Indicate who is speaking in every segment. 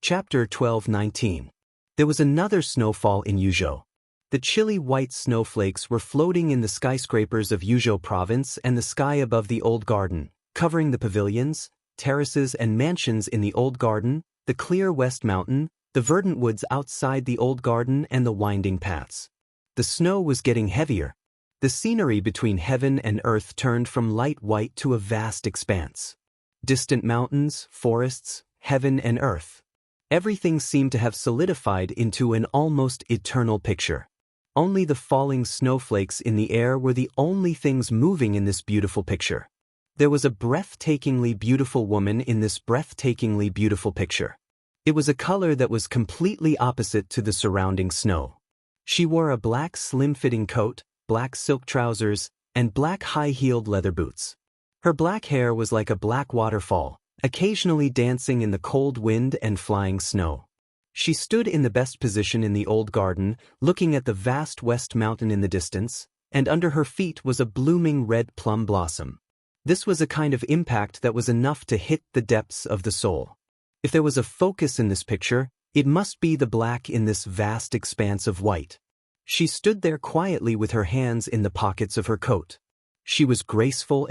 Speaker 1: Chapter 12:19. There was another snowfall in Yuzhou. The chilly white snowflakes were floating in the skyscrapers of Yuzhou province and the sky above the old garden, covering the pavilions, terraces and mansions in the old garden, the clear west mountain, the verdant woods outside the old garden and the winding paths. The snow was getting heavier. The scenery between heaven and earth turned from light white to a vast expanse. Distant mountains, forests, heaven and earth. Everything seemed to have solidified into an almost eternal picture. Only the falling snowflakes in the air were the only things moving in this beautiful picture. There was a breathtakingly beautiful woman in this breathtakingly beautiful picture. It was a color that was completely opposite to the surrounding snow. She wore a black slim-fitting coat, black silk trousers, and black high-heeled leather boots. Her black hair was like a black waterfall, occasionally dancing in the cold wind and flying snow. She stood in the best position in the old garden, looking at the vast west mountain in the distance, and under her feet was a blooming red plum blossom. This was a kind of impact that was enough to hit the depths of the soul. If there was a focus in this picture, it must be the black in this vast expanse of white. She stood there quietly with her hands in the pockets of her coat. She was graceful,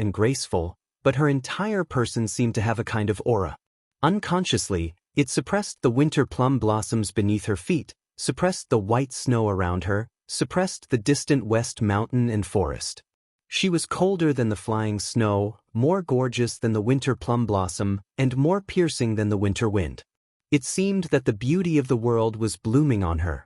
Speaker 1: but her entire person seemed to have a kind of aura. Unconsciously, it suppressed the winter plum blossoms beneath her feet, suppressed the white snow around her, suppressed the distant west mountain and forest. She was colder than the flying snow, more gorgeous than the winter plum blossom, and more piercing than the winter wind. It seemed that the beauty of the world was blooming on her.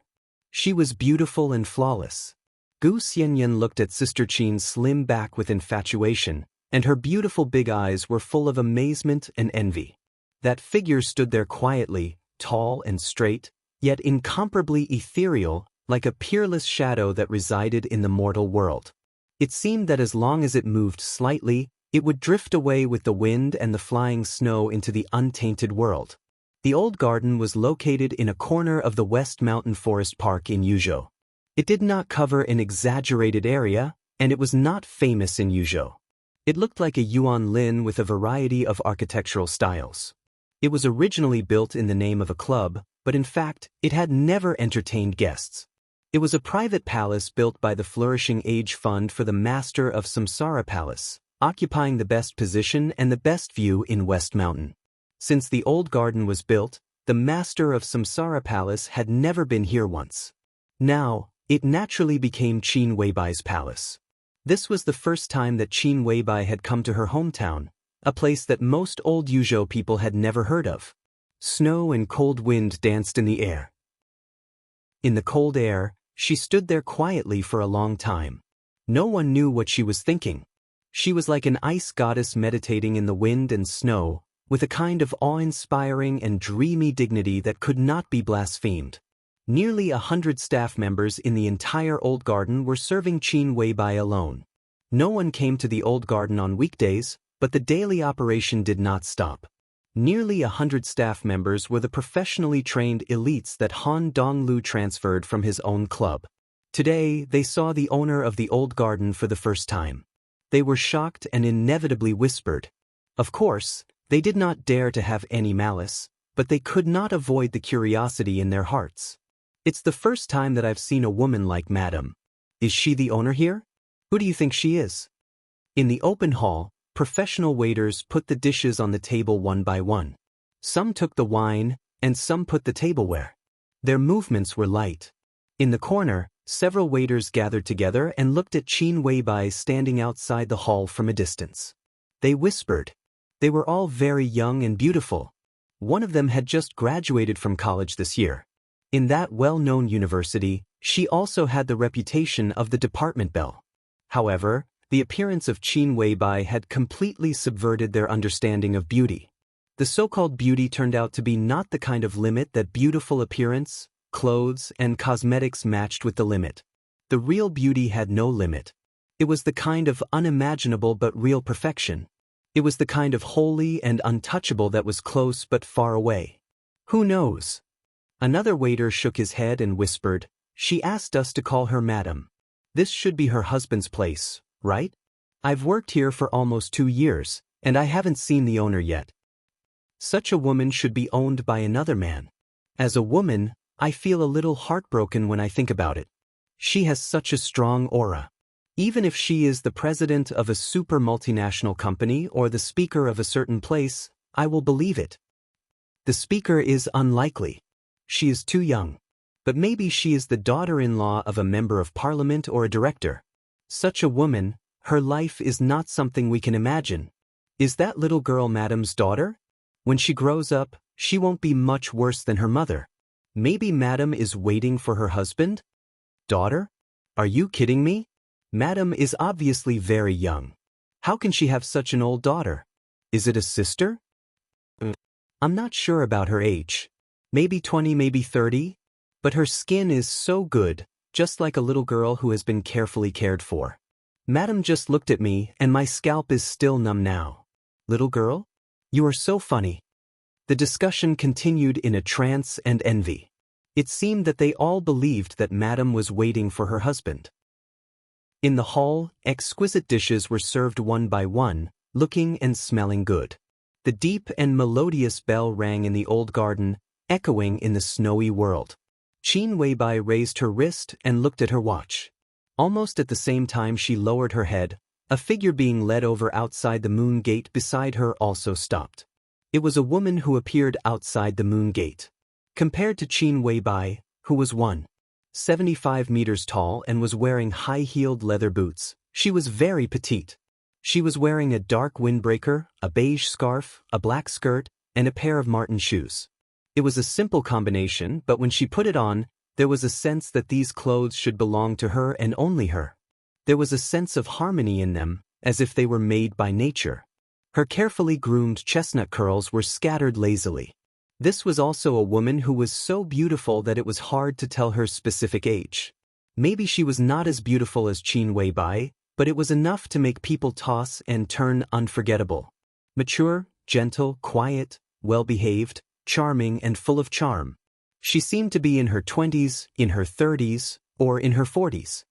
Speaker 1: She was beautiful and flawless. Gu Xianyan looked at Sister Qin's slim back with infatuation, and her beautiful big eyes were full of amazement and envy. That figure stood there quietly, tall and straight, yet incomparably ethereal, like a peerless shadow that resided in the mortal world. It seemed that as long as it moved slightly, it would drift away with the wind and the flying snow into the untainted world. The old garden was located in a corner of the West Mountain Forest Park in Yuzhou. It did not cover an exaggerated area, and it was not famous in Yuzhou. It looked like a Wang Lin with a variety of architectural styles. It was originally built in the name of a club, but in fact, it had never entertained guests. It was a private palace built by the Flourishing Age Fund for the Master of Samsara Palace, occupying the best position and the best view in West Mountain. Since the old garden was built, the Master of Samsara Palace had never been here once. Now, it naturally became Qin Weibai's palace. This was the first time that Qin Weibai had come to her hometown, a place that most old Yuzhou people had never heard of. Snow and cold wind danced in the air. In the cold air, she stood there quietly for a long time. No one knew what she was thinking. She was like an ice goddess meditating in the wind and snow, with a kind of awe-inspiring and dreamy dignity that could not be blasphemed. Nearly 100 staff members in the entire old garden were serving Qin Weibai alone. No one came to the old garden on weekdays, but the daily operation did not stop. Nearly 100 staff members were the professionally trained elites that Han Donglu transferred from his own club. Today, they saw the owner of the old garden for the first time. They were shocked and inevitably whispered. Of course, they did not dare to have any malice, but they could not avoid the curiosity in their hearts. It's the first time that I've seen a woman like Madam. Is she the owner here? Who do you think she is? In the open hall, professional waiters put the dishes on the table one by one. Some took the wine, and some put the tableware. Their movements were light. In the corner, several waiters gathered together and looked at Qin Weibai standing outside the hall from a distance. They whispered. They were all very young and beautiful. One of them had just graduated from college this year. In that well-known university, she also had the reputation of the department belle. However, the appearance of Qin Weibai had completely subverted their understanding of beauty. The so-called beauty turned out to be not the kind of limit that beautiful appearance, clothes, and cosmetics matched with the limit. The real beauty had no limit. It was the kind of unimaginable but real perfection. It was the kind of holy and untouchable that was close but far away. Who knows? Another waiter shook his head and whispered, "She asked us to call her Madam. This should be her husband's place, right? I've worked here for almost 2 years, and I haven't seen the owner yet. Such a woman should be owned by another man." As a woman, I feel a little heartbroken when I think about it. She has such a strong aura. Even if she is the president of a super multinational company or the speaker of a certain place, I will believe it. The speaker is unlikely. She is too young. But maybe she is the daughter-in-law of a member of parliament or a director. Such a woman, her life is not something we can imagine. Is that little girl Madame's daughter? When she grows up, she won't be much worse than her mother. Maybe Madame is waiting for her husband? Daughter? Are you kidding me? Madame is obviously very young. How can she have such an old daughter? Is it a sister? I'm not sure about her age. Maybe 20, maybe 30? But her skin is so good, just like a little girl who has been carefully cared for. Madame just looked at me and my scalp is still numb now. Little girl? You are so funny. The discussion continued in a trance and envy. It seemed that they all believed that Madame was waiting for her husband. In the hall, exquisite dishes were served one by one, looking and smelling good. The deep and melodious bell rang in the old garden, echoing in the snowy world. Qin Weibai raised her wrist and looked at her watch. Almost at the same time she lowered her head, a figure being led over outside the moon gate beside her also stopped. It was a woman who appeared outside the moon gate. Compared to Qin Weibai, who was 175 meters tall and was wearing high-heeled leather boots, she was very petite. She was wearing a dark windbreaker, a beige scarf, a black skirt, and a pair of marten shoes. It was a simple combination, but when she put it on, there was a sense that these clothes should belong to her and only her. There was a sense of harmony in them, as if they were made by nature. Her carefully groomed chestnut curls were scattered lazily. This was also a woman who was so beautiful that it was hard to tell her specific age. Maybe she was not as beautiful as Qin Weibai, but it was enough to make people toss and turn unforgettable. Mature, gentle, quiet, well-behaved, charming and full of charm. She seemed to be in her 20s, in her 30s, or in her 40s.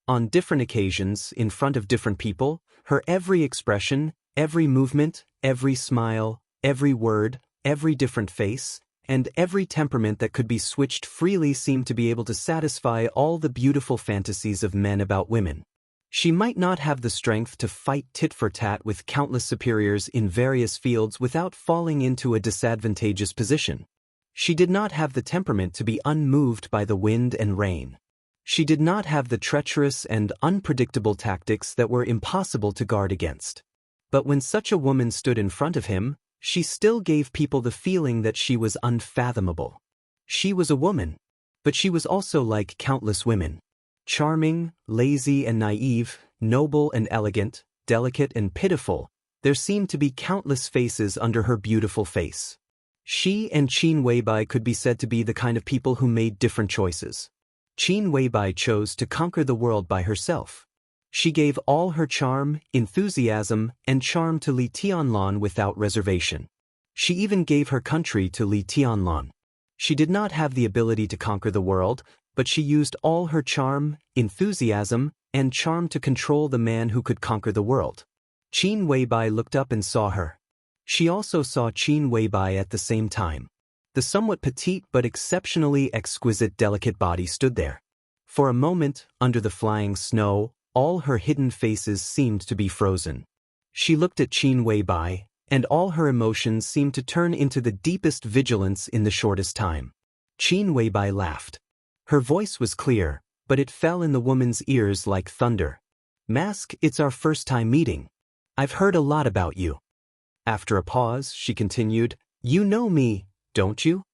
Speaker 1: On different occasions, in front of different people, her every expression, every movement, every smile, every word, every different face, and every temperament that could be switched freely seemed to be able to satisfy all the beautiful fantasies of men about women. She might not have the strength to fight tit-for-tat with countless superiors in various fields without falling into a disadvantageous position. She did not have the temperament to be unmoved by the wind and rain. She did not have the treacherous and unpredictable tactics that were impossible to guard against. But when such a woman stood in front of him, she still gave people the feeling that she was unfathomable. She was a woman, but she was also like countless women. Charming, lazy and naive, noble and elegant, delicate and pitiful, there seemed to be countless faces under her beautiful face. She and Qin Weibai could be said to be the kind of people who made different choices. Qin Weibai chose to conquer the world by herself. She gave all her charm, enthusiasm, and charm to Li Tianlan without reservation. She even gave her country to Li Tianlan. She did not have the ability to conquer the world, but she used all her charm, enthusiasm, and charm to control the man who could conquer the world. Qin Weibai looked up and saw her. She also saw Qin Weibai at the same time. The somewhat petite but exceptionally exquisite delicate body stood there. For a moment, under the flying snow, all her hidden faces seemed to be frozen. She looked at Qin Weibai, and all her emotions seemed to turn into the deepest vigilance in the shortest time. Qin Weibai laughed. Her voice was clear, but it fell in the woman's ears like thunder. "Mask, it's our first time meeting. I've heard a lot about you." After a pause, she continued, "You know me, don't you?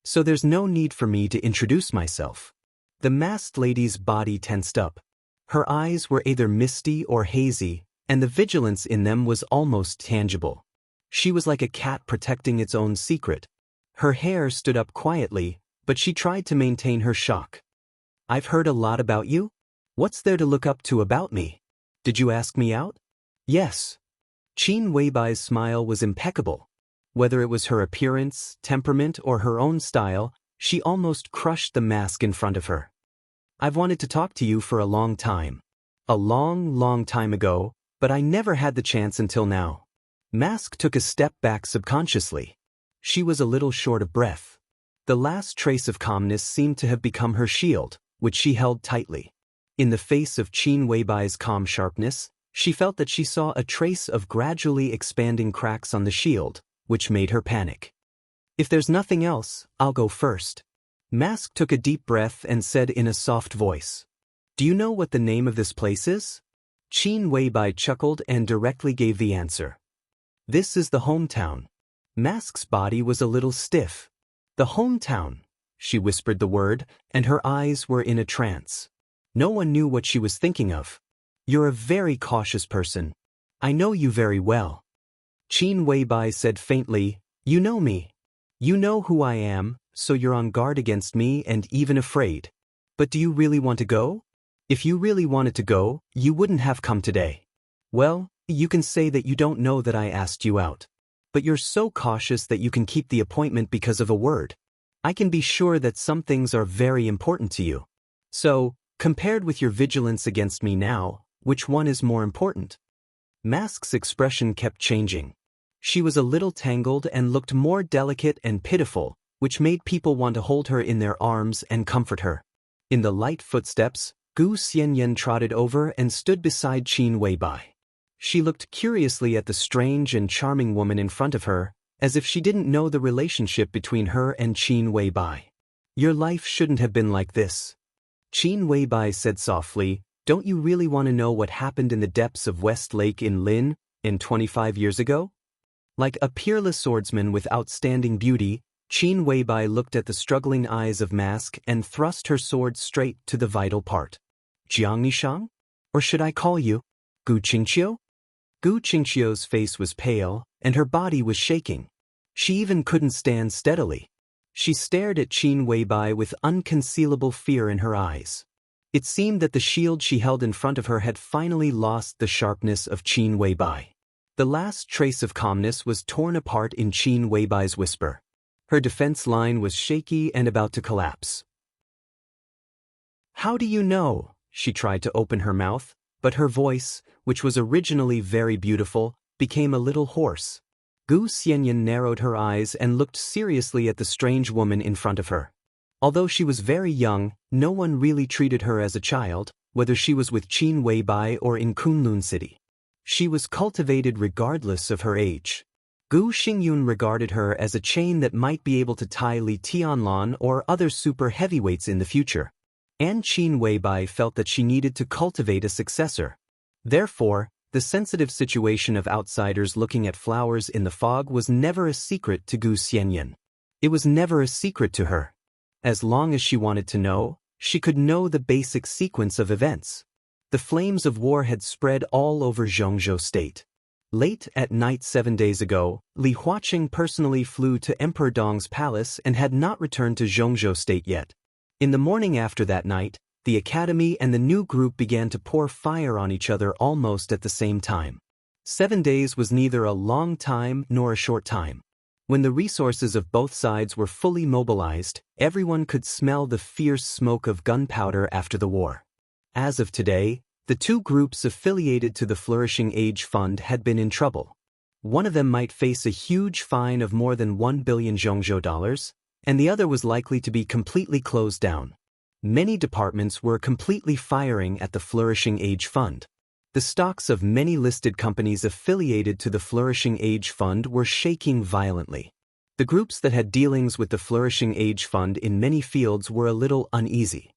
Speaker 1: So there's no need for me to introduce myself." The masked lady's body tensed up. Her eyes were either misty or hazy, and the vigilance in them was almost tangible. She was like a cat protecting its own secret. Her hair stood up quietly, but she tried to maintain her shock. "I've heard a lot about you? What's there to look up to about me? Did you ask me out?" "Yes." Qin Weibai's smile was impeccable. Whether it was her appearance, temperament, or her own style, she almost crushed the mask in front of her. "I've wanted to talk to you for a long time. A long, long time ago, but I never had the chance until now." Mask took a step back subconsciously. She was a little short of breath. The last trace of calmness seemed to have become her shield, which she held tightly. In the face of Qin Weibai's calm sharpness, she felt that she saw a trace of gradually expanding cracks on the shield, which made her panic. "If there's nothing else, I'll go first." Mask took a deep breath and said in a soft voice, "Do you know what the name of this place is?" Qin Weibai chuckled and directly gave the answer. "This is the hometown." Mask's body was a little stiff. "The hometown," she whispered the word, and her eyes were in a trance. No one knew what she was thinking of. "You're a very cautious person. I know you very well." Qin Weibai said faintly, "You know me. You know who I am, so you're on guard against me and even afraid. But do you really want to go? If you really wanted to go, you wouldn't have come today. Well, you can say that you don't know that I asked you out. But you're so cautious that you can keep the appointment because of a word. I can be sure that some things are very important to you. So, compared with your vigilance against me now, which one is more important?" Mask's expression kept changing. She was a little tangled and looked more delicate and pitiful, which made people want to hold her in their arms and comfort her. In the light footsteps, Gu Xianyan trotted over and stood beside Qin Weibai. She looked curiously at the strange and charming woman in front of her, as if she didn't know the relationship between her and Qin Weibai. "Your life shouldn't have been like this." Qin Weibai said softly, "Don't you really want to know what happened in the depths of West Lake in Lin, 25 years ago?" Like a peerless swordsman with outstanding beauty, Qin Weibai looked at the struggling eyes of Mask and thrust her sword straight to the vital part. "Jiang Nishang? Or should I call you Gu Qingqiu?" Gu Qingqiu's face was pale, and her body was shaking. She even couldn't stand steadily. She stared at Qin Weibai with unconcealable fear in her eyes. It seemed that the shield she held in front of her had finally lost the sharpness of Qin Weibai. The last trace of calmness was torn apart in Qin Weibai's whisper. Her defense line was shaky and about to collapse. "How do you know?" She tried to open her mouth, but her voice, which was originally very beautiful, became a little hoarse. Gu Xianyan narrowed her eyes and looked seriously at the strange woman in front of her. Although she was very young, no one really treated her as a child, whether she was with Qin Weibai or in Kunlun City. She was cultivated regardless of her age. Gu Xingyun regarded her as a chain that might be able to tie Li Tianlan or other super heavyweights in the future. And Qin Weibai felt that she needed to cultivate a successor. Therefore, the sensitive situation of outsiders looking at flowers in the fog was never a secret to Gu Xianyan. It was never a secret to her. As long as she wanted to know, she could know the basic sequence of events. The flames of war had spread all over Zhongzhou State. Late at night 7 days ago, Li Huaqing personally flew to Emperor Dong's palace and had not returned to Zhongzhou State yet. In the morning after that night, the academy and the new group began to pour fire on each other almost at the same time. 7 days was neither a long time nor a short time. When the resources of both sides were fully mobilized, everyone could smell the fierce smoke of gunpowder after the war. As of today, the two groups affiliated to the Flourishing Age Fund had been in trouble. One of them might face a huge fine of more than 1 billion Zhongzhou dollars, and the other was likely to be completely closed down. Many departments were completely firing at the Flourishing Age Fund. The stocks of many listed companies affiliated to the Flourishing Age Fund were shaking violently. The groups that had dealings with the Flourishing Age Fund in many fields were a little uneasy.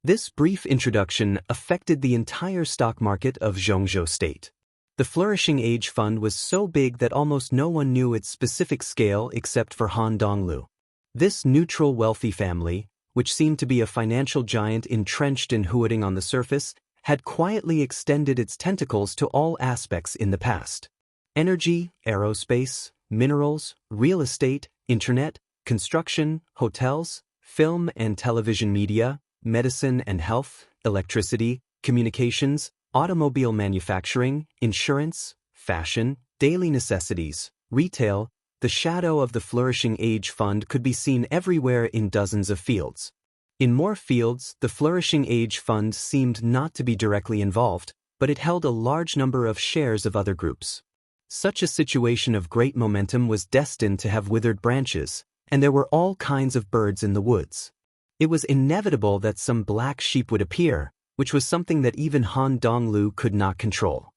Speaker 1: This brief introduction affected the entire stock market of Zhongzhou State. The Flourishing Age Fund was so big that almost no one knew its specific scale except for Han Donglu. This neutral wealthy family, which seemed to be a financial giant entrenched in Huading on the surface, had quietly extended its tentacles to all aspects in the past. Energy, aerospace, minerals, real estate, internet, construction, hotels, film and television media, medicine and health, electricity, communications, automobile manufacturing, insurance, fashion, daily necessities, retail. The shadow of the Flourishing Age Fund could be seen everywhere in dozens of fields. In more fields, the Flourishing Age Fund seemed not to be directly involved, but it held a large number of shares of other groups. Such a situation of great momentum was destined to have withered branches, and there were all kinds of birds in the woods. It was inevitable that some black sheep would appear, which was something that even Han Donglu could not control.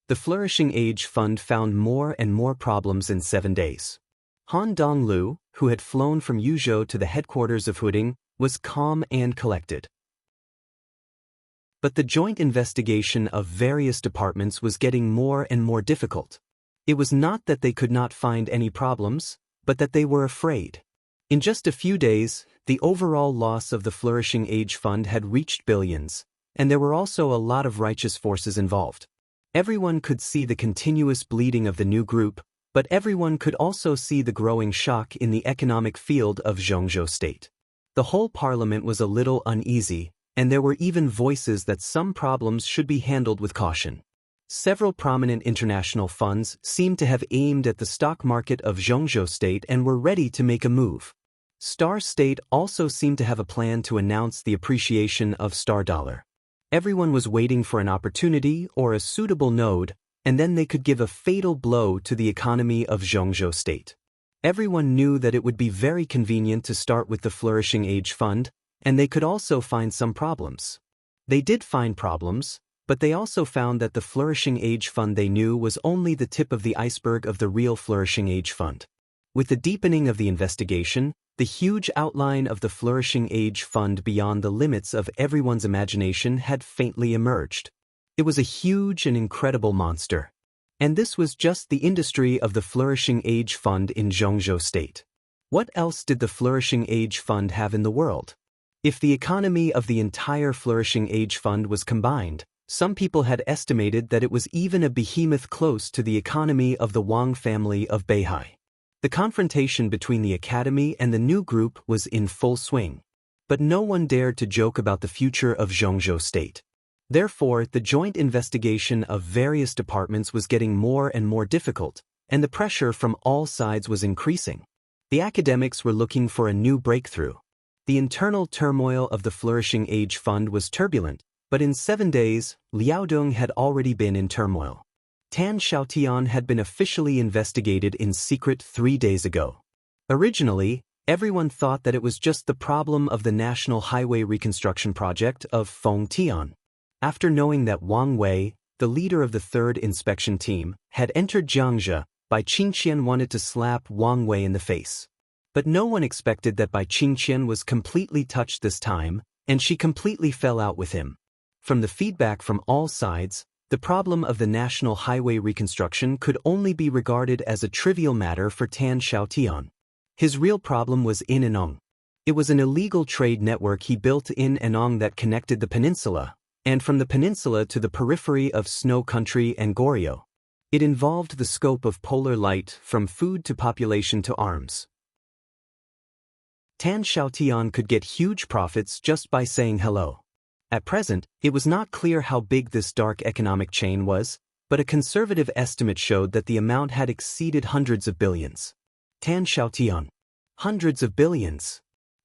Speaker 1: The Flourishing Age Fund found more and more problems in 7 days. Han Donglu, who had flown from Yuzhou to the headquarters of Huding, was calm and collected. But the joint investigation of various departments was getting more and more difficult. It was not that they could not find any problems, but that they were afraid. In just a few days, the overall loss of the Flourishing Age Fund had reached billions, and there were also a lot of righteous forces involved. Everyone could see the continuous bleeding of the new group, but everyone could also see the growing shock in the economic field of Zhongzhou State. The whole parliament was a little uneasy, and there were even voices that some problems should be handled with caution. Several prominent international funds seemed to have aimed at the stock market of Zhongzhou State and were ready to make a move. Star State also seemed to have a plan to announce the appreciation of Star Dollar. Everyone was waiting for an opportunity or a suitable node, and then they could give a fatal blow to the economy of Zhongzhou State. Everyone knew that it would be very convenient to start with the Flourishing Age Fund, and they could also find some problems. They did find problems, but they also found that the Flourishing Age Fund they knew was only the tip of the iceberg of the real Flourishing Age Fund. With the deepening of the investigation, the huge outline of the Flourishing Age Fund beyond the limits of everyone's imagination had faintly emerged. It was a huge and incredible monster. And this was just the industry of the Flourishing Age Fund in Zhongzhou State. What else did the Flourishing Age Fund have in the world? If the economy of the entire Flourishing Age Fund was combined, some people had estimated that it was even a behemoth close to the economy of the Wang family of Beihai. The confrontation between the academy and the new group was in full swing. But no one dared to joke about the future of Zhongzhou State. Therefore, the joint investigation of various departments was getting more and more difficult, and the pressure from all sides was increasing. The academics were looking for a new breakthrough. The internal turmoil of the Flourishing Age Fund was turbulent, but in 7 days, Liaodong had already been in turmoil. Tan Xiaotian had been officially investigated in secret 3 days ago. Originally, everyone thought that it was just the problem of the National Highway Reconstruction Project of Fengtian. After knowing that Wang Wei, the leader of the 3rd inspection team, had entered Jiangxia, Bai Qingqian wanted to slap Wang Wei in the face. But no one expected that Bai Qingqian was completely touched this time, and she completely fell out with him. From the feedback from all sides, the problem of the National Highway Reconstruction could only be regarded as a trivial matter for Tan Xiaotian. His real problem was in Anong. It was an illegal trade network he built in Anong that connected the peninsula, and from the peninsula to the periphery of Snow Country and Goryeo. It involved the scope of polar light from food to population to arms. Tan Xiaotian could get huge profits just by saying hello. At present, it was not clear how big this dark economic chain was, but a conservative estimate showed that the amount had exceeded hundreds of billions. Tan Xiaotian. Hundreds of billions.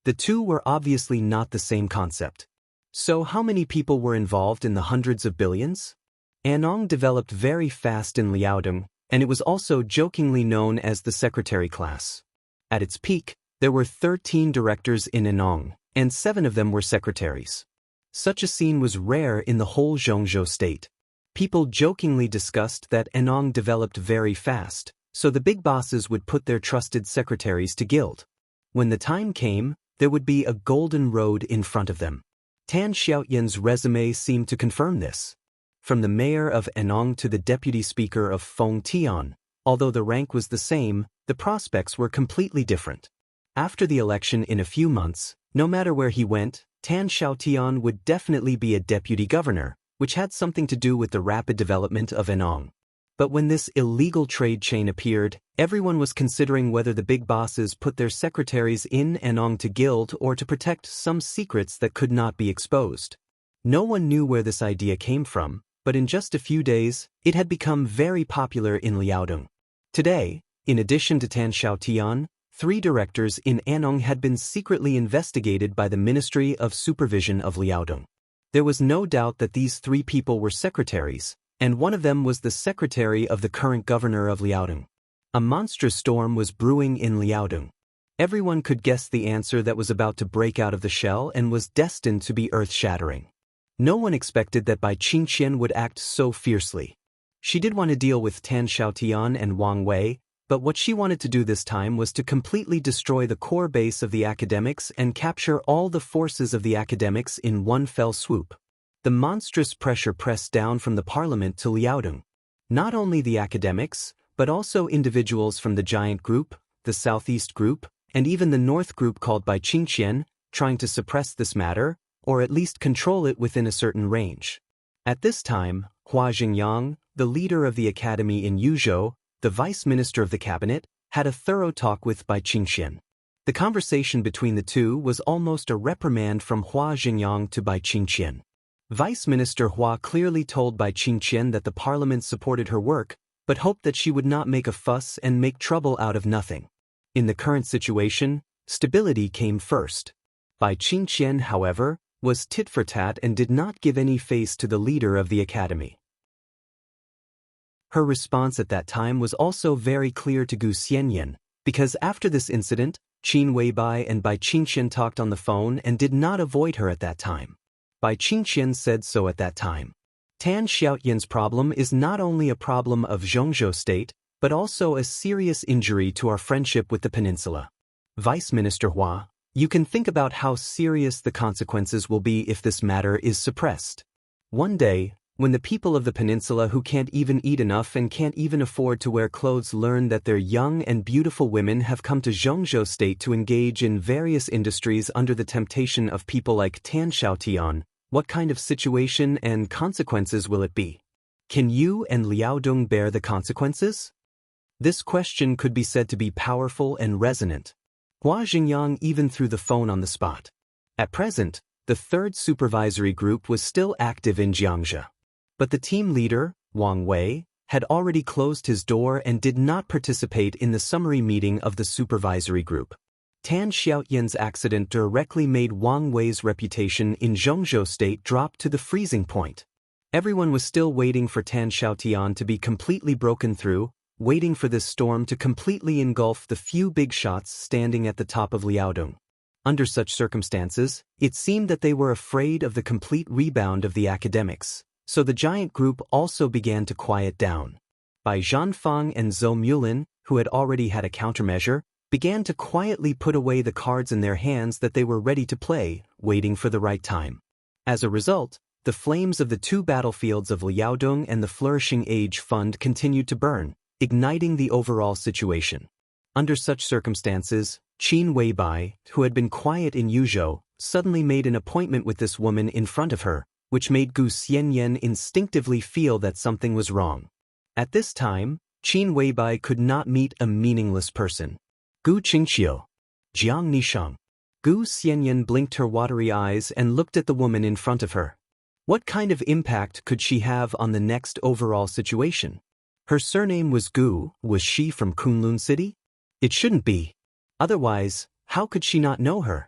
Speaker 1: The two were obviously not the same concept. So how many people were involved in the hundreds of billions? Anong developed very fast in Liaodong, and it was also jokingly known as the secretary class. At its peak, there were 13 directors in Anong, and 7 of them were secretaries. Such a scene was rare in the whole Zhongzhou State. People jokingly discussed that Anong developed very fast, so the big bosses would put their trusted secretaries to guild. When the time came, there would be a golden road in front of them. Tan Xiaotian's resume seemed to confirm this. From the mayor of Anong to the deputy speaker of Fengtian, although the rank was the same, the prospects were completely different. After the election in a few months, no matter where he went, Tan Xiaotian would definitely be a deputy governor, which had something to do with the rapid development of Anong. But when this illegal trade chain appeared, everyone was considering whether the big bosses put their secretaries in Anong to gild or to protect some secrets that could not be exposed. No one knew where this idea came from, but in just a few days, it had become very popular in Liaodong. Today, in addition to Tan Xiaotian, 3 directors in Anong had been secretly investigated by the Ministry of Supervision of Liaodong. There was no doubt that these 3 people were secretaries, and one of them was the secretary of the current governor of Liaodong. A monstrous storm was brewing in Liaodong. Everyone could guess the answer that was about to break out of the shell and was destined to be earth-shattering. No one expected that Bai Qingqian would act so fiercely. She did want to deal with Tan Xiaotian and Wang Wei, but what she wanted to do this time was to completely destroy the core base of the academics and capture all the forces of the academics in one fell swoop. The monstrous pressure pressed down from the parliament to Liaodong. Not only the academics, but also individuals from the giant group, the southeast group, and even the north group called Bai Qingqian, trying to suppress this matter, or at least control it within a certain range. At this time, Hua Jingyang, the leader of the academy in Yuzhou, the vice minister of the cabinet, had a thorough talk with Bai Qingqian. The conversation between the two was almost a reprimand from Hua Jingyang to Bai Qingqian. Vice Minister Hua clearly told Bai Qingqian that the parliament supported her work, but hoped that she would not make a fuss and make trouble out of nothing. In the current situation, stability came first. Bai Qingqian, however, was tit for tat and did not give any face to the leader of the academy. Her response at that time was also very clear to Gu Xianyan, because after this incident, Qin Weibai and Bai Qingqian talked on the phone and did not avoid her at that time. Bai Qingqian said so at that time. Tan Xiaotian's problem is not only a problem of Zhongzhou state, but also a serious injury to our friendship with the peninsula. Vice Minister Hua, you can think about how serious the consequences will be if this matter is suppressed. One day, when the people of the peninsula who can't even eat enough and can't even afford to wear clothes learn that their young and beautiful women have come to Zhongzhou state to engage in various industries under the temptation of people like Tan Xiaotian, what kind of situation and consequences will it be? Can you and Liaodong bear the consequences? This question could be said to be powerful and resonant. Hua Jingyang even threw the phone on the spot. At present, the third supervisory group was still active in Jiangxia. But the team leader, Wang Wei, had already closed his door and did not participate in the summary meeting of the supervisory group. Tan Xiaotian's accident directly made Wang Wei's reputation in Zhongzhou state drop to the freezing point. Everyone was still waiting for Tan Xiaotian to be completely broken through, waiting for this storm to completely engulf the few big shots standing at the top of Liaodong. Under such circumstances, it seemed that they were afraid of the complete rebound of the academics, so the giant group also began to quiet down. Bai Zhanfang and Zhou Mulin, who had already had a countermeasure, began to quietly put away the cards in their hands that they were ready to play, waiting for the right time. As a result, the flames of the two battlefields of Liaodong and the Flourishing Age Fund continued to burn, igniting the overall situation. Under such circumstances, Qin Weibai, who had been quiet in Yuzhou, suddenly made an appointment with this woman in front of her, which made Gu Xianyan instinctively feel that something was wrong. At this time, Qin Weibai could not meet a meaningless person. Gu Qingqiu. Jiang Nishang. Gu Xianyan blinked her watery eyes and looked at the woman in front of her. What kind of impact could she have on the next overall situation? Her surname was Gu. Was she from Kunlun City? It shouldn't be. Otherwise, how could she not know her?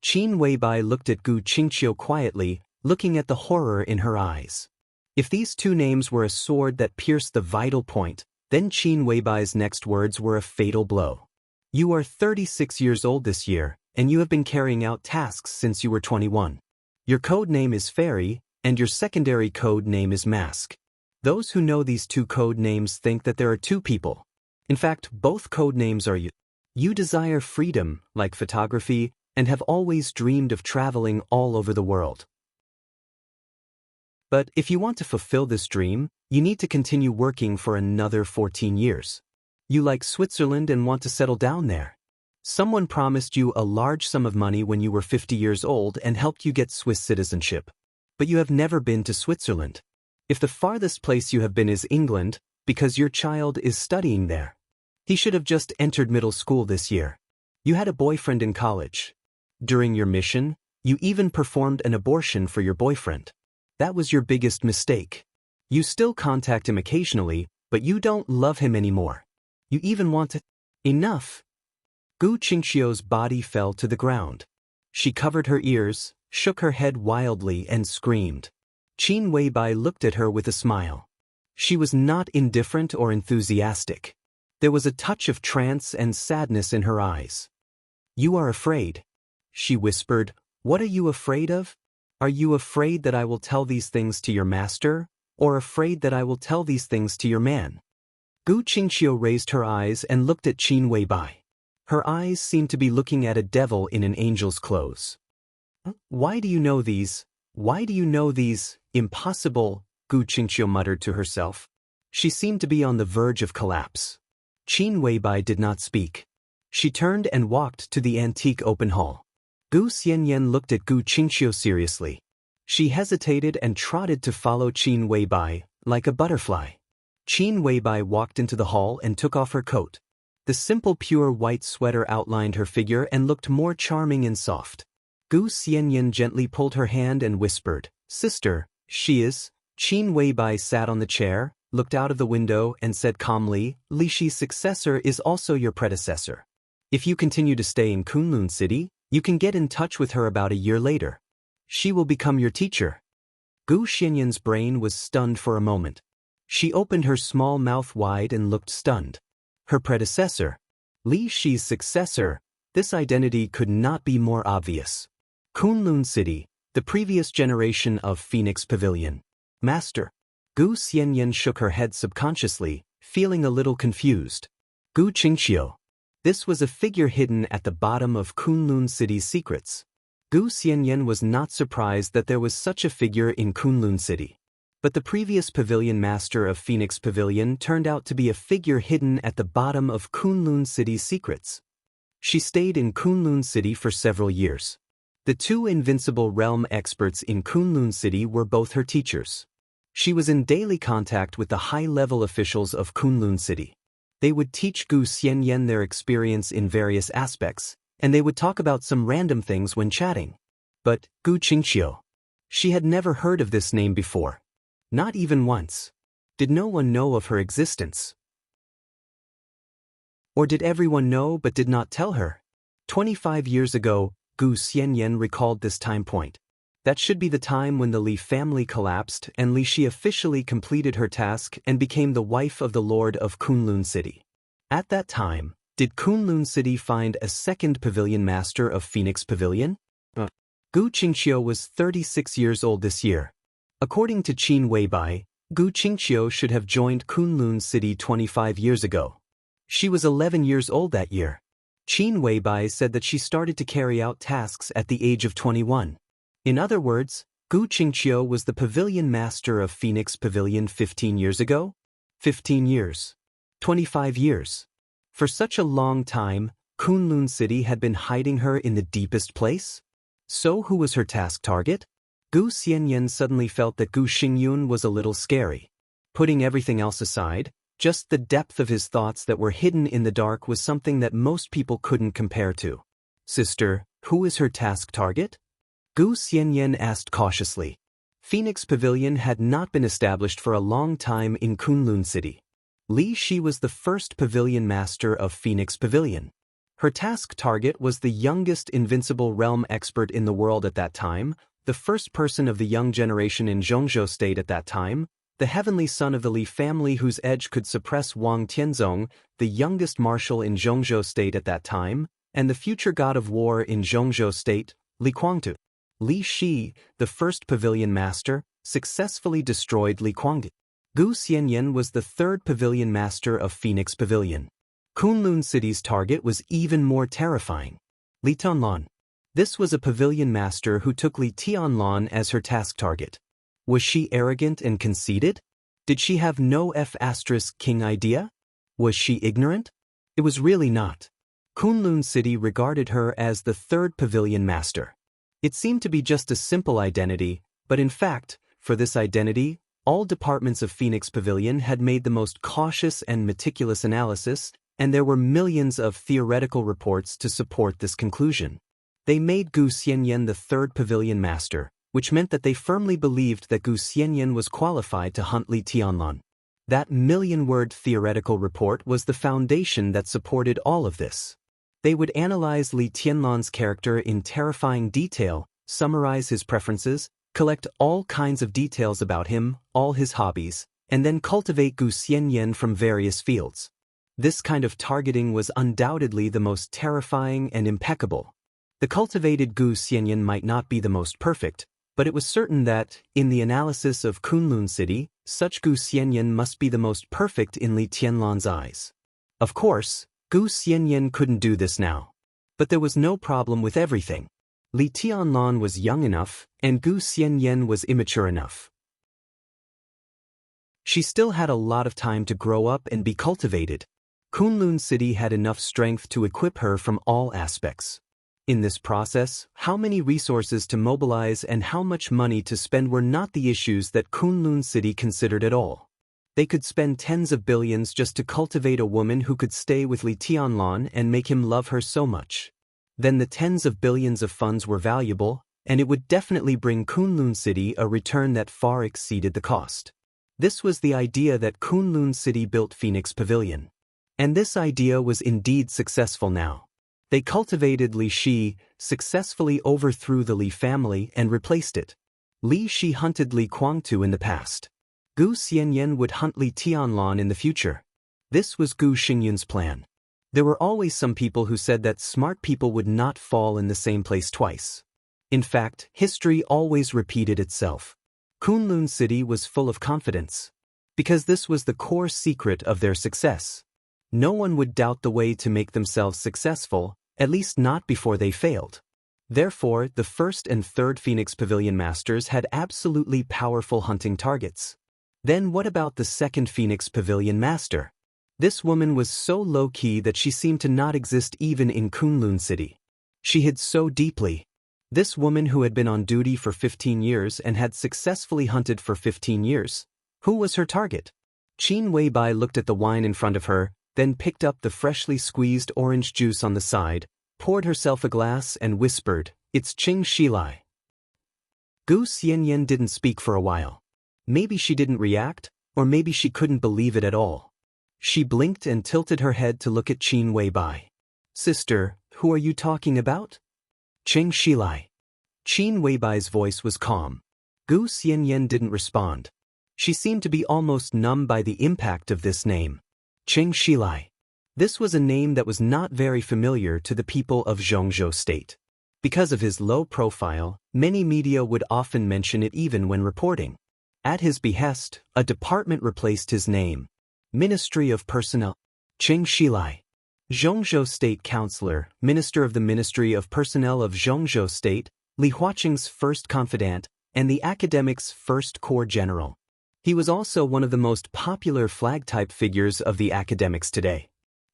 Speaker 1: Qin Weibai looked at Gu Qingqiu quietly, looking at the horror in her eyes. If these two names were a sword that pierced the vital point, then Qin Weibai's next words were a fatal blow. You are 36 years old this year, and you have been carrying out tasks since you were 21. Your code name is Fairy, and your secondary code name is Mask. Those who know these two code names think that there are two people. In fact, both code names are you. You desire freedom, like photography, and have always dreamed of traveling all over the world. But if you want to fulfill this dream, you need to continue working for another 14 years. You like Switzerland and want to settle down there. Someone promised you a large sum of money when you were 50 years old and helped you get Swiss citizenship. But you have never been to Switzerland. If the farthest place you have been is England, because your child is studying there. He should have just entered middle school this year. You had a boyfriend in college. During your mission, you even performed an abortion for your boyfriend. That was your biggest mistake. You still contact him occasionally, but you don't love him anymore. You even want to... Enough! Gu Qingqiu's body fell to the ground. She covered her ears, shook her head wildly and screamed. Qin Weibai looked at her with a smile. She was not indifferent or enthusiastic. There was a touch of trance and sadness in her eyes. You are afraid. She whispered, What are you afraid of? Are you afraid that I will tell these things to your master, or afraid that I will tell these things to your man? Gu Qingqiu raised her eyes and looked at Qin Weibai. Her eyes seemed to be looking at a devil in an angel's clothes. Why do you know these? Why do you know these? Impossible, Gu Qingqiu muttered to herself. She seemed to be on the verge of collapse. Qin Weibai did not speak. She turned and walked to the antique open hall. Gu Xianyan looked at Gu Qingqiu seriously. She hesitated and trotted to follow Qin Weibai, like a butterfly. Qin Weibai walked into the hall and took off her coat. The simple pure white sweater outlined her figure and looked more charming and soft. Gu Xianyan gently pulled her hand and whispered, Sister, she is. Qin Weibai sat on the chair, looked out of the window and said calmly, Li Shi's successor is also your predecessor. If you continue to stay in Kunlun City, you can get in touch with her about a year later. She will become your teacher. Gu Xianyan's brain was stunned for a moment. She opened her small mouth wide and looked stunned. Her predecessor, Li Shi's successor, this identity could not be more obvious. Kunlun City, the previous generation of Phoenix Pavilion. Master. Gu Xianyan shook her head subconsciously, feeling a little confused. Gu Qingqiu. This was a figure hidden at the bottom of Kunlun City's secrets. Gu Xianyan was not surprised that there was such a figure in Kunlun City. But the previous pavilion master of Phoenix Pavilion turned out to be a figure hidden at the bottom of Kunlun City's secrets. She stayed in Kunlun City for several years. The two invincible realm experts in Kunlun City were both her teachers. She was in daily contact with the high-level officials of Kunlun City. They would teach Gu Xianyan their experience in various aspects, and they would talk about some random things when chatting. But Gu Qingqiu. She had never heard of this name before. Not even once. Did no one know of her existence? Or did everyone know but did not tell her? 25 years ago, Gu Xianyan recalled this time point. That should be the time when the Li family collapsed and Li Shi officially completed her task and became the wife of the Lord of Kunlun City. At that time, did Kunlun City find a second pavilion master of Phoenix Pavilion? Gu Qingqiu was 36 years old this year. According to Qin Weibai, Gu Qingqiu should have joined Kunlun City 25 years ago. She was 11 years old that year. Qin Weibai said that she started to carry out tasks at the age of 21. In other words, Gu Qingqiu was the pavilion master of Phoenix Pavilion 15 years ago? 15 years. 25 years. For such a long time, Kunlun City had been hiding her in the deepest place? So who was her task target? Gu Xianyan suddenly felt that Gu Xingyun was a little scary. Putting everything else aside, just the depth of his thoughts that were hidden in the dark was something that most people couldn't compare to. Sister, who is her task target? Gu Xianyan asked cautiously. Phoenix Pavilion had not been established for a long time in Kunlun City. Li Shi was the first pavilion master of Phoenix Pavilion. Her task target was the youngest invincible realm expert in the world at that time, the first person of the young generation in Zhongzhou State at that time, the heavenly son of the Li family whose edge could suppress Wang Tianzong, the youngest marshal in Zhongzhou State at that time, and the future god of war in Zhongzhou State, Li Kuangtu. Li Shi, the first pavilion master, successfully destroyed Li Kuangtu. Gu Xianyan was the third pavilion master of Phoenix Pavilion. Kunlun City's target was even more terrifying. Li Tianlan. This was a pavilion master who took Li Tianlan as her task target. Was she arrogant and conceited? Did she have no F***king idea? Was she ignorant? It was really not. Kunlun City regarded her as the third pavilion master. It seemed to be just a simple identity, but in fact, for this identity, all departments of Phoenix Pavilion had made the most cautious and meticulous analysis, and there were millions of theoretical reports to support this conclusion. They made Gu Xianyan the third pavilion master, which meant that they firmly believed that Gu Xianyan was qualified to hunt Li Tianlan. That million-word theoretical report was the foundation that supported all of this. They would analyze Li Tianlan's character in terrifying detail, summarize his preferences, collect all kinds of details about him, all his hobbies, and then cultivate Gu Xianyan from various fields. This kind of targeting was undoubtedly the most terrifying and impeccable. The cultivated Gu Xianyan might not be the most perfect, but it was certain that, in the analysis of Kunlun City, such Gu Xianyan must be the most perfect in Li Tianlan's eyes. Of course, Gu Xianyan couldn't do this now. But there was no problem with everything. Li Tianlan was young enough, and Gu Xianyan was immature enough. She still had a lot of time to grow up and be cultivated. Kunlun City had enough strength to equip her from all aspects. In this process, how many resources to mobilize and how much money to spend were not the issues that Kunlun City considered at all. They could spend tens of billions just to cultivate a woman who could stay with Li Tianlan and make him love her so much. Then the tens of billions of funds were valuable, and it would definitely bring Kunlun City a return that far exceeded the cost. This was the idea that Kunlun City built Phoenix Pavilion. And this idea was indeed successful now. They cultivated Li Shi, successfully overthrew the Li family and replaced it. Li Shi hunted Li Guangtu in the past. Gu Xianyan would hunt Li Tianlan in the future. This was Gu Xingyun's plan. There were always some people who said that smart people would not fall in the same place twice. In fact, history always repeated itself. Kunlun City was full of confidence. Because this was the core secret of their success. No one would doubt the way to make themselves successful, at least not before they failed. Therefore, the first and third Phoenix Pavilion Masters had absolutely powerful hunting targets. Then what about the second Phoenix Pavilion Master? This woman was so low-key that she seemed to not exist even in Kunlun City. She hid so deeply. This woman who had been on duty for 15 years and had successfully hunted for 15 years. Who was her target? Qin Weibai looked at the wine in front of her, then picked up the freshly squeezed orange juice on the side, poured herself a glass and whispered, "It's Qing Shilai." Gu Xianyan didn't speak for a while. Maybe she didn't react, or maybe she couldn't believe it at all. She blinked and tilted her head to look at Qin Weibai. "Sister, who are you talking about?" "Qing Shilai." Qin Weibai's voice was calm. Gu Xianyan didn't respond. She seemed to be almost numb by the impact of this name. Qing Shilai. This was a name that was not very familiar to the people of Zhongzhou State. Because of his low profile, many media would often mention it even when reporting. At his behest, a department replaced his name. Ministry of Personnel. Qing Shilai. Zhongzhou State Counselor, Minister of the Ministry of Personnel of Zhongzhou State, Li Huaqing's first confidant, and the academic's first corps general. He was also one of the most popular flag-type figures of the academics today.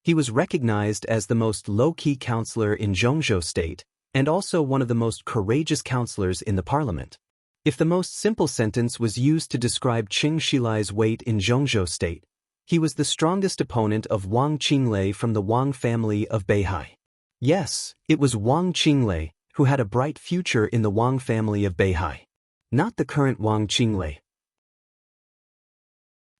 Speaker 1: He was recognized as the most low-key counselor in Zhongzhou State, and also one of the most courageous counselors in the parliament. If the most simple sentence was used to describe Qing Shilai's weight in Zhongzhou State, he was the strongest opponent of Wang Qinglei from the Wang family of Beihai. Yes, it was Wang Qinglei, who had a bright future in the Wang family of Beihai. Not the current Wang Qinglei.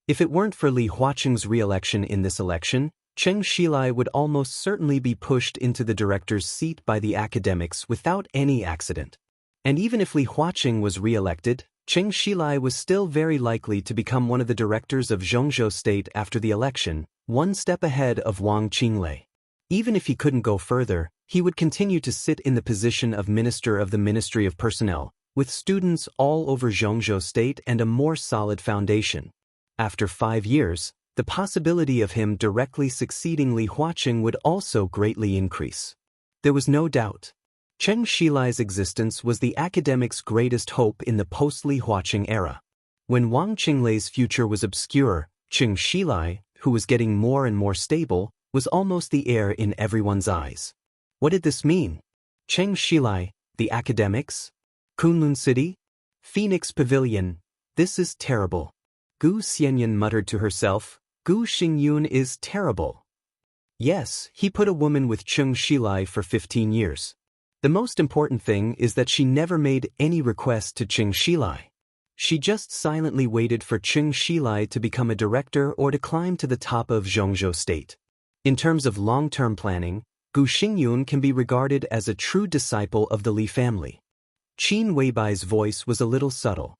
Speaker 1: If it weren't for Li Huaqing's re-election in this election, Qing Shilai would almost certainly be pushed into the director's seat by the academics without any accident. And even if Li Huaqing was re-elected, Qing Shilai was still very likely to become one of the directors of Zhongzhou State after the election, one step ahead of Wang Qinglei. Even if he couldn't go further, he would continue to sit in the position of Minister of the Ministry of Personnel, with students all over Zhongzhou State and a more solid foundation. After 5 years, the possibility of him directly succeeding Li Huaqing would also greatly increase. There was no doubt. Qing Shilai's existence was the academic's greatest hope in the post-Li Huaqing era. When Wang Qinglei's future was obscure, Qing Shilai, who was getting more and more stable, was almost the heir in everyone's eyes. What did this mean? Qing Shilai, the academics? Kunlun City? Phoenix Pavilion? This is terrible. Gu Xianyan muttered to herself, Gu Xingyun is terrible. Yes, he put a woman with Qing Shilai for 15 years. The most important thing is that she never made any request to Qing Shilai. She just silently waited for Qing Shilai to become a director or to climb to the top of Zhongzhou State. In terms of long-term planning, Gu Xingyun can be regarded as a true disciple of the Li family. Qin Weibai's voice was a little subtle.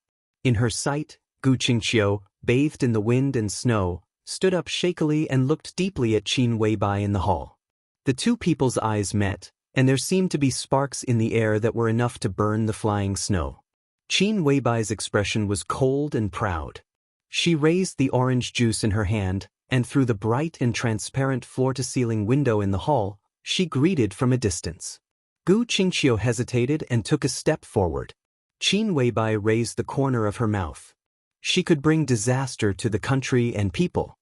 Speaker 1: In her sight, Gu Qingqiu, bathed in the wind and snow, stood up shakily and looked deeply at Qin Weibai in the hall. The two people's eyes met, and there seemed to be sparks in the air that were enough to burn the flying snow. Qin Weibai's expression was cold and proud. She raised the orange juice in her hand, and through the bright and transparent floor-to-ceiling window in the hall, she greeted from a distance. Gu Qingqiu hesitated and took a step forward. Qin Weibai raised the corner of her mouth. She could bring disaster to the country and people.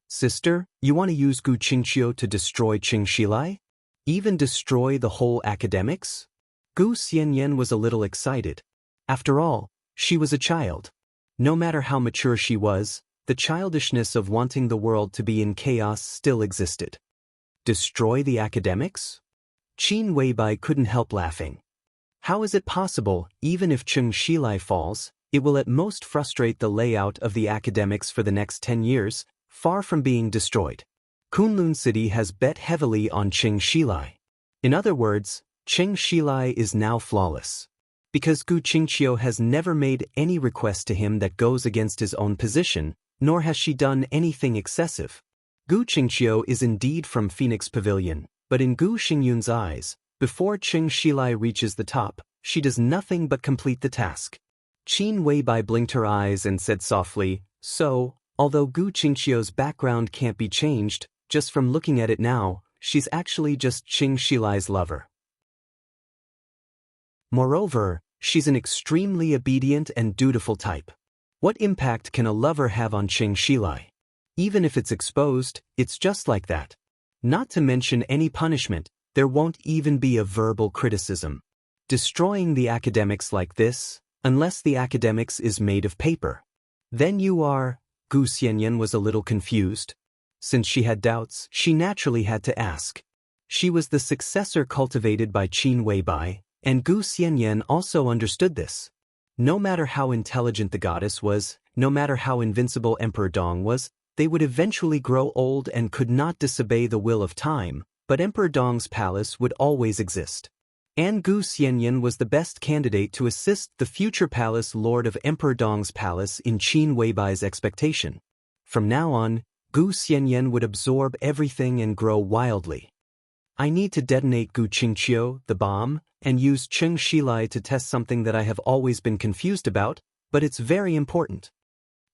Speaker 1: Sister, you want to use Gu Qingqiu to destroy Qing Shilai? Even destroy the whole academics? Gu Xianyan was a little excited. After all, she was a child. No matter how mature she was, the childishness of wanting the world to be in chaos still existed. Destroy the academics? Qin Weibai couldn't help laughing. How is it possible, even if Qing Shilai falls, it will at most frustrate the layout of the academics for the next 10 years, far from being destroyed. Kunlun City has bet heavily on Qing Shilai. In other words, Qing Shilai is now flawless. Because Gu Qingqiu has never made any request to him that goes against his own position, nor has she done anything excessive. Gu Qingqiu is indeed from Phoenix Pavilion, but in Gu Xingyun's eyes, before Qing Shilai reaches the top, she does nothing but complete the task. Qin Weibai blinked her eyes and said softly, so, although Gu Qingqiu's background can't be changed, just from looking at it now, she's actually just Qing Shilai's lover. Moreover, she's an extremely obedient and dutiful type. What impact can a lover have on Qing Shilai? Even if it's exposed, it's just like that. Not to mention any punishment, there won't even be a verbal criticism. Destroying the academics like this, unless the academics is made of paper. Then you are, Gu Xianyan was a little confused. Since she had doubts, she naturally had to ask. She was the successor cultivated by Qin Weibai, and Gu Xianyan also understood this. No matter how intelligent the goddess was, no matter how invincible Emperor Dong was, they would eventually grow old and could not disobey the will of time, but Emperor Dong's palace would always exist. And Gu Xianyan was the best candidate to assist the future palace lord of Emperor Dong's palace in Qin Weibai's expectation. From now on, Gu Xianyan would absorb everything and grow wildly. I need to detonate Gu Qingqiu, the bomb, and use Qing Shilai to test something that I have always been confused about, but it's very important.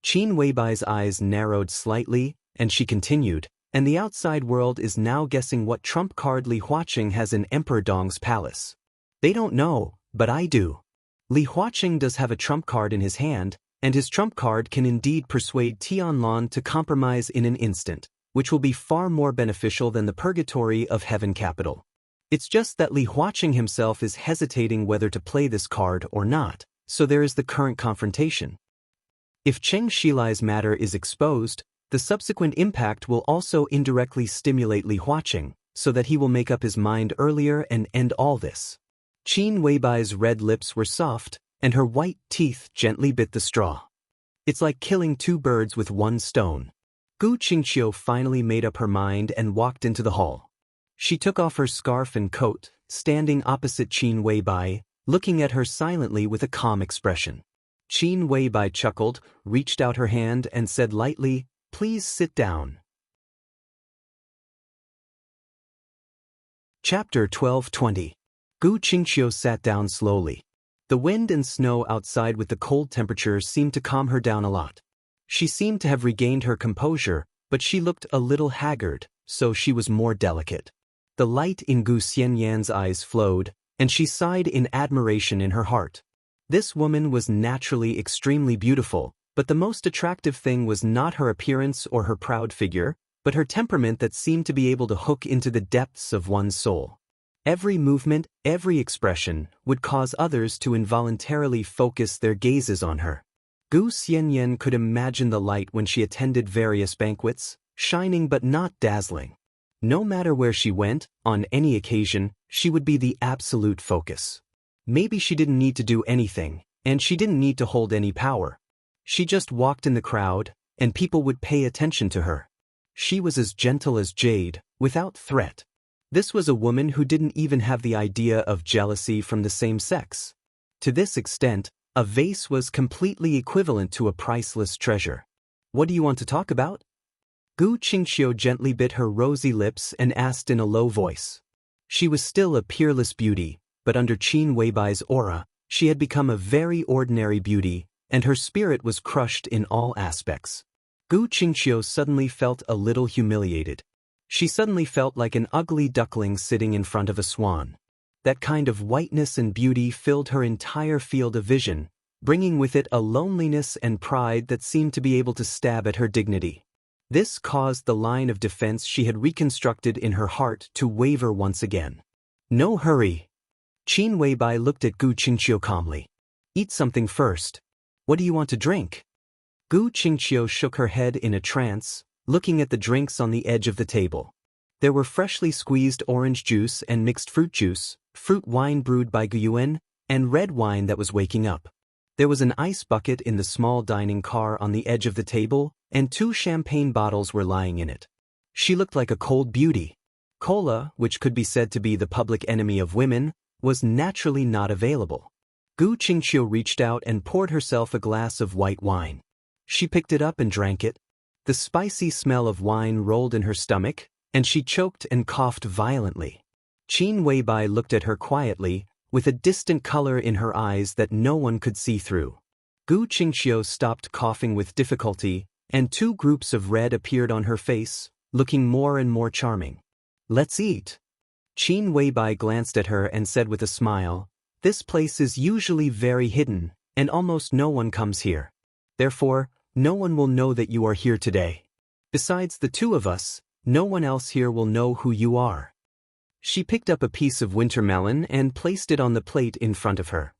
Speaker 1: Qin Weibai's eyes narrowed slightly, and she continued, and the outside world is now guessing what trump card Li Huaqing has in Emperor Dong's palace. They don't know, but I do. Li Huaqing does have a trump card in his hand, and his trump card can indeed persuade Tianlan to compromise in an instant, which will be far more beneficial than the purgatory of Heaven Capital. It's just that Li Huaqing himself is hesitating whether to play this card or not, so there is the current confrontation. If Qing Shilai's matter is exposed, the subsequent impact will also indirectly stimulate Li Huaqing, so that he will make up his mind earlier and end all this. Qin Weibai's red lips were soft, and her white teeth gently bit the straw. It's like killing two birds with one stone. Gu Qingqiu finally made up her mind and walked into the hall. She took off her scarf and coat, standing opposite Qin Weibai, looking at her silently with a calm expression. Qin Weibai chuckled, reached out her hand and said lightly, "Please sit down." Chapter 12:20. Gu Qingqiu sat down slowly. The wind and snow outside with the cold temperatures seemed to calm her down a lot. She seemed to have regained her composure, but she looked a little haggard, so she was more delicate. The light in Gu Xianyan's eyes flowed, and she sighed in admiration in her heart. This woman was naturally extremely beautiful, but the most attractive thing was not her appearance or her proud figure, but her temperament that seemed to be able to hook into the depths of one's soul. Every movement, every expression, would cause others to involuntarily focus their gazes on her. Gu Xianyan could imagine the light when she attended various banquets, shining but not dazzling. No matter where she went, on any occasion, she would be the absolute focus. Maybe she didn't need to do anything, and she didn't need to hold any power. She just walked in the crowd, and people would pay attention to her. She was as gentle as jade, without threat. This was a woman who didn't even have the idea of jealousy from the same sex. To this extent, a vase was completely equivalent to a priceless treasure. What do you want to talk about? Gu Qingxiu gently bit her rosy lips and asked in a low voice. She was still a peerless beauty, but under Qin Weibai's aura, she had become a very ordinary beauty, and her spirit was crushed in all aspects. Gu Qingxiu suddenly felt a little humiliated. She suddenly felt like an ugly duckling sitting in front of a swan. That kind of whiteness and beauty filled her entire field of vision, bringing with it a loneliness and pride that seemed to be able to stab at her dignity. This caused the line of defense she had reconstructed in her heart to waver once again. No hurry. Qin Weibai looked at Gu Qingxiu calmly. Eat something first. What do you want to drink? Gu Qingxiu shook her head in a trance, looking at the drinks on the edge of the table. There were freshly squeezed orange juice and mixed fruit juice, fruit wine brewed by Gu Yuan, and red wine that was waking up. There was an ice bucket in the small dining car on the edge of the table, and 2 champagne bottles were lying in it. She looked like a cold beauty. Cola, which could be said to be the public enemy of women, was naturally not available. Gu Qingxiu reached out and poured herself a glass of white wine. She picked it up and drank it. The spicy smell of wine rolled in her stomach, and she choked and coughed violently. Qin Weibai looked at her quietly, with a distant color in her eyes that no one could see through. Gu Qingxiu stopped coughing with difficulty, and 2 groups of red appeared on her face, looking more and more charming. Let's eat. Qin Weibai glanced at her and said with a smile, this place is usually very hidden, and almost no one comes here. Therefore, no one will know that you are here today. Besides the 2 of us, no one else here will know who you are. She picked up a piece of winter melon and placed it on the plate in front of her.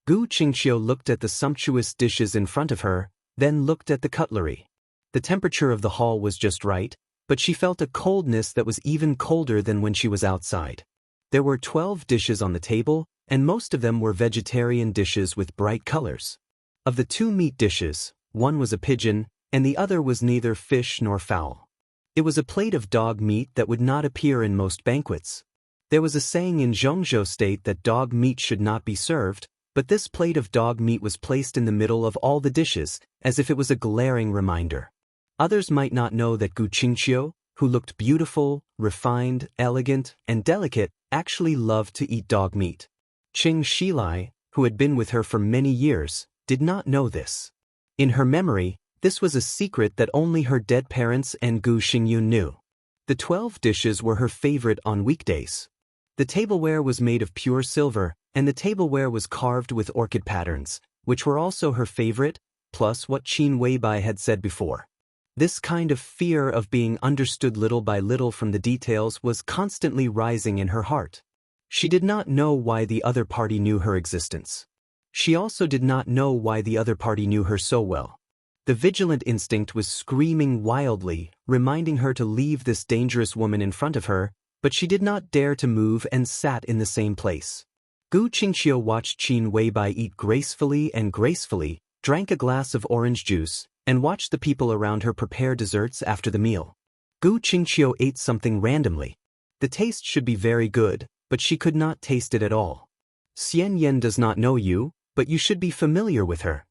Speaker 1: Gu Qingxiu looked at the sumptuous dishes in front of her, then looked at the cutlery. The temperature of the hall was just right, but she felt a coldness that was even colder than when she was outside. There were 12 dishes on the table, and most of them were vegetarian dishes with bright colors. Of the 2 meat dishes, one was a pigeon, and the other was neither fish nor fowl. It was a plate of dog meat that would not appear in most banquets. There was a saying in Zhongzhou state that dog meat should not be served, but this plate of dog meat was placed in the middle of all the dishes, as if it was a glaring reminder. Others might not know that Gu Qingxiu, who looked beautiful, refined, elegant, and delicate, actually loved to eat dog meat. Qing Shilai, who had been with her for many years, did not know this. In her memory, this was a secret that only her dead parents and Gu Xingyun knew. The 12 dishes were her favorite on weekdays. The tableware was made of pure silver, and the tableware was carved with orchid patterns, which were also her favorite, plus what Qin Weibai had said before. This kind of fear of being understood little by little from the details was constantly rising in her heart. She did not know why the other party knew her existence. She also did not know why the other party knew her so well. The vigilant instinct was screaming wildly, reminding her to leave this dangerous woman in front of her, but she did not dare to move and sat in the same place. Gu Qingxiu watched Qin Weibai eat gracefully, drank a glass of orange juice, and watched the people around her prepare desserts after the meal. Gu Qingxiu ate something randomly. The taste should be very good, but she could not taste it at all. Xianxia does not know you, but you should be familiar with her.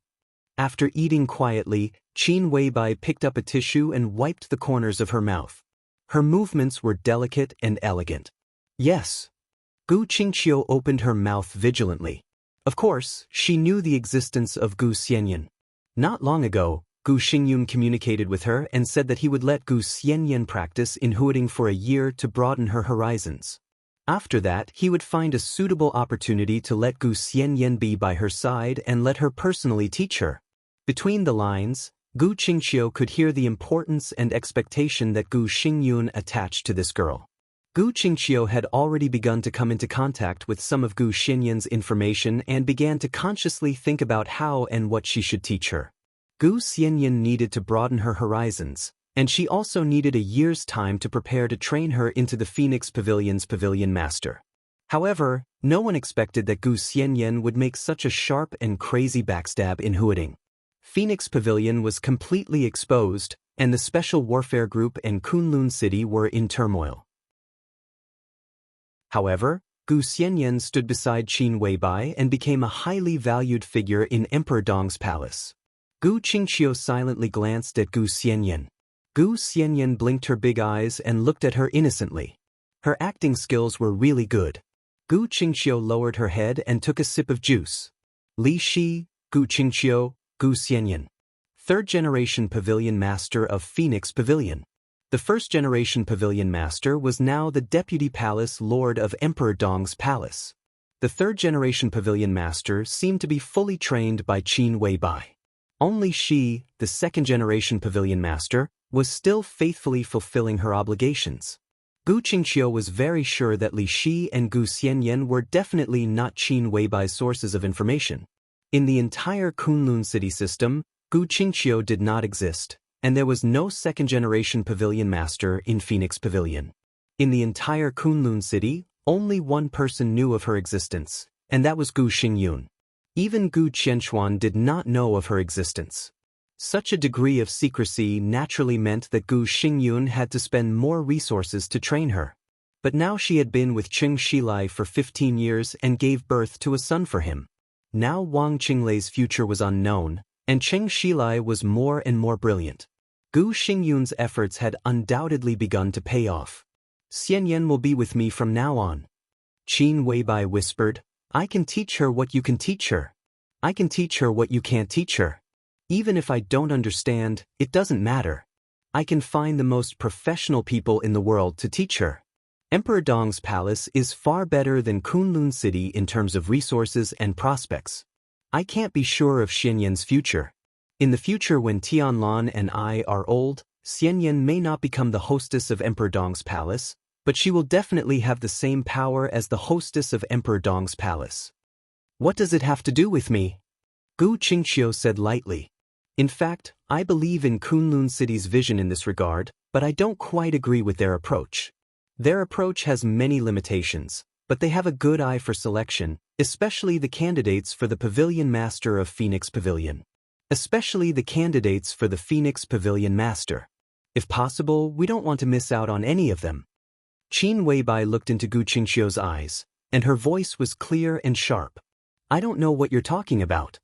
Speaker 1: After eating quietly, Qin Weibai picked up a tissue and wiped the corners of her mouth. Her movements were delicate and elegant. Yes. Gu Qingxiu opened her mouth vigilantly. Of course, she knew the existence of Gu Xianxia. Not long ago, Gu Xingyun communicated with her and said that he would let Gu Xianxia practice in hooting for a year to broaden her horizons. After that, he would find a suitable opportunity to let Gu Xianxia be by her side and let her personally teach her. Between the lines, Gu Qingxiu could hear the importance and expectation that Gu Xingyun attached to this girl. Gu Qingxiu had already begun to come into contact with some of Gu Xinyan's information and began to consciously think about how and what she should teach her. Gu Xianxia needed to broaden her horizons, and she also needed a year's time to prepare to train her into the Phoenix Pavilion's pavilion master. However, no one expected that Gu Xianxia would make such a sharp and crazy backstab in hooting. Phoenix Pavilion was completely exposed, and the Special Warfare Group and Kunlun City were in turmoil. However, Gu Xianxia stood beside Qin Weibai and became a highly valued figure in Emperor Dong's palace. Gu Qingqiu silently glanced at Gu Xianyan. Gu Xianyan blinked her big eyes and looked at her innocently. Her acting skills were really good. Gu Qingqiu lowered her head and took a sip of juice. Li Shi, Gu Qingqiu, Gu Xianyan. Third-generation Pavilion Master of Phoenix Pavilion. The first-generation Pavilion Master was now the Deputy Palace Lord of Emperor Dong's palace. The third-generation Pavilion Master seemed to be fully trained by Qin Weibai. Only she, the second-generation Pavilion Master, was still faithfully fulfilling her obligations. Gu Qingqiu was very sure that Li Shi and Gu Xianyan were definitely not Qin Weibai's sources of information. In the entire Kunlun city system, Gu Qingqiu did not exist, and there was no second-generation Pavilion Master in Phoenix Pavilion. In the entire Kunlun city, only one person knew of her existence, and that was Gu Xingyun. Even Gu Qianxuan did not know of her existence. Such a degree of secrecy naturally meant that Gu Xingyun had to spend more resources to train her. But now she had been with Cheng Shilai for 15 years and gave birth to a son for him. Now Wang Qinglei's future was unknown, and Cheng Shilai was more and more brilliant. Gu Xingyun's efforts had undoubtedly begun to pay off. Xianyan will be with me from now on. Qin Weibai whispered, I can teach her what you can teach her. I can teach her what you can't teach her. Even if I don't understand, it doesn't matter. I can find the most professional people in the world to teach her. Emperor Dong's palace is far better than Kunlun City in terms of resources and prospects. I can't be sure of Xianyan's future. In the future when Tianlan and I are old, Xianyan may not become the hostess of Emperor Dong's palace, but she will definitely have the same power as the hostess of Emperor Dong's palace. What does it have to do with me? Gu Qingqiu said lightly. In fact, I believe in Kunlun City's vision in this regard, but I don't quite agree with their approach. Their approach has many limitations, but they have a good eye for selection, especially the candidates for the Pavilion Master of Phoenix Pavilion. Especially the candidates for the Phoenix Pavilion Master. If possible, we don't want to miss out on any of them. Qin Weibai looked into Gu Qingqiu's eyes, and her voice was clear and sharp. I don't know what you're talking about.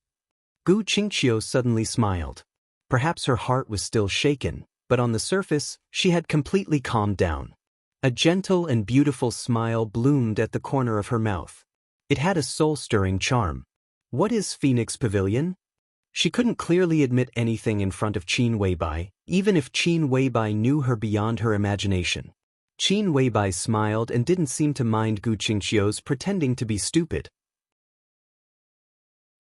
Speaker 1: Gu Qingqiu suddenly smiled. Perhaps her heart was still shaken, but on the surface, she had completely calmed down. A gentle and beautiful smile bloomed at the corner of her mouth. It had a soul-stirring charm. What is Phoenix Pavilion? She couldn't clearly admit anything in front of Qin Weibai, even if Qin Weibai knew her beyond her imagination. Qin Weibai smiled and didn't seem to mind Gu Qingqiu's pretending to be stupid.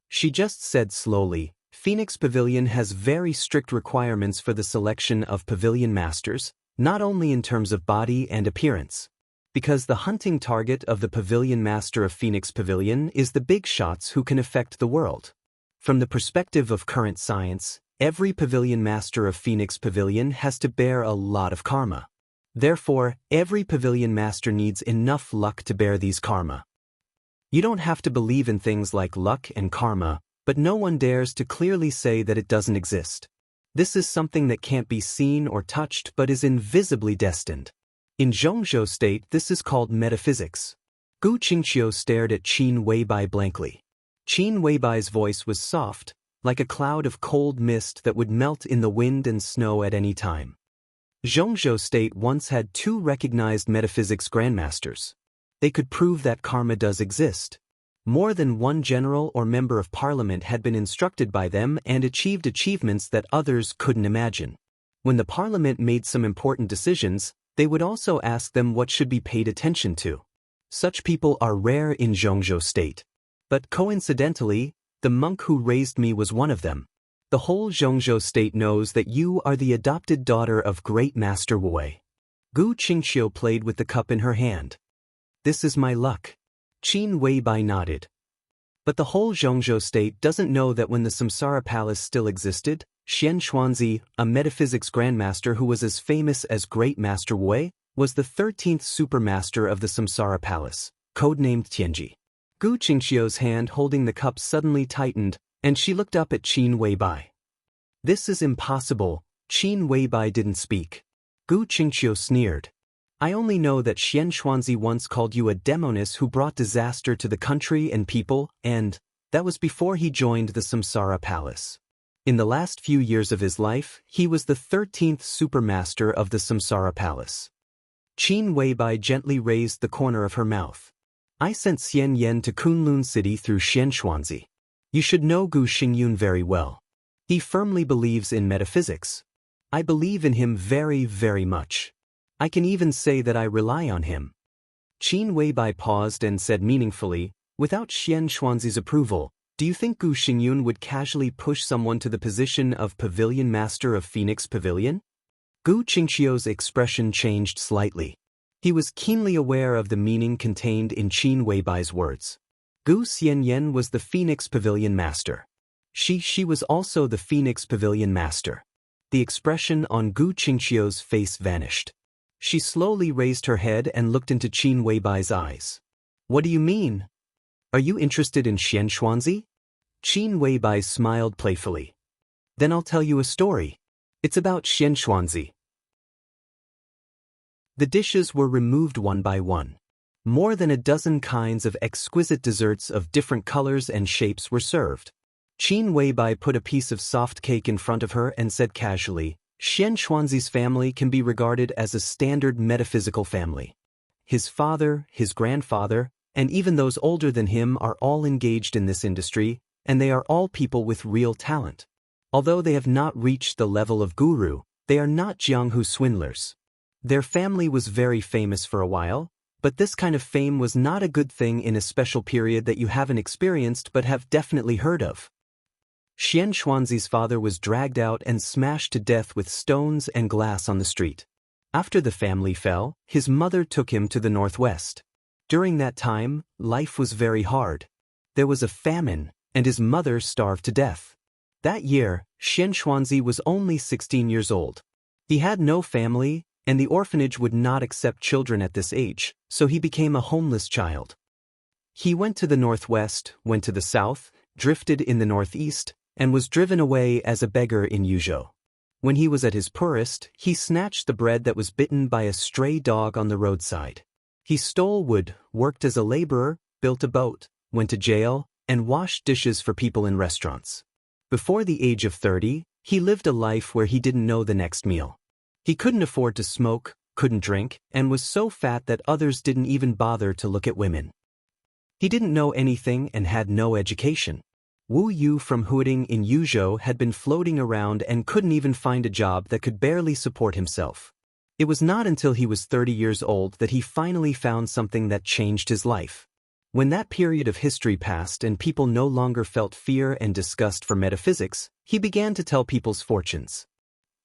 Speaker 1: She just said slowly, Phoenix Pavilion has very strict requirements for the selection of pavilion masters, not only in terms of body and appearance. Because the hunting target of the Pavilion Master of Phoenix Pavilion is the big shots who can affect the world. From the perspective of current science, every Pavilion Master of Phoenix Pavilion has to bear a lot of karma. Therefore, every Pavilion Master needs enough luck to bear these karma. You don't have to believe in things like luck and karma, but no one dares to clearly say that it doesn't exist. This is something that can't be seen or touched but is invisibly destined. In Zhongzhou state, this is called metaphysics. Gu Qingqiu stared at Qin Weibai blankly. Qin Weibai's voice was soft, like a cloud of cold mist that would melt in the wind and snow at any time. Zhongzhou state once had 2 recognized metaphysics grandmasters. They could prove that karma does exist. More than one general or member of parliament had been instructed by them and achieved achievements that others couldn't imagine. When the parliament made some important decisions, they would also ask them what should be paid attention to. Such people are rare in Zhongzhou state. But coincidentally, the monk who raised me was one of them. The whole Zhongzhou state knows that you are the adopted daughter of Great Master Wei. Gu Qingqiu played with the cup in her hand. This is my luck. Qin Weibai nodded. But the whole Zhongzhou state doesn't know that when the Samsara Palace still existed, Xian Xuanzi, a metaphysics grandmaster who was as famous as Great Master Wei, was the 13th supermaster of the Samsara Palace, codenamed Tianji. Gu Qingqiu's hand holding the cup suddenly tightened, and she looked up at Qin Weibai. This is impossible. Qin Weibai didn't speak. Gu Qingqiu sneered. I only know that Xian Xuanzi once called you a demoness who brought disaster to the country and people, and that was before he joined the Samsara Palace. In the last few years of his life, he was the 13th supermaster of the Samsara Palace. Qin Weibai gently raised the corner of her mouth. I sent Xian Yan to Kunlun City through Xianxuanzi. You should know Gu Xingyun very well. He firmly believes in metaphysics. I believe in him very, very much. I can even say that I rely on him. Qin Weibai paused and said meaningfully, without Xianxuanzi's approval, do you think Gu Xingyun would casually push someone to the position of Pavilion Master of Phoenix Pavilion? Gu Qingqiu's expression changed slightly. He was keenly aware of the meaning contained in Qin Weibai's words. Gu Xianyan was the Phoenix Pavilion Master. She was also the Phoenix Pavilion Master. The expression on Gu Qingqiu's face vanished. She slowly raised her head and looked into Qin Weibai's eyes. What do you mean? Are you interested in Xianxuanzi? Qin Weibai smiled playfully. Then I'll tell you a story. It's about Xianxuanzi. The dishes were removed one by one. More than a dozen kinds of exquisite desserts of different colors and shapes were served. Qin Weibai put a piece of soft cake in front of her and said casually, Xianxuanzi's family can be regarded as a standard metaphysical family. His father, his grandfather, and even those older than him are all engaged in this industry, and they are all people with real talent. Although they have not reached the level of guru, they are not Jianghu swindlers. Their family was very famous for a while, but this kind of fame was not a good thing in a special period that you haven't experienced but have definitely heard of. Xianxuanzi's father was dragged out and smashed to death with stones and glass on the street. After the family fell, his mother took him to the northwest. During that time, life was very hard. There was a famine, and his mother starved to death. That year, Xianxuanzi was only 16 years old. He had no family, and the orphanage would not accept children at this age, so he became a homeless child. He went to the northwest, went to the south, drifted in the northeast, and was driven away as a beggar in Yuzhou. When he was at his poorest, he snatched the bread that was bitten by a stray dog on the roadside. He stole wood, worked as a laborer, built a boat, went to jail, and washed dishes for people in restaurants. Before the age of 30, he lived a life where he didn't know the next meal. He couldn't afford to smoke, couldn't drink, and was so fat that others didn't even bother to look at women. He didn't know anything and had no education. Wu Yu from Huading in Yuzhou had been floating around and couldn't even find a job that could barely support himself. It was not until he was 30 years old that he finally found something that changed his life. When that period of history passed and people no longer felt fear and disgust for metaphysics, he began to tell people's fortunes.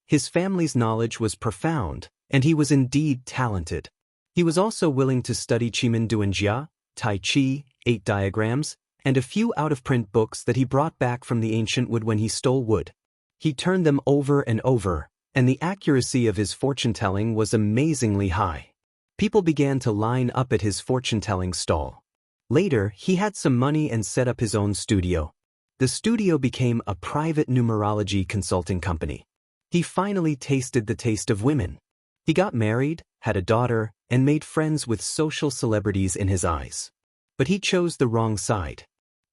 Speaker 1: His family's knowledge was profound, and he was indeed talented. He was also willing to study Qimen Duanjia, Tai Chi, 8 diagrams, and a few out-of-print books that he brought back from the ancient wood when he stole wood. He turned them over and over, and the accuracy of his fortune-telling was amazingly high. People began to line up at his fortune-telling stall. Later, he had some money and set up his own studio. The studio became a private numerology consulting company. He finally tasted the taste of women. He got married, had a daughter, and made friends with social celebrities in his eyes. But he chose the wrong side.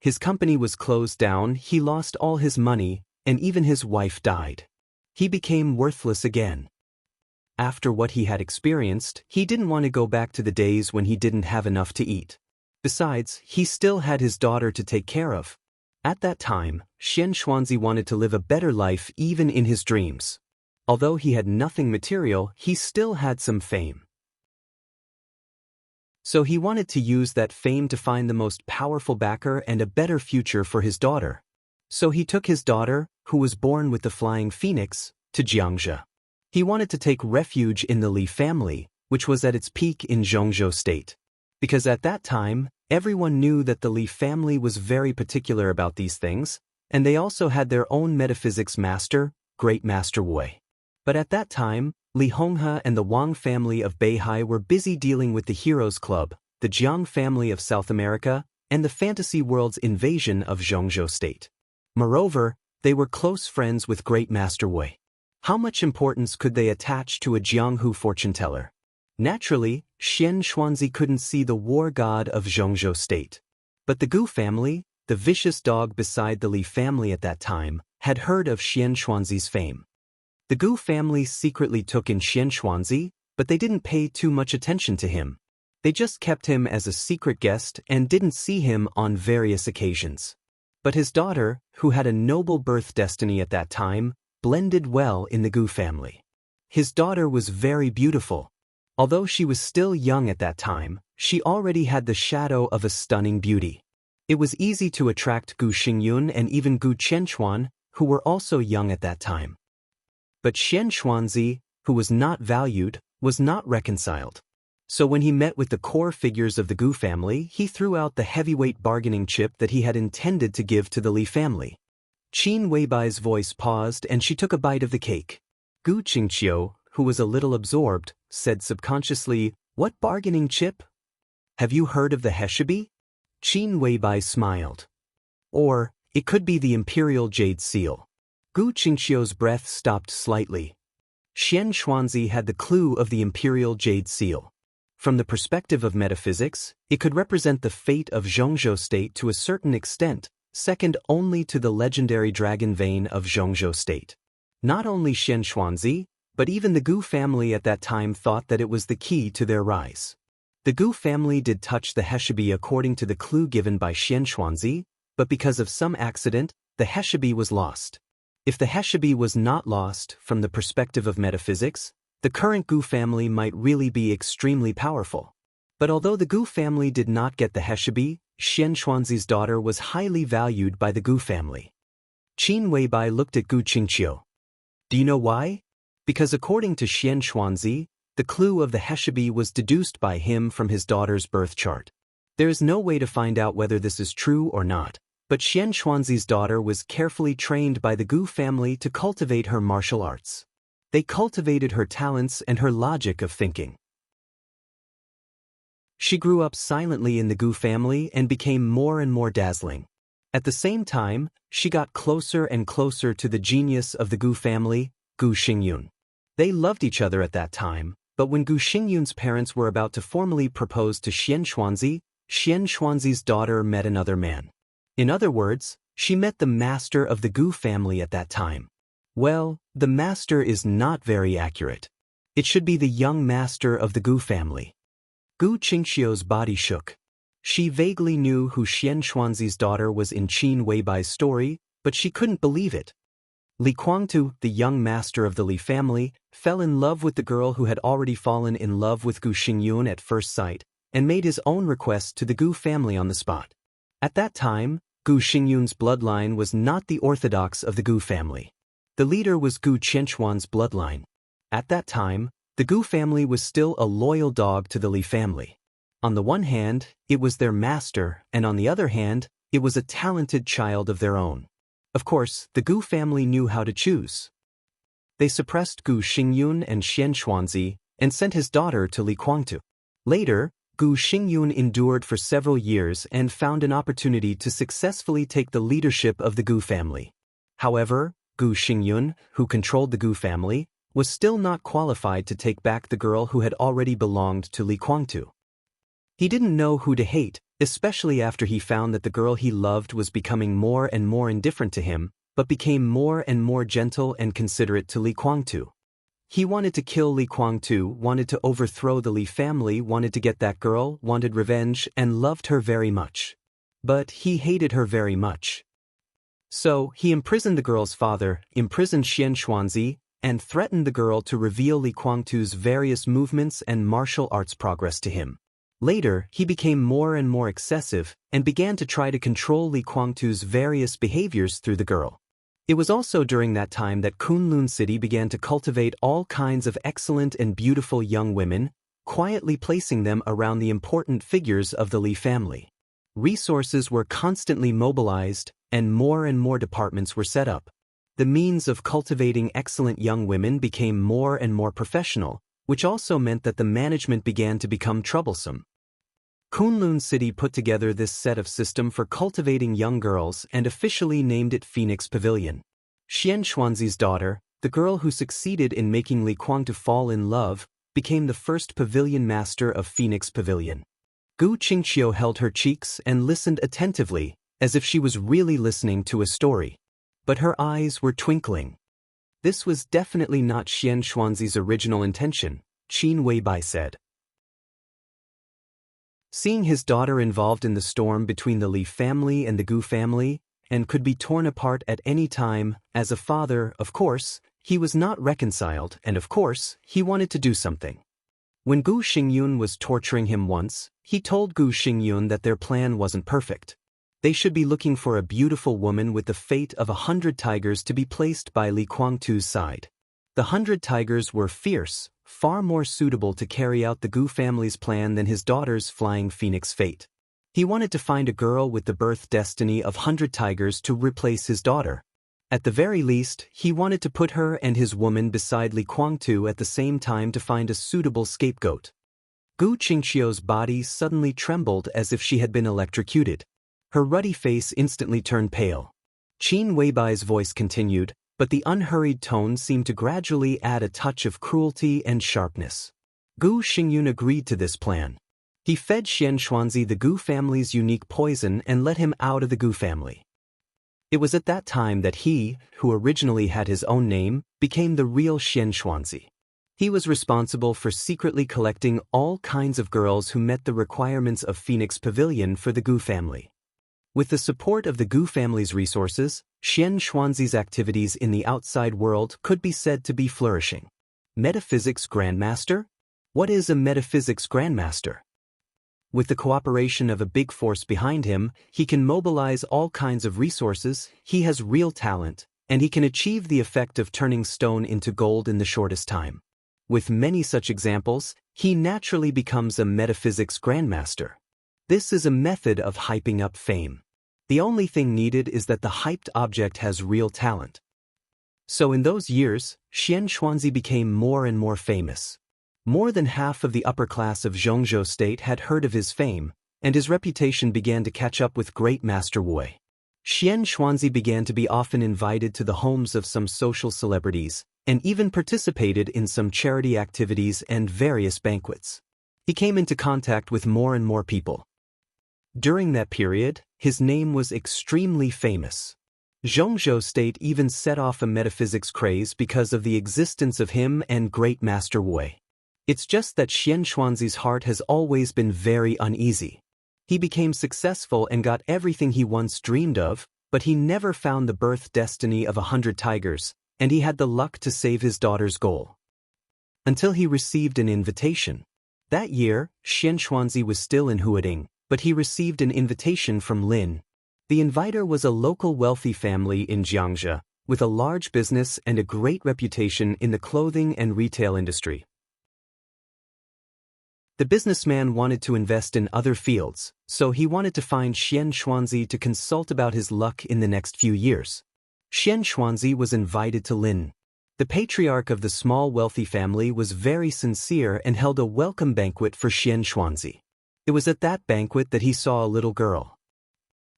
Speaker 1: His company was closed down, he lost all his money, and even his wife died. He became worthless again. After what he had experienced, he didn't want to go back to the days when he didn't have enough to eat. Besides, he still had his daughter to take care of. At that time, Xianxuanzi wanted to live a better life even in his dreams. Although he had nothing material, he still had some fame. So he wanted to use that fame to find the most powerful backer and a better future for his daughter. So he took his daughter, who was born with the flying phoenix, to Jiangxia. He wanted to take refuge in the Li family, which was at its peak in Zhongzhou state. Because at that time, everyone knew that the Li family was very particular about these things, and they also had their own metaphysics master, Great Master Wei. But at that time, Li Honghe and the Wang family of Beihai were busy dealing with the Heroes Club, the Jiang family of South America, and the fantasy world's invasion of Zhongzhou state. Moreover, they were close friends with Great Master Wei. How much importance could they attach to a Jianghu fortune-teller? Naturally, Xianxuanzi couldn't see the war god of Zhongzhou state. But the Gu family, the vicious dog beside the Li family at that time, had heard of Xianxuanzi's fame. The Gu family secretly took in Xianxuanzi, but they didn't pay too much attention to him. They just kept him as a secret guest and didn't see him on various occasions. But his daughter, who had a noble birth destiny at that time, blended well in the Gu family. His daughter was very beautiful. Although she was still young at that time, she already had the shadow of a stunning beauty. It was easy to attract Gu Xingyun and even Gu Qianchuan, who were also young at that time. But Xianxuanzi, who was not valued, was not reconciled. So when he met with the core figures of the Gu family, he threw out the heavyweight bargaining chip that he had intended to give to the Li family. Qin Weibai's voice paused and she took a bite of the cake. Gu Qingqiu, who was a little absorbed, said subconsciously, "What bargaining chip? Have you heard of the Heshibi?" Qin Weibai smiled. Or, it could be the Imperial Jade Seal. Gu Qingqiu's breath stopped slightly. Xianxuanzi had the clue of the Imperial Jade Seal. From the perspective of metaphysics, it could represent the fate of Zhongzhou State to a certain extent, second only to the legendary dragon vein of Zhongzhou State. Not only Xianxuanzi, but even the Gu family at that time thought that it was the key to their rise. The Gu family did touch the Heshibi according to the clue given by Xianxuanzi, but because of some accident, the Heshibi was lost. If the Heshibi was not lost, from the perspective of metaphysics, the current Gu family might really be extremely powerful. But although the Gu family did not get the Heshibi, Xianxuanzi's daughter was highly valued by the Gu family. Qin Weibai looked at Gu Qingqiu. Do you know why? Because according to Xianxuanzi, the clue of the Heshibi was deduced by him from his daughter's birth chart. There is no way to find out whether this is true or not, but Xianxuanzi's daughter was carefully trained by the Gu family to cultivate her martial arts. They cultivated her talents and her logic of thinking. She grew up silently in the Gu family and became more and more dazzling. At the same time, she got closer and closer to the genius of the Gu family, Gu Xingyun. They loved each other at that time, but when Gu Xingyun's parents were about to formally propose to Xianxuanzi, Xianxuanzi's daughter met another man. In other words, she met the master of the Gu family at that time. Well, the master is not very accurate. It should be the young master of the Gu family. Gu Qingqiu's body shook. She vaguely knew who Xianxuanzi's daughter was in Qin Weibai's story, but she couldn't believe it. Li Kuangtu, the young master of the Li family, fell in love with the girl who had already fallen in love with Gu Xingyun at first sight, and made his own request to the Gu family on the spot. At that time, Gu Xingyun's bloodline was not the orthodox of the Gu family. The leader was Gu Qianchuan's bloodline. At that time, the Gu family was still a loyal dog to the Li family. On the one hand, it was their master, and on the other hand, it was a talented child of their own. Of course, the Gu family knew how to choose. They suppressed Gu Xingyun and Xianxuanzi, and sent his daughter to Li Kuangtu. Later, Gu Xingyun endured for several years and found an opportunity to successfully take the leadership of the Gu family. However, Gu Xingyun, who controlled the Gu family, was still not qualified to take back the girl who had already belonged to Li Kuangtu. He didn't know who to hate, especially after he found that the girl he loved was becoming more and more indifferent to him, but became more and more gentle and considerate to Li Kuangtu. He wanted to kill Li Kuangtu, wanted to overthrow the Li family, wanted to get that girl, wanted revenge, and loved her very much. But he hated her very much. So, he imprisoned the girl's father, imprisoned Xianxuanzi, and threatened the girl to reveal Li Kuangtu's various movements and martial arts progress to him. Later, he became more and more excessive, and began to try to control Li Kuangtu's various behaviors through the girl. It was also during that time that Kunlun City began to cultivate all kinds of excellent and beautiful young women, quietly placing them around the important figures of the Li family. Resources were constantly mobilized, and more departments were set up. The means of cultivating excellent young women became more and more professional, which also meant that the management began to become troublesome. Kunlun City put together this set of system for cultivating young girls and officially named it Phoenix Pavilion. Xianxuanzi's daughter, the girl who succeeded in making Li Kuangtu fall in love, became the first pavilion master of Phoenix Pavilion. Gu Qingqiu held her cheeks and listened attentively, as if she was really listening to a story. But her eyes were twinkling. This was definitely not Xianxuanzi's original intention, Qin Weibai said. Seeing his daughter involved in the storm between the Li family and the Gu family, and could be torn apart at any time, as a father, of course, he was not reconciled and of course, he wanted to do something. When Gu Xingyun was torturing him once, he told Gu Xingyun that their plan wasn't perfect. They should be looking for a beautiful woman with the fate of 100 tigers to be placed by Li Kuangtu's side. The 100 tigers were fierce, far more suitable to carry out the Gu family's plan than his daughter's flying phoenix fate. He wanted to find a girl with the birth destiny of 100 tigers to replace his daughter. At the very least, he wanted to put her and his woman beside Li Kuangtu at the same time to find a suitable scapegoat. Gu Qingqiu's body suddenly trembled as if she had been electrocuted. Her ruddy face instantly turned pale. Qin Weibai's voice continued, but the unhurried tone seemed to gradually add a touch of cruelty and sharpness. Gu Xingyun agreed to this plan. He fed Xianxuanzi the Gu family's unique poison and let him out of the Gu family. It was at that time that he, who originally had his own name, became the real Xianxuanzi. He was responsible for secretly collecting all kinds of girls who met the requirements of Phoenix Pavilion for the Gu family. With the support of the Gu family's resources, Xianxuanzi's activities in the outside world could be said to be flourishing. Metaphysics Grandmaster? What is a metaphysics Grandmaster? With the cooperation of a big force behind him, he can mobilize all kinds of resources, he has real talent, and he can achieve the effect of turning stone into gold in the shortest time. With many such examples, he naturally becomes a metaphysics Grandmaster. This is a method of hyping up fame. The only thing needed is that the hyped object has real talent. So in those years, Xianxuanzi became more and more famous. More than half of the upper class of Zhongzhou state had heard of his fame, and his reputation began to catch up with great Master Wei. Xianxuanzi began to be often invited to the homes of some social celebrities, and even participated in some charity activities and various banquets. He came into contact with more and more people. During that period, his name was extremely famous. Zhongzhou state even set off a metaphysics craze because of the existence of him and great Master Wei. It's just that Xianxuanzi's heart has always been very uneasy. He became successful and got everything he once dreamed of, but he never found the birth destiny of 100 tigers, and he had the luck to save his daughter's goal. Until he received an invitation. That year, Xianxuanzi was still in Huading, but he received an invitation from Lin. The inviter was a local wealthy family in Jiangxia, with a large business and a great reputation in the clothing and retail industry. The businessman wanted to invest in other fields, so he wanted to find Xianxuanzi to consult about his luck in the next few years. Xianxuanzi was invited to Lin. The patriarch of the small wealthy family was very sincere and held a welcome banquet for Xianxuanzi. It was at that banquet that he saw a little girl.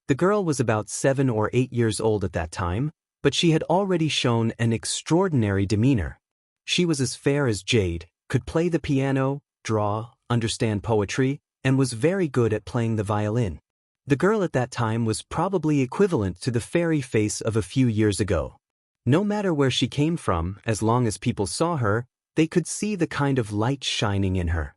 Speaker 1: The girl was about 7 or 8 years old at that time, but she had already shown an extraordinary demeanor. She was as fair as jade, could play the piano, draw, understand poetry, and was very good at playing the violin. The girl at that time was probably equivalent to the fairy face of a few years ago. No matter where she came from, as long as people saw her, they could see the kind of light shining in her.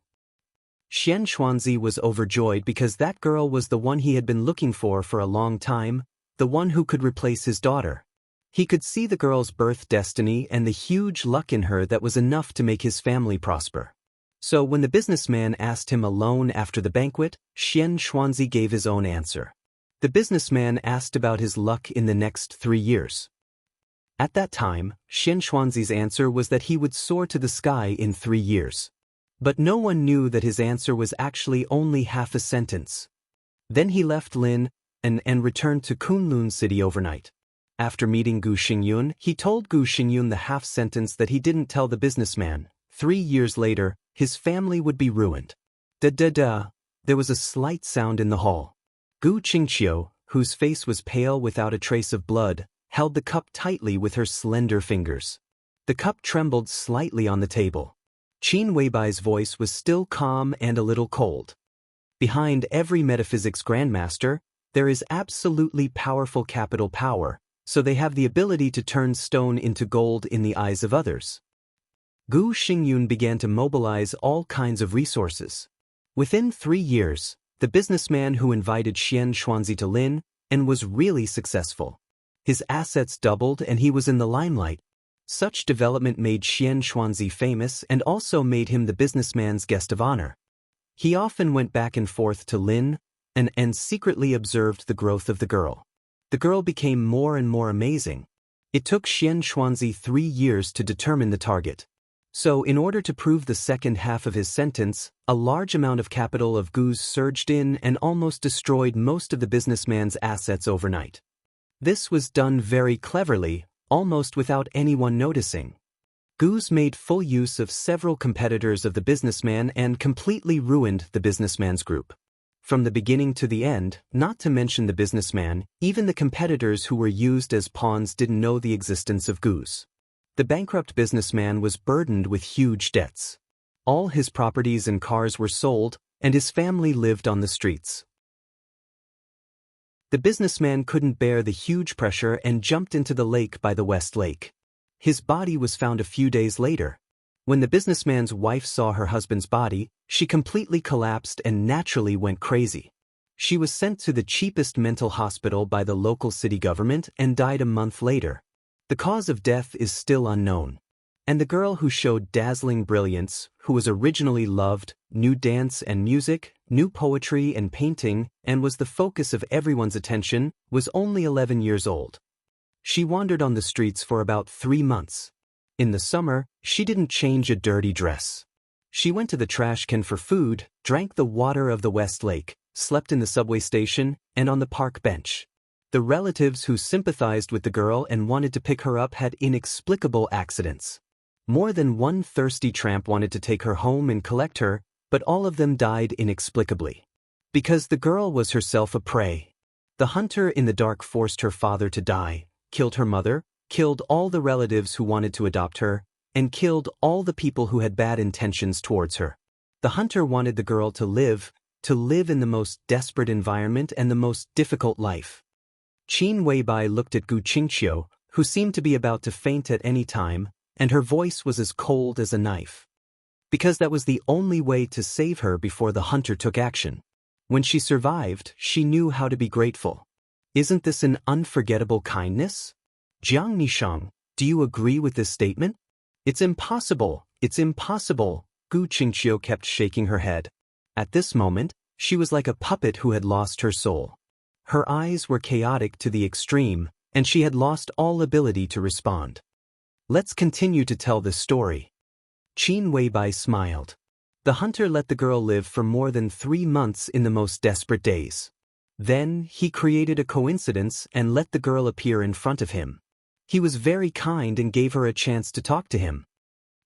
Speaker 1: Xianxuanzi was overjoyed because that girl was the one he had been looking for a long time, the one who could replace his daughter. He could see the girl's birth destiny and the huge luck in her that was enough to make his family prosper. So when the businessman asked him alone after the banquet, Xianxuanzi gave his own answer. The businessman asked about his luck in the next 3 years. At that time, Xianxuanzi's answer was that he would soar to the sky in 3 years. But no one knew that his answer was actually only half a sentence. Then he left Lin and returned to Kunlun City overnight. After meeting Gu Xingyun, he told Gu Xingyun the half sentence that he didn't tell the businessman. 3 years later, his family would be ruined. Da-da-da, there was a slight sound in the hall. Gu Qingqiu, whose face was pale without a trace of blood, held the cup tightly with her slender fingers. The cup trembled slightly on the table. Qin Weibai's voice was still calm and a little cold. Behind every metaphysics grandmaster, There is absolutely powerful capital power, so they have the ability to turn stone into gold in the eyes of others. Gu Xingyun began to mobilize all kinds of resources. Within 3 years, the businessman who invited Xian Xuanzi to Lin and was really successful. His assets doubled and he was in the limelight. Such development made Xian Xuanzi famous and also made him the businessman's guest of honor. He often went back and forth to Lin and secretly observed the growth of the girl. The girl became more and more amazing. It took Xian Xuanzi 3 years to determine the target. So in order to prove the second half of his sentence, a large amount of capital of Gu's surged in and almost destroyed most of the businessman's assets overnight. This was done very cleverly, almost without anyone noticing. Gu's made full use of several competitors of the businessman and completely ruined the businessman's group. From the beginning to the end, not to mention the businessman, even the competitors who were used as pawns didn't know the existence of Gu's. The bankrupt businessman was burdened with huge debts. All his properties and cars were sold, and his family lived on the streets. The businessman couldn't bear the huge pressure and jumped into the lake by the West Lake. His body was found a few days later. When the businessman's wife saw her husband's body, she completely collapsed and naturally went crazy. She was sent to the cheapest mental hospital by the local city government and died a month later. The cause of death is still unknown. And the girl who showed dazzling brilliance, who was originally loved, knew dance and music, knew poetry and painting, and was the focus of everyone's attention, was only 11 years old. She wandered on the streets for about 3 months. In the summer, she didn't change a dirty dress. She went to the trash can for food, drank the water of the West Lake, slept in the subway station, and on the park bench. The relatives who sympathized with the girl and wanted to pick her up had inexplicable accidents. More than one thirsty tramp wanted to take her home and collect her, but all of them died inexplicably. Because the girl was herself a prey. The hunter in the dark forced her father to die, killed her mother, killed all the relatives who wanted to adopt her, and killed all the people who had bad intentions towards her. The hunter wanted the girl to live in the most desperate environment and the most difficult life. Qin Weibai looked at Gu Qingqiu, who seemed to be about to faint at any time, and her voice was as cold as a knife. Because that was the only way to save her before the hunter took action. When she survived, she knew how to be grateful. Isn't this an unforgettable kindness? Jiang Nishang, do you agree with this statement? It's impossible, it's impossible, Gu Qingqiu kept shaking her head. At this moment, she was like a puppet who had lost her soul. Her eyes were chaotic to the extreme, and she had lost all ability to respond. Let's continue to tell this story. Qin Weibai smiled. The hunter let the girl live for more than 3 months in the most desperate days. Then, he created a coincidence and let the girl appear in front of him. He was very kind and gave her a chance to talk to him.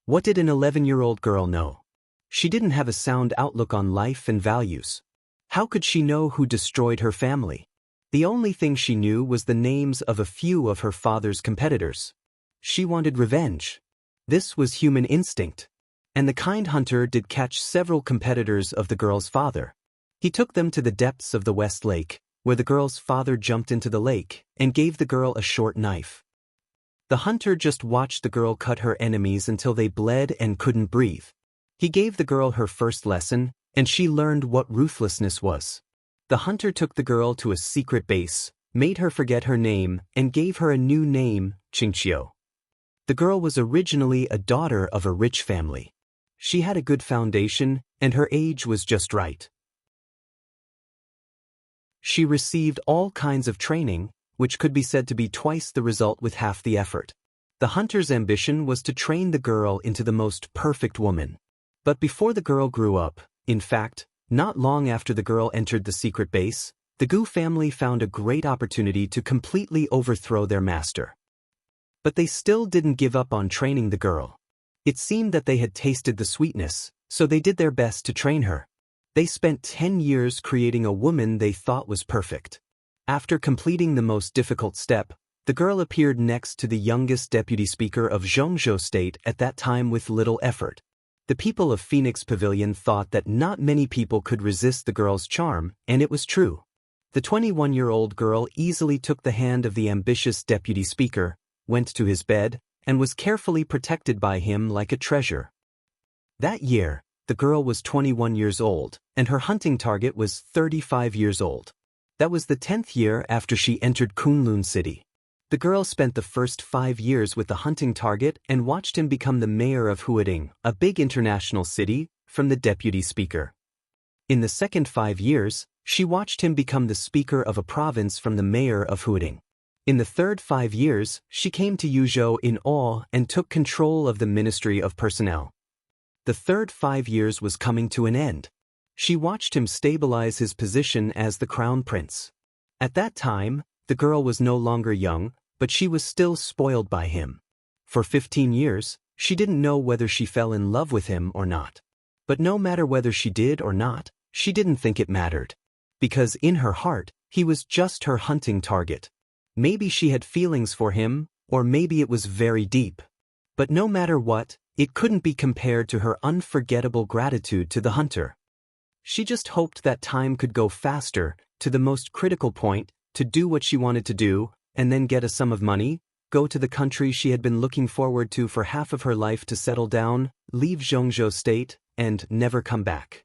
Speaker 1: What did an 11-year-old girl know? She didn't have a sound outlook on life and values. How could she know who destroyed her family? The only thing she knew was the names of a few of her father's competitors. She wanted revenge. This was human instinct. And the kind hunter did catch several competitors of the girl's father. He took them to the depths of the West Lake, where the girl's father jumped into the lake, and gave the girl a short knife. The hunter just watched the girl cut her enemies until they bled and couldn't breathe. He gave the girl her first lesson, and she learned what ruthlessness was. The hunter took the girl to a secret base, made her forget her name, and gave her a new name, Qingqiu. The girl was originally a daughter of a rich family. She had a good foundation, and her age was just right. She received all kinds of training, which could be said to be twice the result with half the effort. The hunter's ambition was to train the girl into the most perfect woman. But before the girl grew up, in fact, not long after the girl entered the secret base, the Gu family found a great opportunity to completely overthrow their master. But they still didn't give up on training the girl. It seemed that they had tasted the sweetness, so they did their best to train her. They spent 10 years creating a woman they thought was perfect. After completing the most difficult step, the girl appeared next to the youngest deputy speaker of Zhongzhou state at that time with little effort. The people of Phoenix Pavilion thought that not many people could resist the girl's charm, and it was true. The 21-year-old girl easily took the hand of the ambitious deputy speaker, went to his bed, and was carefully protected by him like a treasure. That year, the girl was 21 years old, and her hunting target was 35 years old. That was the 10th year after she entered Kunlun City. The girl spent the first 5 years with the hunting target and watched him become the mayor of Huading, a big international city, from the deputy speaker. In the second 5 years, she watched him become the speaker of a province from the mayor of Huading. In the third 5 years, she came to Yuzhou in awe and took control of the Ministry of Personnel. The third 5 years was coming to an end. She watched him stabilize his position as the crown prince. At that time, the girl was no longer young, but she was still spoiled by him. For 15 years, she didn't know whether she fell in love with him or not. But no matter whether she did or not, she didn't think it mattered. Because in her heart, he was just her hunting target. Maybe she had feelings for him, or maybe it was very deep. But no matter what, it couldn't be compared to her unforgettable gratitude to the hunter. She just hoped that time could go faster, to the most critical point, to do what she wanted to do, and then get a sum of money, go to the country she had been looking forward to for half of her life to settle down, leave Zhongzhou State, and never come back.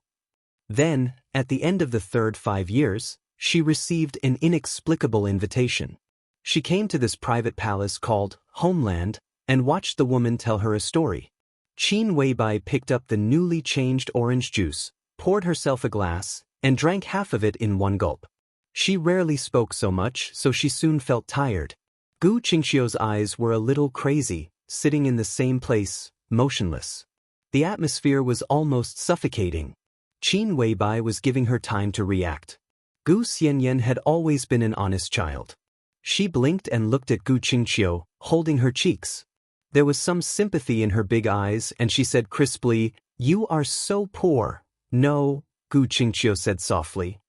Speaker 1: Then, at the end of the third 5 years, she received an inexplicable invitation. She came to this private palace called Homeland and watched the woman tell her a story. Qin Weibai picked up the newly changed orange juice, poured herself a glass, and drank half of it in one gulp. She rarely spoke so much, so she soon felt tired. Gu Qingxiu's eyes were a little crazy, sitting in the same place, motionless. The atmosphere was almost suffocating. Qin Weibai was giving her time to react. Gu Xianyan had always been an honest child. She blinked and looked at Gu Qingxiu, holding her cheeks. There was some sympathy in her big eyes, and she said crisply, "You are so poor." "No," Gu Qingxiu said softly.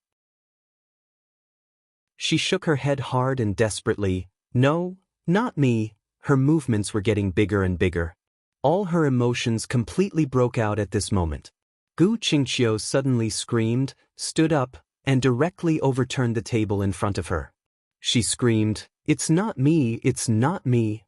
Speaker 1: She shook her head hard and desperately. "No, not me." Her movements were getting bigger and bigger. All her emotions completely broke out at this moment. Gu Qingxiu suddenly screamed, stood up, and directly overturned the table in front of her. She screamed, "It's not me, it's not me."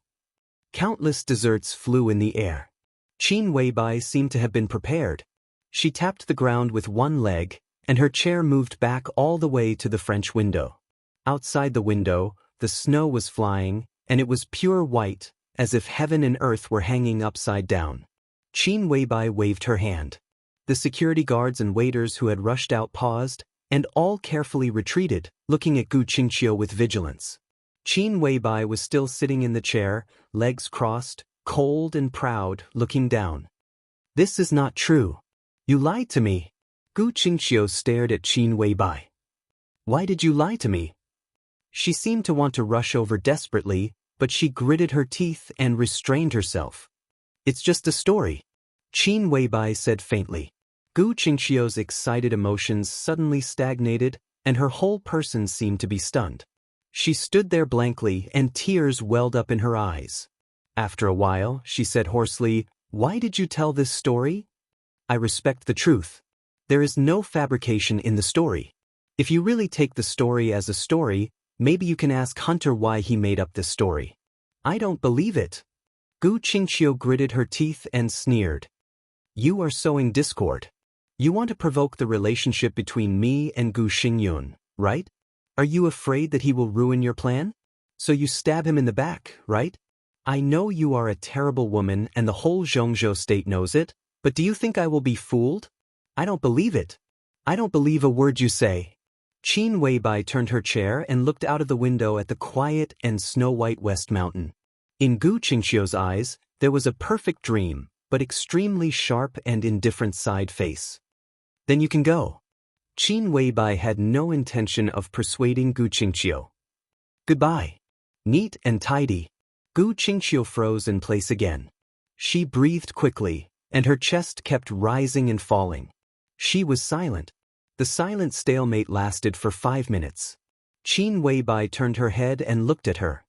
Speaker 1: Countless desserts flew in the air. Qin Weibai seemed to have been prepared. She tapped the ground with one leg, and her chair moved back all the way to the French window. Outside the window, the snow was flying, and it was pure white, as if heaven and earth were hanging upside down. Qin Weibai waved her hand. The security guards and waiters who had rushed out paused, and all carefully retreated, looking at Gu Qingxiu with vigilance. Qin Weibai was still sitting in the chair, legs crossed, cold and proud, looking down. "This is not true. You lied to me." Gu Qingxiu stared at Qin Weibai. "Why did you lie to me?" She seemed to want to rush over desperately, but she gritted her teeth and restrained herself. "It's just a story," Qin Weibai said faintly. Gu Qingxiu's excited emotions suddenly stagnated, and her whole person seemed to be stunned. She stood there blankly, and tears welled up in her eyes. After a while, she said hoarsely, "Why did you tell this story?" "I respect the truth. There is no fabrication in the story. If you really take the story as a story, maybe you can ask Hunter why he made up this story." "I don't believe it." Gu Qingxiu gritted her teeth and sneered. "You are sowing discord. You want to provoke the relationship between me and Gu Xingyun, right? Are you afraid that he will ruin your plan? So you stab him in the back, right? I know you are a terrible woman and the whole Zhongzhou state knows it, but do you think I will be fooled? I don't believe it. I don't believe a word you say." Qin Weibai turned her chair and looked out of the window at the quiet and snow-white West Mountain. In Gu Qingxiu's eyes, there was a perfect dream, but extremely sharp and indifferent side face. "Then you can go." Qin Weibai had no intention of persuading Gu Qingxiu. "Goodbye." Neat and tidy. Gu Qingxiu froze in place again. She breathed quickly, and her chest kept rising and falling. She was silent. The silent stalemate lasted for 5 minutes. Qin Weibai turned her head and looked at her.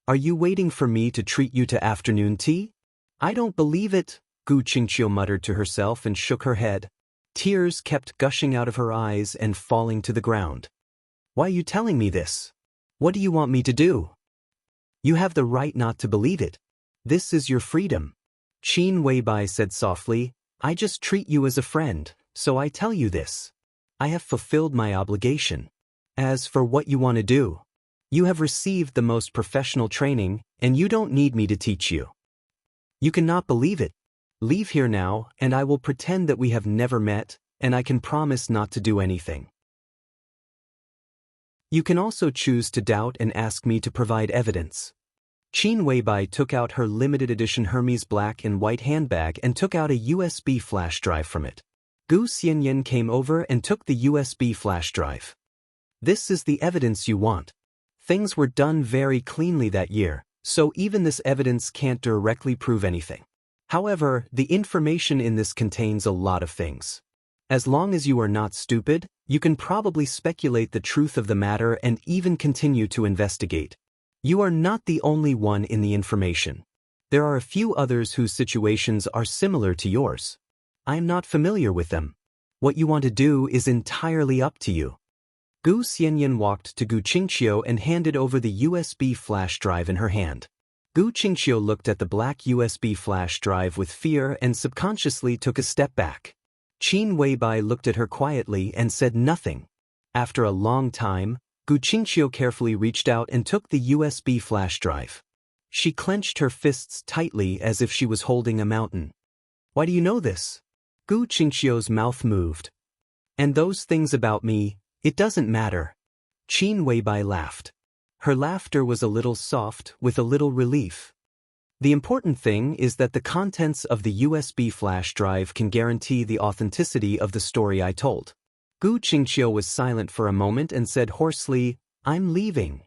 Speaker 1: "Are you waiting for me to treat you to afternoon tea?" "I don't believe it," Gu Qingxiu muttered to herself and shook her head. Tears kept gushing out of her eyes and falling to the ground. Why are you telling me this? What do you want me to do? You have the right not to believe it. This is your freedom. Qin Weibai said softly, I just treat you as a friend, so I tell you this. I have fulfilled my obligation. As for what you want to do, you have received the most professional training, and you don't need me to teach you. You cannot believe it. Leave here now, and I will pretend that we have never met, and I can promise not to do anything. You can also choose to doubt and ask me to provide evidence. Qin Weibai took out her limited edition Hermes black and white handbag and took out a USB flash drive from it. Gu Xianyan came over and took the USB flash drive. This is the evidence you want. Things were done very cleanly that year, so even this evidence can't directly prove anything. However, the information in this contains a lot of things. As long as you are not stupid, you can probably speculate the truth of the matter and even continue to investigate. You are not the only one in the information. There are a few others whose situations are similar to yours. I am not familiar with them. What you want to do is entirely up to you. Gu Xianyan walked to Gu Qingqiu and handed over the USB flash drive in her hand. Gu Qingqiu looked at the black USB flash drive with fear and subconsciously took a step back. Qin Weibai looked at her quietly and said nothing. After a long time, Gu Qingqiu carefully reached out and took the USB flash drive. She clenched her fists tightly as if she was holding a mountain. Why do you know this? Gu Qingqiu's mouth moved. And those things about me, it doesn't matter. Qin Weibai laughed. Her laughter was a little soft, with a little relief. The important thing is that the contents of the USB flash drive can guarantee the authenticity of the story I told. Gu Qingqiu was silent for a moment and said hoarsely, I'm leaving.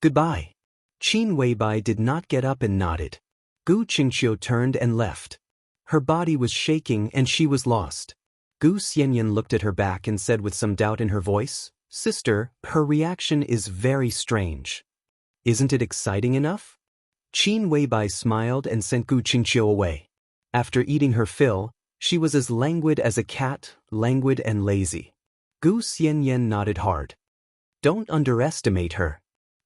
Speaker 1: Goodbye. Qin Weibai did not get up and nodded. Gu Qingqiu turned and left. Her body was shaking and she was lost. Gu Xianyan looked at her back and said with some doubt in her voice, Sister, her reaction is very strange. Isn't it exciting enough? Qin Weibai smiled and sent Gu Qingqiu away. After eating her fill, she was as languid as a cat, languid and lazy. Gu Xianyan nodded hard. Don't underestimate her.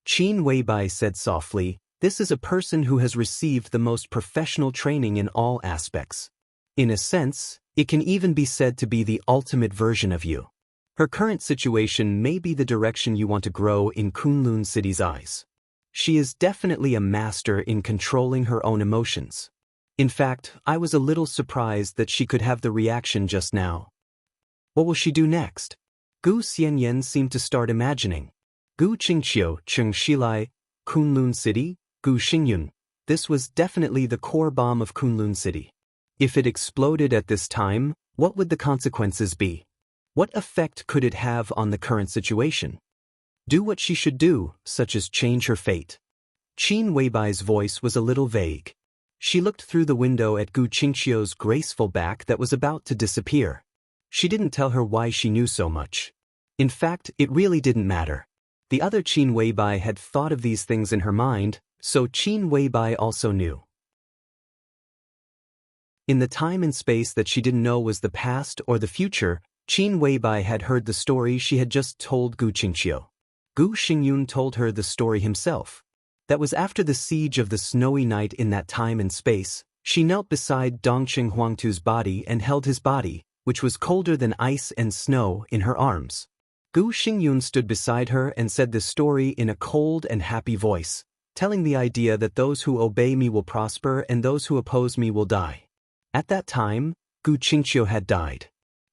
Speaker 1: Qin Weibai said softly, this is a person who has received the most professional training in all aspects. In a sense, it can even be said to be the ultimate version of you. Her current situation may be the direction you want to grow in Kunlun City's eyes. She is definitely a master in controlling her own emotions. In fact, I was a little surprised that she could have the reaction just now. What will she do next? Gu Xianyan seemed to start imagining. Gu Qingqiu, Chengshilai, Kunlun City, Gu Xingyun. This was definitely the core bomb of Kunlun City. If it exploded at this time, what would the consequences be? What effect could it have on the current situation? Do what she should do, such as change her fate. Qin Weibai's voice was a little vague. She looked through the window at Gu Qingqiu's graceful back that was about to disappear. She didn't tell her why she knew so much. In fact, it really didn't matter. The other Qin Weibai had thought of these things in her mind, so Qin Weibai also knew. In the time and space that she didn't know was the past or the future, Qin Weibai had heard the story she had just told Gu Qingqiu. Gu Xingyun told her the story himself. That was after the siege of the snowy night in that time and space, she knelt beside Dongqing Huangtu's body and held his body, which was colder than ice and snow, in her arms. Gu Xingyun stood beside her and said this story in a cold and happy voice, telling the idea that those who obey me will prosper and those who oppose me will die. At that time, Gu Qingqiu had died.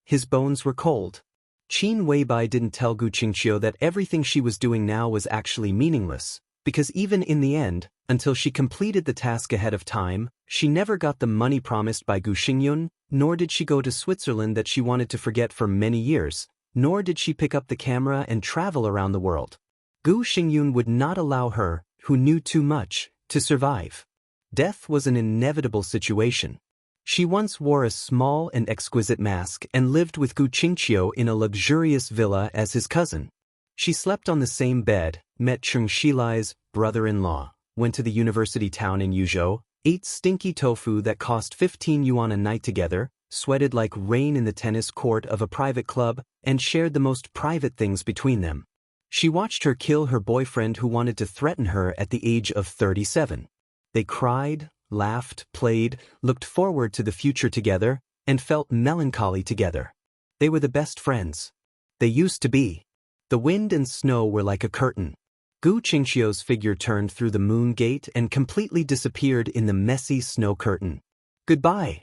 Speaker 1: His bones were cold. Qin Weibai didn't tell Gu Qingqiu that everything she was doing now was actually meaningless, because even in the end, until she completed the task ahead of time, she never got the money promised by Gu Xingyun, nor did she go to Switzerland that she wanted to forget for many years, nor did she pick up the camera and travel around the world. Gu Xingyun would not allow her, who knew too much, to survive. Death was an inevitable situation. She once wore a small and exquisite mask and lived with Gu Qingqiu in a luxurious villa as his cousin. She slept on the same bed, met Cheng Shilai's brother-in-law, went to the university town in Yuzhou, ate stinky tofu that cost 15 yuan a night together, sweated like rain in the tennis court of a private club, and shared the most private things between them. She watched her kill her boyfriend who wanted to threaten her at the age of 37. They cried, laughed, played, looked forward to the future together, and felt melancholy together. They were the best friends. They used to be. The wind and snow were like a curtain. Gu Qingxiu's figure turned through the moon gate and completely disappeared in the messy snow curtain. Goodbye.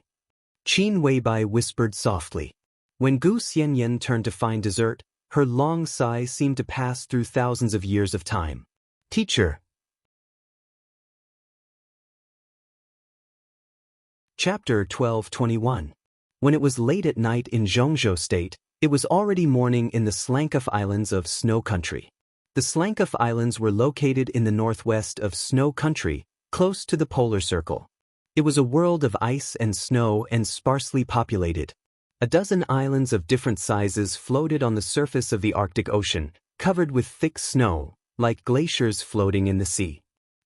Speaker 1: Qin Weibai whispered softly. When Gu Xianyan turned to find dessert, her long sigh seemed to pass through thousands of years of time. Teacher. Chapter 12:21. When it was late at night in Zhongzhou State, it was already morning in the Slankaf Islands of Snow Country. The Slankaf Islands were located in the northwest of Snow Country, close to the polar circle. It was a world of ice and snow and sparsely populated. A dozen islands of different sizes floated on the surface of the Arctic Ocean, covered with thick snow, like glaciers floating in the sea.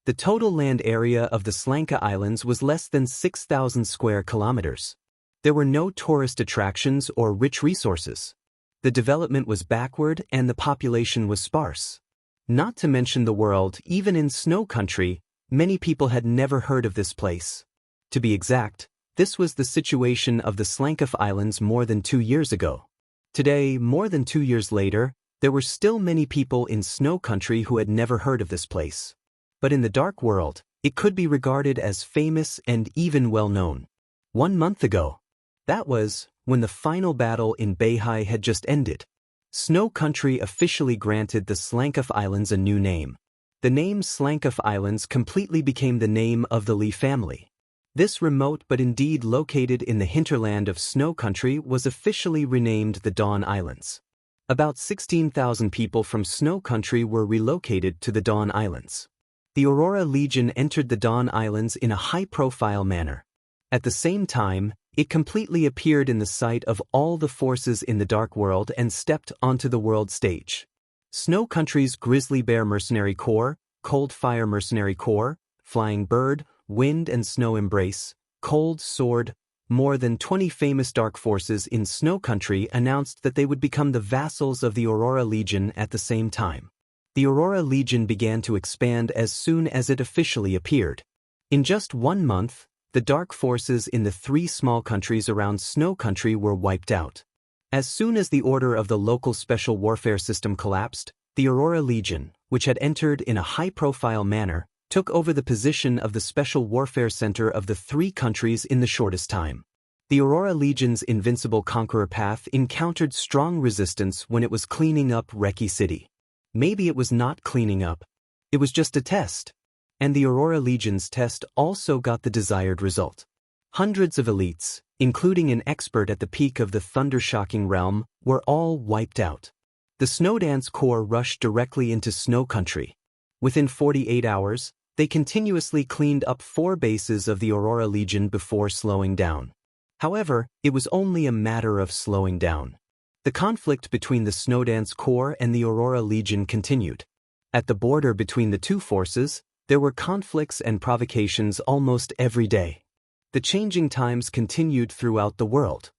Speaker 1: The total land area of the Slanka Islands was less than 6,000 square kilometers. There were no tourist attractions or rich resources. The development was backward and the population was sparse. Not to mention the world, even in Snow Country, many people had never heard of this place. To be exact, this was the situation of the Slankaf Islands more than 2 years ago. Today, more than 2 years later, there were still many people in Snow Country who had never heard of this place. But in the dark world, it could be regarded as famous and even well-known. 1 month ago. That was when the final battle in Beihai had just ended. Snow Country officially granted the Slankaf Islands a new name. The name Slankaf Islands completely became the name of the Li family. This remote but indeed located in the hinterland of Snow Country was officially renamed the Dawn Islands. About 16,000 people from Snow Country were relocated to the Dawn Islands. The Aurora Legion entered the Dawn Islands in a high-profile manner. At the same time, it completely appeared in the sight of all the forces in the Dark World and stepped onto the world stage. Snow Country's Grizzly Bear Mercenary Corps, Cold Fire Mercenary Corps, Flying Bird, Wind and Snow Embrace, Cold Sword, more than 20 famous dark forces in Snow Country announced that they would become the vassals of the Aurora Legion at the same time. The Aurora Legion began to expand as soon as it officially appeared. In just 1 month, the dark forces in the 3 small countries around Snow Country were wiped out. As soon as the order of the local special warfare system collapsed, the Aurora Legion, which had entered in a high-profile manner, took over the position of the special warfare center of the 3 countries in the shortest time. The Aurora Legion's invincible conqueror path encountered strong resistance when it was cleaning up Reki City. Maybe it was not cleaning up. It was just a test. And the Aurora Legion's test also got the desired result. Hundreds of elites, including an expert at the peak of the thunder-shocking realm, were all wiped out. The Snowdance Corps rushed directly into Snow Country. Within 48 hours, they continuously cleaned up 4 bases of the Aurora Legion before slowing down. However, it was only a matter of slowing down. The conflict between the Snowdance Corps and the Aurora Legion continued. At the border between the 2 forces, there were conflicts and provocations almost every day. The changing times continued throughout the world.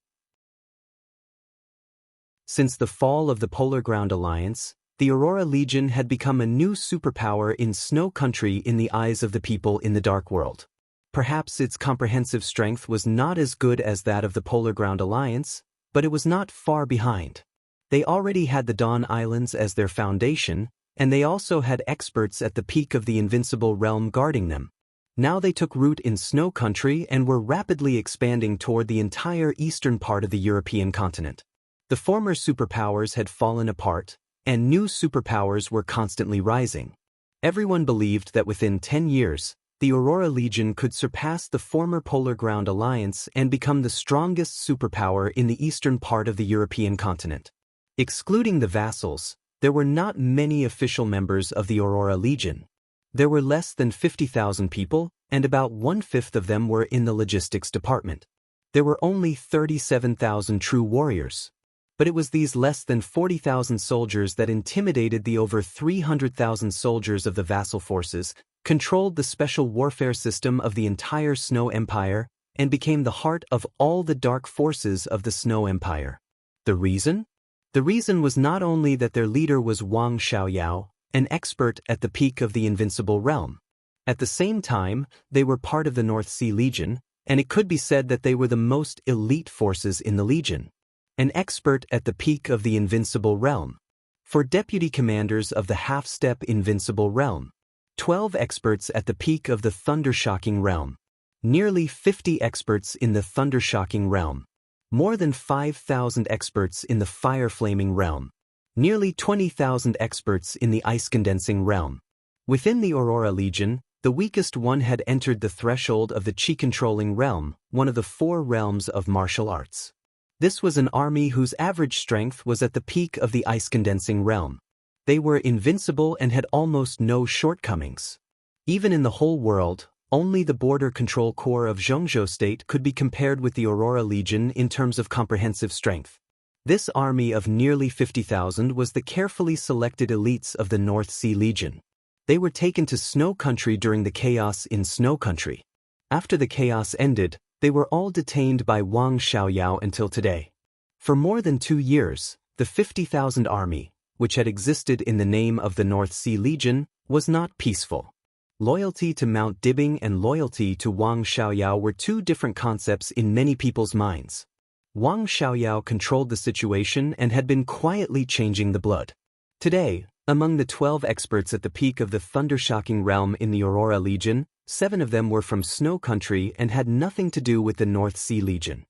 Speaker 1: Since the fall of the Polar Ground Alliance, the Aurora Legion had become a new superpower in Snow Country in the eyes of the people in the Dark World. Perhaps its comprehensive strength was not as good as that of the Polar Ground Alliance, but it was not far behind. They already had the Dawn Islands as their foundation, and they also had experts at the peak of the invincible realm guarding them. Now they took root in Snow Country and were rapidly expanding toward the entire eastern part of the European continent. The former superpowers had fallen apart, and new superpowers were constantly rising. Everyone believed that within 10 years, the Aurora Legion could surpass the former Polar Ground Alliance and become the strongest superpower in the eastern part of the European continent. Excluding the vassals, there were not many official members of the Aurora Legion. There were less than 50,000 people, and about 1/5 of them were in the logistics department. There were only 37,000 true warriors. But it was these less than 40,000 soldiers that intimidated the over 300,000 soldiers of the vassal forces, controlled the special warfare system of the entire Snow Empire, and became the heart of all the dark forces of the Snow Empire. The reason? The reason was not only that their leader was Wang Xiaoyao, an expert at the peak of the invincible realm. At the same time, they were part of the North Sea Legion, and it could be said that they were the most elite forces in the Legion. An expert at the peak of the invincible realm. For deputy commanders of the half-step invincible realm. 12 experts at the peak of the thunder-shocking realm. Nearly 50 experts in the thunder-shocking realm. More than 5,000 experts in the fire-flaming realm. Nearly 20,000 experts in the ice-condensing realm. Within the Aurora Legion, the weakest one had entered the threshold of the chi-controlling realm, one of the 4 realms of martial arts. This was an army whose average strength was at the peak of the ice-condensing realm. They were invincible and had almost no shortcomings. Even in the whole world, only the Border Control Corps of Zhongzhou State could be compared with the Aurora Legion in terms of comprehensive strength. This army of nearly 50,000 was the carefully selected elites of the North Sea Legion. They were taken to Snow Country during the chaos in Snow Country. After the chaos ended, they were all detained by Wang Xiaoyao until today. For more than 2 years, the 50,000 army, which had existed in the name of the North Sea Legion, was not peaceful. Loyalty to Mount Dibing and loyalty to Wang Xiaoyao were 2 different concepts in many people's minds. Wang Xiaoyao controlled the situation and had been quietly changing the blood. Today, among the 12 experts at the peak of the thunder-shocking realm in the Aurora Legion, 7 of them were from Snow Country and had nothing to do with the North Sea Legion.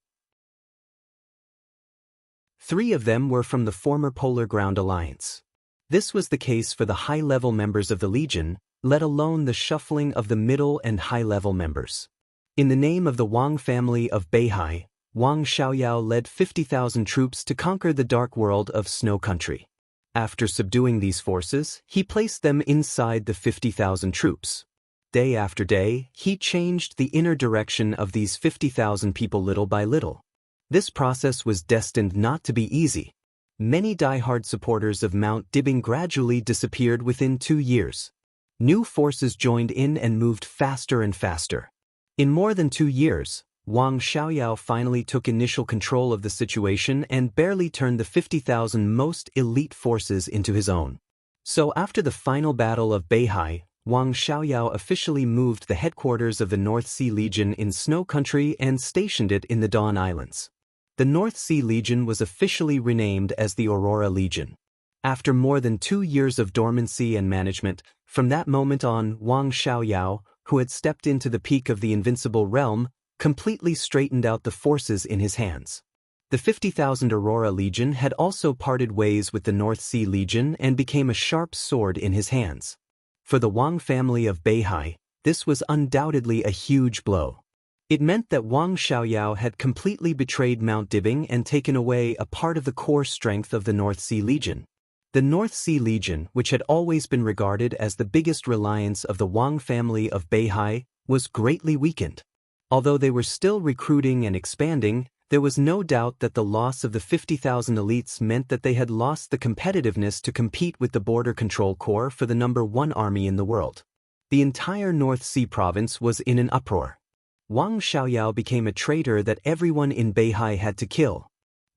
Speaker 1: 3 of them were from the former Polar Ground Alliance. This was the case for the high-level members of the Legion, let alone the shuffling of the middle and high-level members. In the name of the Wang family of Beihai, Wang Xiaoyao led 50,000 troops to conquer the dark world of Snow Country. After subduing these forces, he placed them inside the 50,000 troops. Day after day, he changed the inner direction of these 50,000 people little by little. This process was destined not to be easy. Many die-hard supporters of Mount Dibing gradually disappeared within 2 years. New forces joined in and moved faster and faster. In more than 2 years, Wang Xiaoyao finally took initial control of the situation and barely turned the 50,000 most elite forces into his own. So after the final battle of Beihai, Wang Xiaoyao officially moved the headquarters of the North Sea Legion in Snow Country and stationed it in the Dawn Islands. The North Sea Legion was officially renamed as the Aurora Legion. After more than 2 years of dormancy and management, from that moment on, Wang Xiaoyao, who had stepped into the peak of the invincible realm, completely straightened out the forces in his hands. The 50,000 Aurora Legion had also parted ways with the North Sea Legion and became a sharp sword in his hands. For the Wang family of Beihai, this was undoubtedly a huge blow. It meant that Wang Xiaoyao had completely betrayed Mount Dibing and taken away a part of the core strength of the North Sea Legion. The North Sea Legion, which had always been regarded as the biggest reliance of the Wang family of Beihai, was greatly weakened. Although they were still recruiting and expanding, there was no doubt that the loss of the 50,000 elites meant that they had lost the competitiveness to compete with the Border Control Corps for the #1 army in the world. The entire North Sea province was in an uproar. Wang Xiaoyao became a traitor that everyone in Beihai had to kill.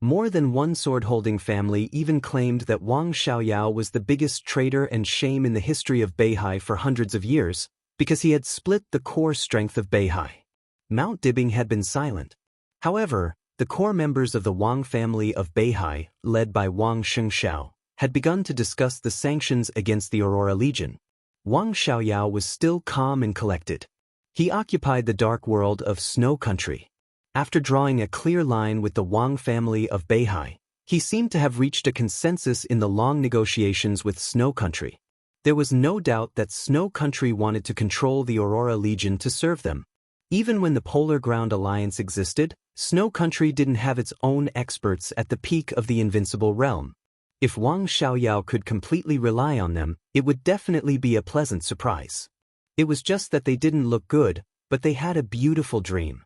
Speaker 1: More than one sword-holding family even claimed that Wang Xiaoyao was the biggest traitor and shame in the history of Beihai for hundreds of years, because he had split the core strength of Beihai. Mount Dibing had been silent. However, the core members of the Wang family of Beihai, led by Wang Xianxia, had begun to discuss the sanctions against the Aurora Legion. Wang Xiaoyao was still calm and collected. He occupied the dark world of Snow Country. After drawing a clear line with the Wang family of Beihai, he seemed to have reached a consensus in the long negotiations with Snow Country. There was no doubt that Snow Country wanted to control the Aurora Legion to serve them. Even when the Polar Ground Alliance existed, Snow Country didn't have its own experts at the peak of the invincible realm. If Wang Xiaoyao could completely rely on them, it would definitely be a pleasant surprise. It was just that they didn't look good, but they had a beautiful dream.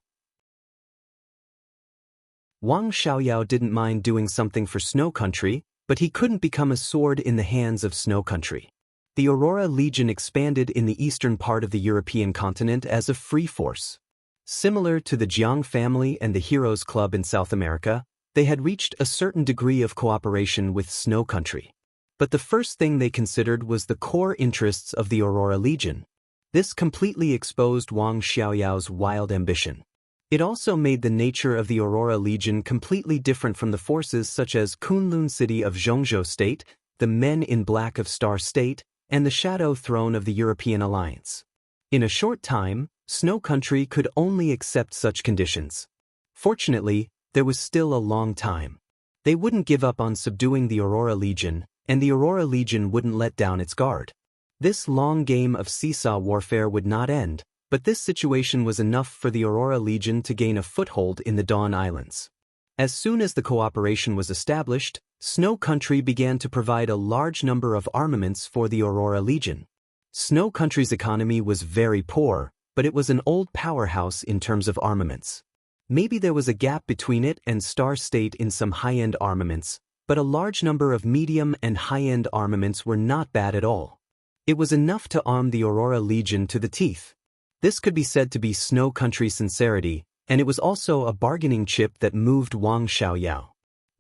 Speaker 1: Wang Xiaoyao didn't mind doing something for Snow Country, but he couldn't become a sword in the hands of Snow Country. The Aurora Legion expanded in the eastern part of the European continent as a free force. Similar to the Jiang family and the Heroes Club in South America, They had reached a certain degree of cooperation with Snow Country. But the first thing they considered was the core interests of the Aurora Legion. This completely exposed Wang Xiaoyao's wild ambition. It also made the nature of the Aurora Legion completely different from the forces such as Kunlun City of Zhongzhou State, the Men in Black of Star State, and the Shadow Throne of the European Alliance. In a short time, Snow Country could only accept such conditions. Fortunately, there was still a long time. They wouldn't give up on subduing the Aurora Legion, and the Aurora Legion wouldn't let down its guard. This long game of seesaw warfare would not end, but this situation was enough for the Aurora Legion to gain a foothold in the Dawn Islands. As soon as the cooperation was established, Snow Country began to provide a large number of armaments for the Aurora Legion. Snow Country's economy was very poor, but it was an old powerhouse in terms of armaments. Maybe there was a gap between it and Star State in some high-end armaments, but a large number of medium and high-end armaments were not bad at all. It was enough to arm the Aurora Legion to the teeth. This could be said to be Snow Country's sincerity, and it was also a bargaining chip that moved Wang Xiaoyao.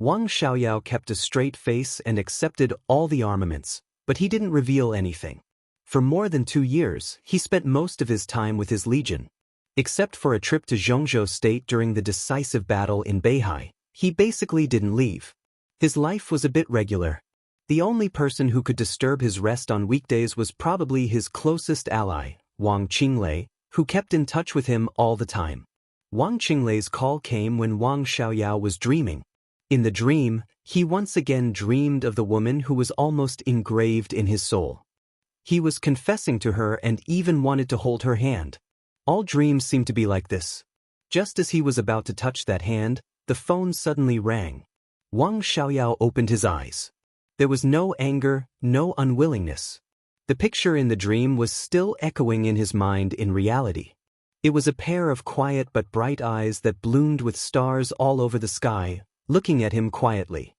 Speaker 1: Wang Xiaoyao kept a straight face and accepted all the armaments, but he didn't reveal anything. For more than 2 years, he spent most of his time with his legion. Except for a trip to Zhongzhou State during the decisive battle in Beihai, he basically didn't leave. His life was a bit regular. The only person who could disturb his rest on weekdays was probably his closest ally, Wang Qinglei, who kept in touch with him all the time. Wang Qinglei's call came when Wang Xiaoyao was dreaming. In the dream, he once again dreamed of the woman who was almost engraved in his soul. He was confessing to her and even wanted to hold her hand. All dreams seem to be like this. Just as he was about to touch that hand, the phone suddenly rang. Wang Xiaoyao opened his eyes. There was no anger, no unwillingness. The picture in the dream was still echoing in his mind in reality. It was a pair of quiet but bright eyes that bloomed with stars all over the sky, looking at him quietly.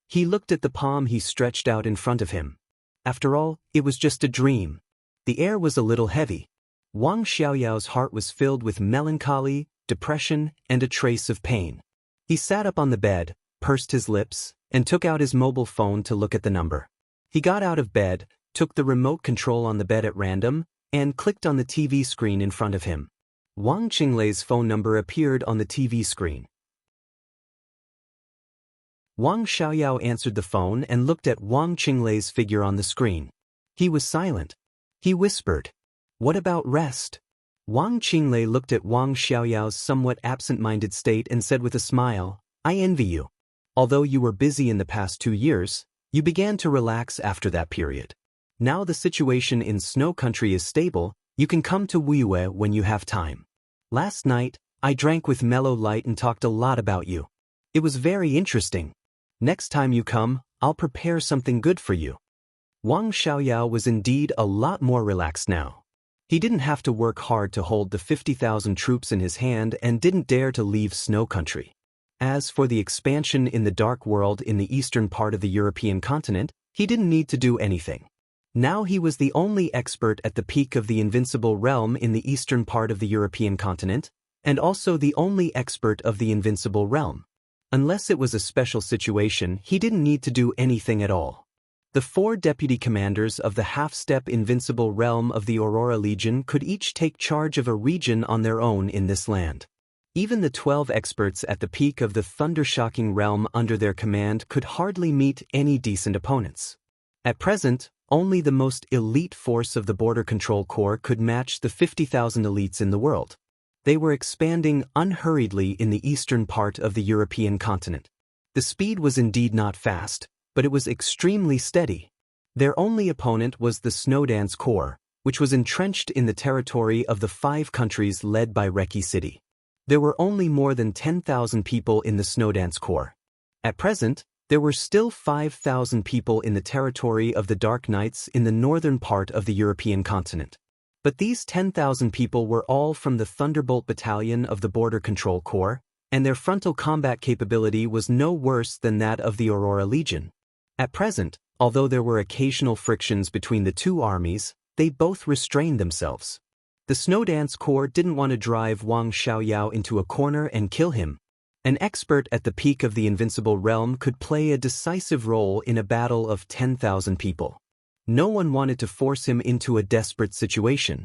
Speaker 1: He looked at the palm he stretched out in front of him. After all, it was just a dream. The air was a little heavy. Wang Xiaoyao's heart was filled with melancholy, depression, and a trace of pain. He sat up on the bed, pursed his lips, and took out his mobile phone to look at the number. He got out of bed, took the remote control on the bed at random, and clicked on the TV screen in front of him. Wang Qinglei's phone number appeared on the TV screen. Wang Xiaoyao answered the phone and looked at Wang Qinglei's figure on the screen. He was silent. He whispered, "What about rest?" Wang Qinglei looked at Wang Xiaoyao's somewhat absent-minded state and said with a smile, "I envy you. Although you were busy in the past 2 years, you began to relax after that period. Now the situation in Snow Country is stable, you can come to Wuxia when you have time. Last night, I drank with Mellow Light and talked a lot about you. It was very interesting. Next time you come, I'll prepare something good for you." Wang Xiaoyao was indeed a lot more relaxed now. He didn't have to work hard to hold the 50,000 troops in his hand and didn't dare to leave Snow Country. As for the expansion in the Dark World in the eastern part of the European continent, he didn't need to do anything. Now he was the only expert at the peak of the Invincible Realm in the eastern part of the European continent, and also the only expert of the Invincible Realm. Unless it was a special situation, he didn't need to do anything at all. The 4 deputy commanders of the half-step Invincible Realm of the Aurora Legion could each take charge of a region on their own in this land. Even the 12 experts at the peak of the Thundershocking Realm under their command could hardly meet any decent opponents. At present, only the most elite force of the Border Control Corps could match the 50,000 elites in the world. They were expanding unhurriedly in the eastern part of the European continent. The speed was indeed not fast, but it was extremely steady. Their only opponent was the Snowdance Corps, which was entrenched in the territory of the 5 countries led by Reki City. There were only more than 10,000 people in the Snowdance Corps. At present, there were still 5,000 people in the territory of the Dark Knights in the northern part of the European continent. But these 10,000 people were all from the Thunderbolt Battalion of the Border Control Corps, and their frontal combat capability was no worse than that of the Aurora Legion. At present, although there were occasional frictions between the 2 armies, they both restrained themselves. The Snowdance Corps didn't want to drive Wang Xiaoyao into a corner and kill him, An expert at the peak of the invincible realm could play a decisive role in a battle of 10,000 people. No one wanted to force him into a desperate situation.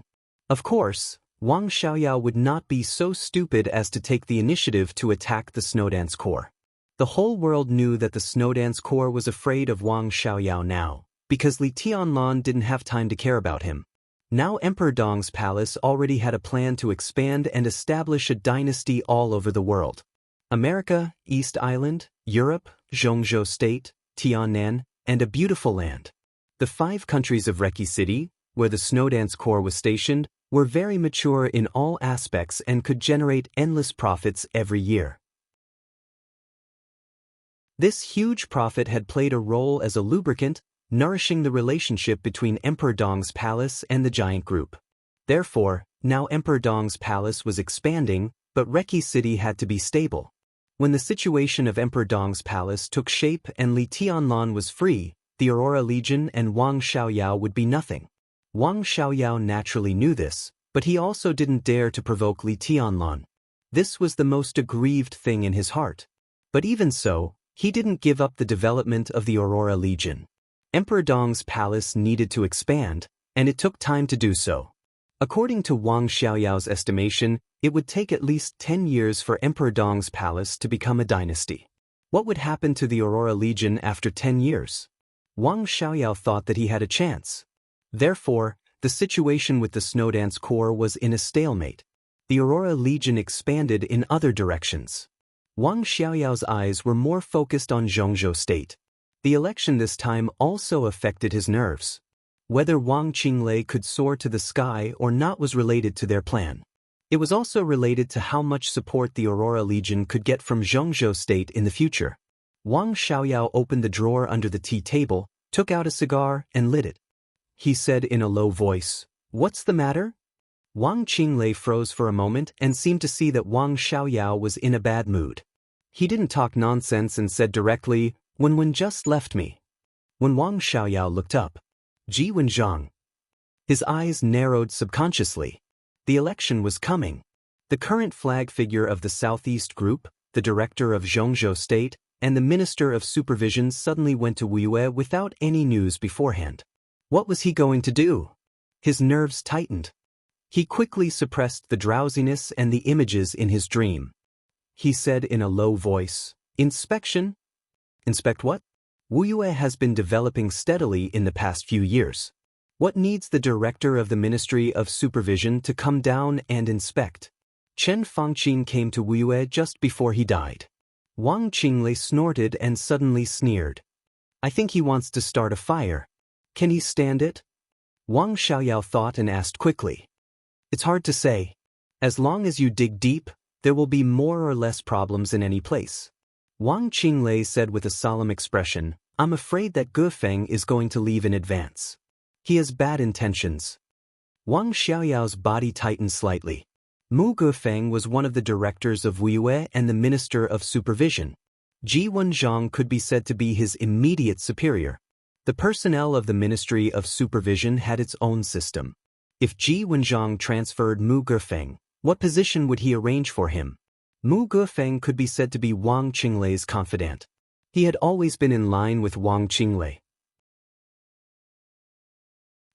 Speaker 1: Of course, Wang Xiaoyao would not be so stupid as to take the initiative to attack the Snowdance Corps. The whole world knew that the Snowdance Corps was afraid of Wang Xiaoyao now, because Li Tianlan didn't have time to care about him. Now Emperor Dong's palace already had a plan to expand and establish a dynasty all over the world. America, East Island, Europe, Zhongzhou State, Tiannan, and a beautiful land. The 5 countries of Reki City, where the Snowdance Corps was stationed, were very mature in all aspects and could generate endless profits every year. This huge profit had played a role as a lubricant, nourishing the relationship between Emperor Dong's palace and the giant group. Therefore, now Emperor Dong's palace was expanding, but Reki City had to be stable. When the situation of Emperor Dong's palace took shape and Li Tianlan was free, the Aurora Legion and Wang Xiaoyao would be nothing. Wang Xiaoyao naturally knew this, but he also didn't dare to provoke Li Tianlan. This was the most aggrieved thing in his heart. But even so, he didn't give up the development of the Aurora Legion. Emperor Dong's palace needed to expand, and it took time to do so. According to Wang Xiaoyao's estimation, it would take at least 10 years for Emperor Dong's palace to become a dynasty. What would happen to the Aurora Legion after 10 years? Wang Xiaoyao thought that he had a chance. Therefore, the situation with the Snowdance Corps was in a stalemate. The Aurora Legion expanded in other directions. Wang Xiaoyao's eyes were more focused on Zhongzhou State. The election this time also affected his nerves. Whether Wang Qinglei could soar to the sky or not was related to their plan. It was also related to how much support the Aurora Legion could get from Zhongzhou State in the future. Wang Xiaoyao opened the drawer under the tea table, took out a cigar, and lit it. He said in a low voice, "What's the matter?" Wang Qinglei froze for a moment and seemed to see that Wang Xiaoyao was in a bad mood. He didn't talk nonsense and said directly, "Wen just left me." When Wang Xiaoyao looked up, "Ji Wenzhang." His eyes narrowed subconsciously. The election was coming. The current flag figure of the Southeast Group, the director of Zhongzhou State, and the Minister of Supervision suddenly went to Wuxia without any news beforehand. What was he going to do? His nerves tightened. He quickly suppressed the drowsiness and the images in his dream. He said in a low voice, "Inspection?" "Inspect what?" "Wuxia has been developing steadily in the past few years. What needs the director of the Ministry of Supervision to come down and inspect?" Chen Fangqin came to Wuxia just before he died. Wang Qinglei snorted and suddenly sneered. "I think he wants to start a fire. Can he stand it?" Wang Xiaoyao thought and asked quickly. "It's hard to say. As long as you dig deep, there will be more or less problems in any place." Wang Qinglei said with a solemn expression, "I'm afraid that Gufeng is going to leave in advance. He has bad intentions." Wang Xiaoyao's body tightened slightly. Mu Gufeng was one of the directors of Wuxia and the Minister of Supervision. Ji Wenzhang could be said to be his immediate superior. The personnel of the Ministry of Supervision had its own system. If Ji Wenzhang transferred Mu Gufeng, what position would he arrange for him? Mu Gufeng could be said to be Wang Qinglei's confidant. He had always been in line with Wang Qinglei.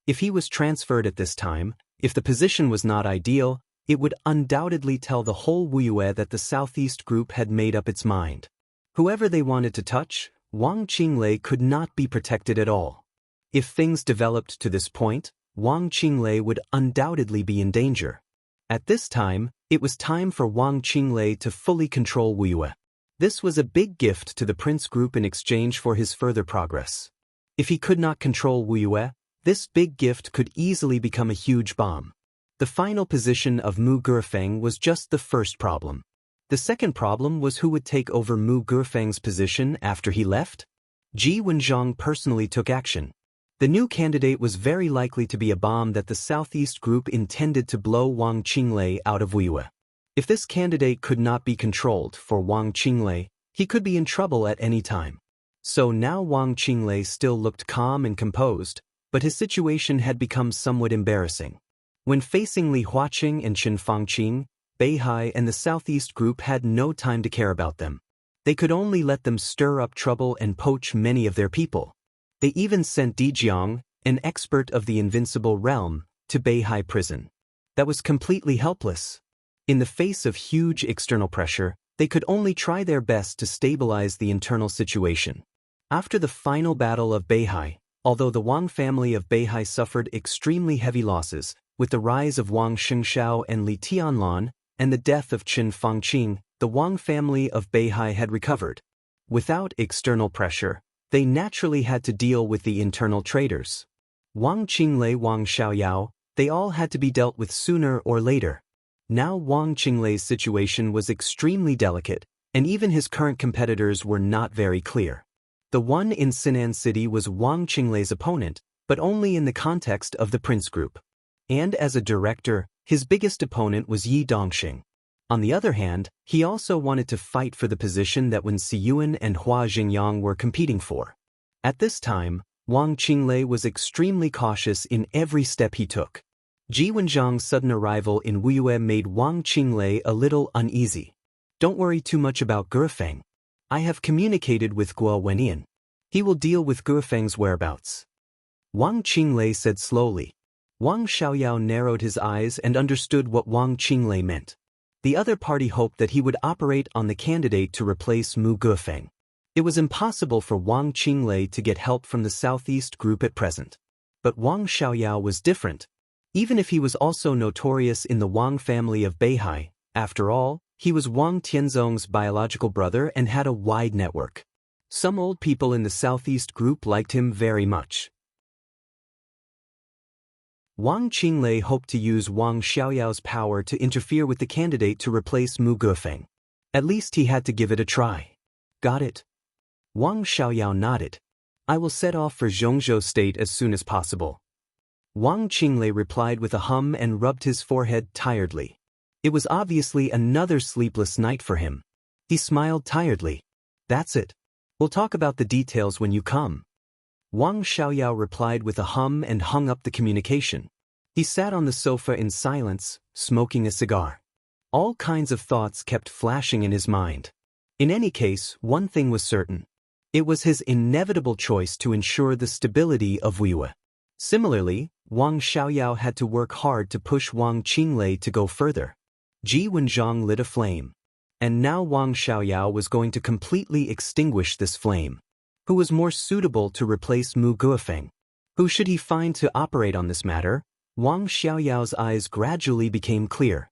Speaker 1: If he was transferred at this time, if the position was not ideal, it would undoubtedly tell the whole Wuxia that the Southeast Group had made up its mind. Whoever they wanted to touch, Wang Qinglei could not be protected at all. If things developed to this point, Wang Qinglei would undoubtedly be in danger. At this time, it was time for Wang Qinglei to fully control Wuxia. This was a big gift to the Prince Group in exchange for his further progress. If he could not control Wuxia, this big gift could easily become a huge bomb. The final position of Mu Gufeng was just the first problem. The second problem was who would take over Mu Gufeng's position after he left? Ji Wenzhang personally took action. The new candidate was very likely to be a bomb that the Southeast Group intended to blow Wang Qinglei out of Wuxia. If this candidate could not be controlled for Wang Qinglei, he could be in trouble at any time. So now Wang Qinglei still looked calm and composed, but his situation had become somewhat embarrassing. When facing Li Huaqing and Chen Fangqin, Beihai and the Southeast Group had no time to care about them. They could only let them stir up trouble and poach many of their people. They even sent Di Jiang, an expert of the invincible realm, to Beihai prison. That was completely helpless. In the face of huge external pressure, they could only try their best to stabilize the internal situation. After the final battle of Beihai, although the Wang family of Beihai suffered extremely heavy losses, with the rise of Wang Xianxia and Li Tianlan, and the death of Qin Fangqing, the Wang family of Beihai had recovered. Without external pressure, they naturally had to deal with the internal traitors. Wang Qinglei, Wang Xiaoyao, they all had to be dealt with sooner or later. Now Wang Qinglei's situation was extremely delicate, and even his current competitors were not very clear. The one in Sinan City was Wang Qinglei's opponent, but only in the context of the Prince Group. And as a director, his biggest opponent was Yi Dongxing. On the other hand, he also wanted to fight for the position that Wen Siyuan and Hua Jingyang were competing for. At this time, Wang Qinglei was extremely cautious in every step he took. Ji Wenjiang's sudden arrival in Wuyue made Wang Qinglei a little uneasy. Don't worry too much about Gurfeng. I have communicated with Guo Wenyan. He will deal with Gurfeng's whereabouts. Wang Qinglei said slowly. Wang Xiaoyao narrowed his eyes and understood what Wang Qinglei meant. The other party hoped that he would operate on the candidate to replace Mu Gufeng. It was impossible for Wang Qinglei to get help from the Southeast Group at present. But Wang Xiaoyao was different. Even if he was also notorious in the Wang family of Beihai, after all, he was Wang Tianzong's biological brother and had a wide network. Some old people in the Southeast Group liked him very much. Wang Qinglei hoped to use Wang Xiaoyao's power to interfere with the candidate to replace Mu Gufeng. At least he had to give it a try. Got it? Wang Xiaoyao nodded. I will set off for Zhongzhou State as soon as possible. Wang Qinglei replied with a hum and rubbed his forehead tiredly. It was obviously another sleepless night for him. He smiled tiredly. That's it. We'll talk about the details when you come. Wang Xiaoyao replied with a hum and hung up the communication. He sat on the sofa in silence, smoking a cigar. All kinds of thoughts kept flashing in his mind. In any case, one thing was certain. It was his inevitable choice to ensure the stability of Wuyue. Similarly, Wang Xiaoyao had to work hard to push Wang Qinglei to go further. Ji Wenjiang lit a flame. And now Wang Xiaoyao was going to completely extinguish this flame. Who was more suitable to replace Mu Guofeng? Who should he find to operate on this matter? Wang Xiaoyao's eyes gradually became clear.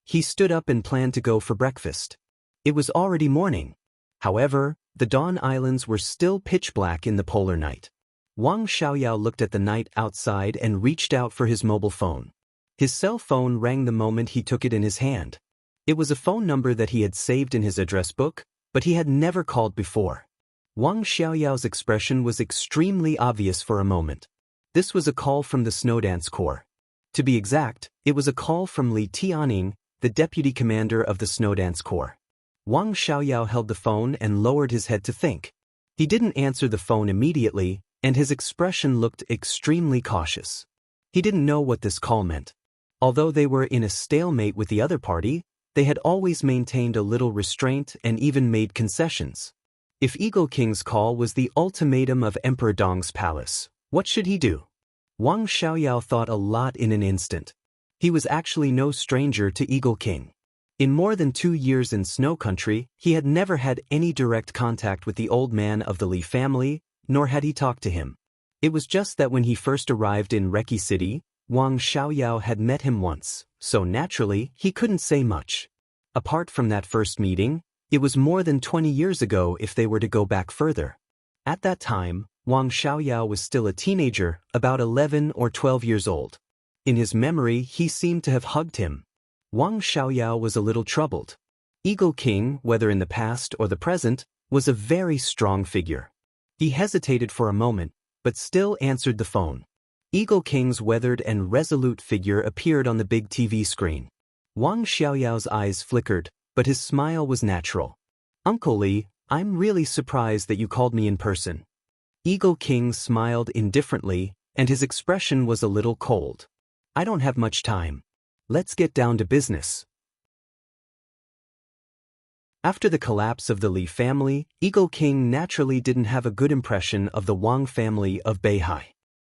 Speaker 1: He stood up and planned to go for breakfast. It was already morning. However, the Dawn Islands were still pitch black in the polar night. Wang Xiaoyao looked at the night outside and reached out for his mobile phone. His cell phone rang the moment he took it in his hand. It was a phone number that he had saved in his address book, but he had never called before. Wang Xiaoyao's expression was extremely obvious for a moment. This was a call from the Snowdance Corps. To be exact, it was a call from Li Tianing, the deputy commander of the Snowdance Corps. Wang Xiaoyao held the phone and lowered his head to think. He didn't answer the phone immediately, and his expression looked extremely cautious. He didn't know what this call meant. Although they were in a stalemate with the other party, they had always maintained a little restraint and even made concessions. If Eagle King's call was the ultimatum of Emperor Dong's palace, what should he do? Wang Xiaoyao thought a lot in an instant. He was actually no stranger to Eagle King. In more than 2 years in Snow Country, he had never had any direct contact with the old man of the Li family, nor had he talked to him. It was just that when he first arrived in Reki City, Wang Xiaoyao had met him once, so naturally, he couldn't say much. Apart from that first meeting, it was more than 20 years ago if they were to go back further. At that time, Wang Xiaoyao was still a teenager, about 11 or 12 years old. In his memory, he seemed to have hugged him. Wang Xiaoyao was a little troubled. Eagle King, whether in the past or the present, was a very strong figure. He hesitated for a moment, but still answered the phone. Eagle King's weathered and resolute figure appeared on the big TV screen. Wang Xiaoyao's eyes flickered, but his smile was natural. Uncle Li, I'm really surprised that you called me in person. Eagle King smiled indifferently, and his expression was a little cold. I don't have much time. Let's get down to business. After the collapse of the Li family, Eagle King naturally didn't have a good impression of the Wang family of Beihai.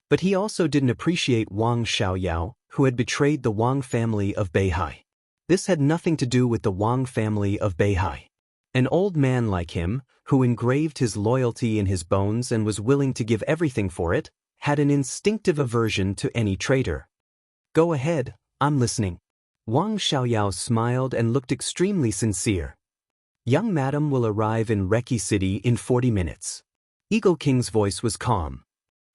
Speaker 1: But he also didn't appreciate Wang Xiaoyao, who had betrayed the Wang family of Beihai. This had nothing to do with the Wang family of Beihai. An old man like him, who engraved his loyalty in his bones and was willing to give everything for it, had an instinctive aversion to any traitor. Go ahead, I'm listening. Wang Xiaoyao smiled and looked extremely sincere. Young madam will arrive in Reki City in 40 minutes. Eagle King's voice was calm.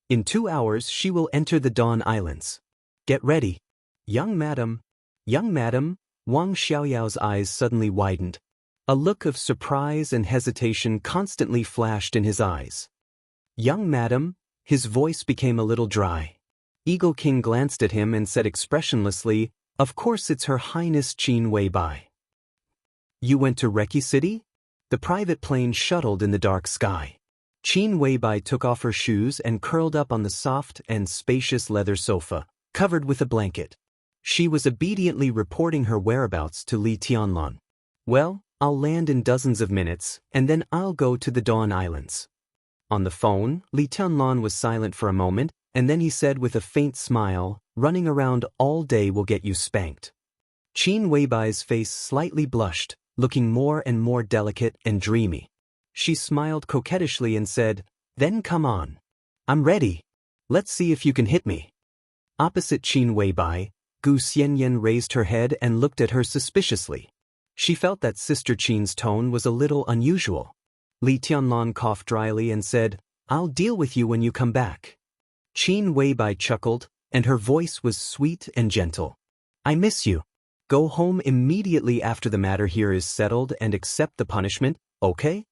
Speaker 1: In 2 hours she will enter the Dawn Islands. Get ready. Young madam, Wang Xiaoyao's eyes suddenly widened. A look of surprise and hesitation constantly flashed in his eyes. Young madam, his voice became a little dry. Eagle King glanced at him and said expressionlessly, of course it's Her Highness Qin Weibai. You went to Reki City? The private plane shuttled in the dark sky. Qin Weibai took off her shoes and curled up on the soft and spacious leather sofa, covered with a blanket. She was obediently reporting her whereabouts to Li Tianlan. Well, I'll land in dozens of minutes, and then I'll go to the Dawn Islands. On the phone, Li Tianlan was silent for a moment, and then he said with a faint smile, running around all day will get you spanked. Qin Weibai's face slightly blushed, looking more and more delicate and dreamy. She smiled coquettishly and said, then come on. I'm ready. Let's see if you can hit me. Opposite Qin Weibai, Gu Xianyan raised her head and looked at her suspiciously. She felt that Sister Qin's tone was a little unusual. Li Tianlan coughed dryly and said, I'll deal with you when you come back. Qin Weibai chuckled, and her voice was sweet and gentle. I miss you. Go home immediately after the matter here is settled and accept the punishment, okay?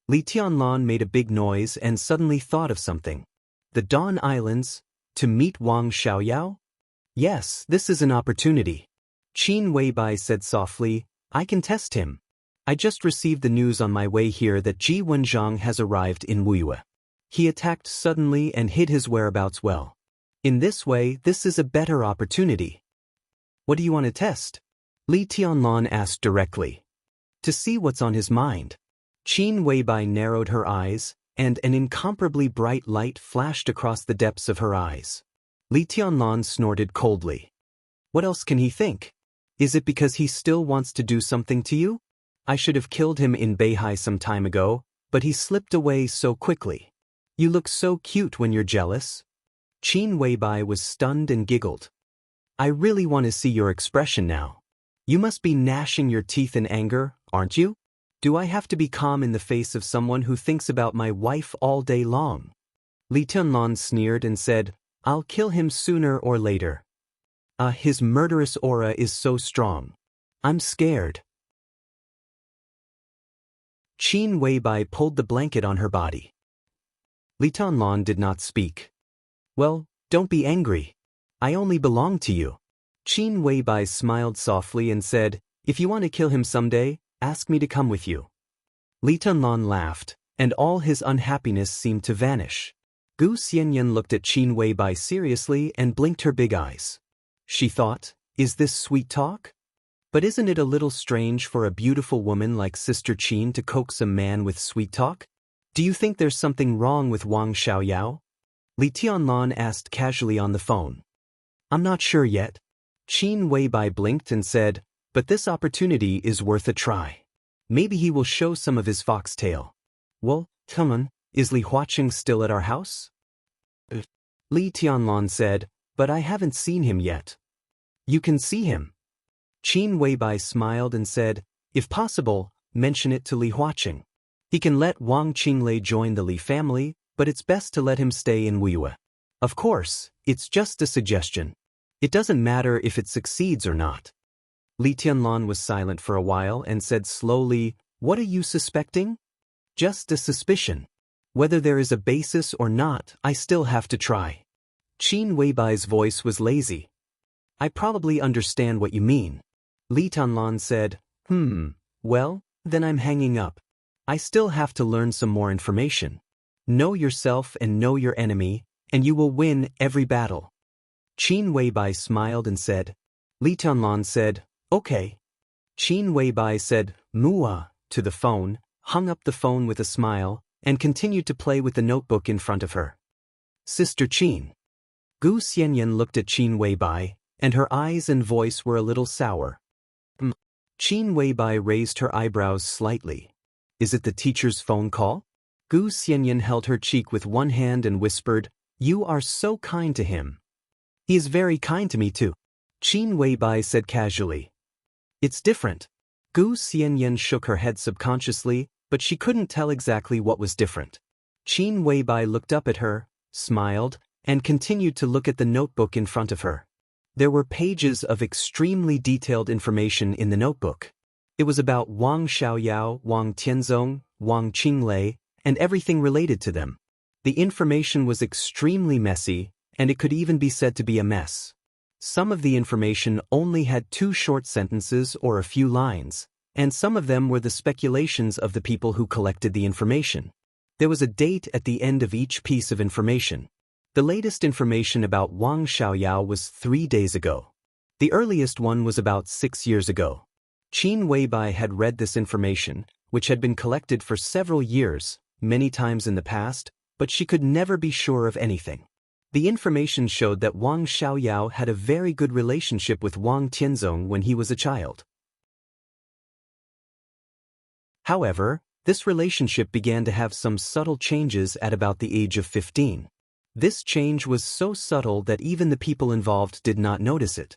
Speaker 1: Li Tianlan made a big noise and suddenly thought of something. The Dawn Islands? To meet Wang Xiaoyao? Yes, this is an opportunity. Qin Weibai said softly, I can test him. I just received the news on my way here that Ji Wenzhang has arrived in Wuyue. He attacked suddenly and hid his whereabouts well. In this way, this is a better opportunity. What do you want to test? Li Tianlan asked directly. To see what's on his mind. Qin Weibai narrowed her eyes, and an incomparably bright light flashed across the depths of her eyes. Li Tianlan snorted coldly. What else can he think? Is it because he still wants to do something to you? I should have killed him in Beihai some time ago, but he slipped away so quickly. You look so cute when you're jealous. Qin Weibai was stunned and giggled. I really want to see your expression now. You must be gnashing your teeth in anger, aren't you? Do I have to be calm in the face of someone who thinks about my wife all day long? Li Tianlan sneered and said, I'll kill him sooner or later. His murderous aura is so strong. I'm scared. Qin Weibai pulled the blanket on her body. Li Tianlan did not speak. Well, don't be angry. I only belong to you. Qin Weibai smiled softly and said, if you want to kill him someday, ask me to come with you. Li Tianlan laughed, and all his unhappiness seemed to vanish. Gu Xianyan looked at Qin Weibai seriously and blinked her big eyes. She thought, is this sweet talk? But isn't it a little strange for a beautiful woman like Sister Qin to coax a man with sweet talk? Do you think there's something wrong with Wang Xiaoyao? Li Tianlan asked casually on the phone. I'm not sure yet. Qin Weibai blinked and said, but this opportunity is worth a try. Maybe he will show some of his foxtail. Well, come on, is Li Huaqing still at our house? Li Tianlan said, but I haven't seen him yet. You can see him. Qin Weibai smiled and said, if possible, mention it to Li Huaqing. He can let Wang Qinglei join the Li family, but it's best to let him stay in Wuyue. Of course, it's just a suggestion. It doesn't matter if it succeeds or not. Li Tianlan was silent for a while and said slowly, what are you suspecting? Just a suspicion. Whether there is a basis or not, I still have to try. Qin Weibai's voice was lazy. I probably understand what you mean. Li Tianlan said, well, then I'm hanging up. I still have to learn some more information. Know yourself and know your enemy, and you will win every battle. Qin Weibai smiled and said. Li Tianlan said, okay. Qin Weibai said, Mua, to the phone, hung up the phone with a smile, and continued to play with the notebook in front of her. Sister Qin. Gu Xianyan looked at Qin Weibai, and her eyes and voice were a little sour. Qin Weibai raised her eyebrows slightly. Is it the teacher's phone call? Gu Xianyan held her cheek with one hand and whispered, "You are so kind to him." "He is very kind to me too," Qin Weibai said casually. "It's different." Gu Xianyan shook her head subconsciously, but she couldn't tell exactly what was different. Qin Weibai looked up at her, smiled, and continued to look at the notebook in front of her. There were pages of extremely detailed information in the notebook. It was about Wang Xiaoyao, Wang Tianzong, Wang Qinglei, and everything related to them. The information was extremely messy, and it could even be said to be a mess. Some of the information only had 2 short sentences or a few lines, and some of them were the speculations of the people who collected the information. There was a date at the end of each piece of information. The latest information about Wang Xiaoyao was 3 days ago. The earliest one was about 6 years ago. Qin Weibai had read this information, which had been collected for several years, many times in the past, but she could never be sure of anything. The information showed that Wang Xiaoyao had a very good relationship with Wang Tianzong when he was a child. However, this relationship began to have some subtle changes at about the age of 15. This change was so subtle that even the people involved did not notice it.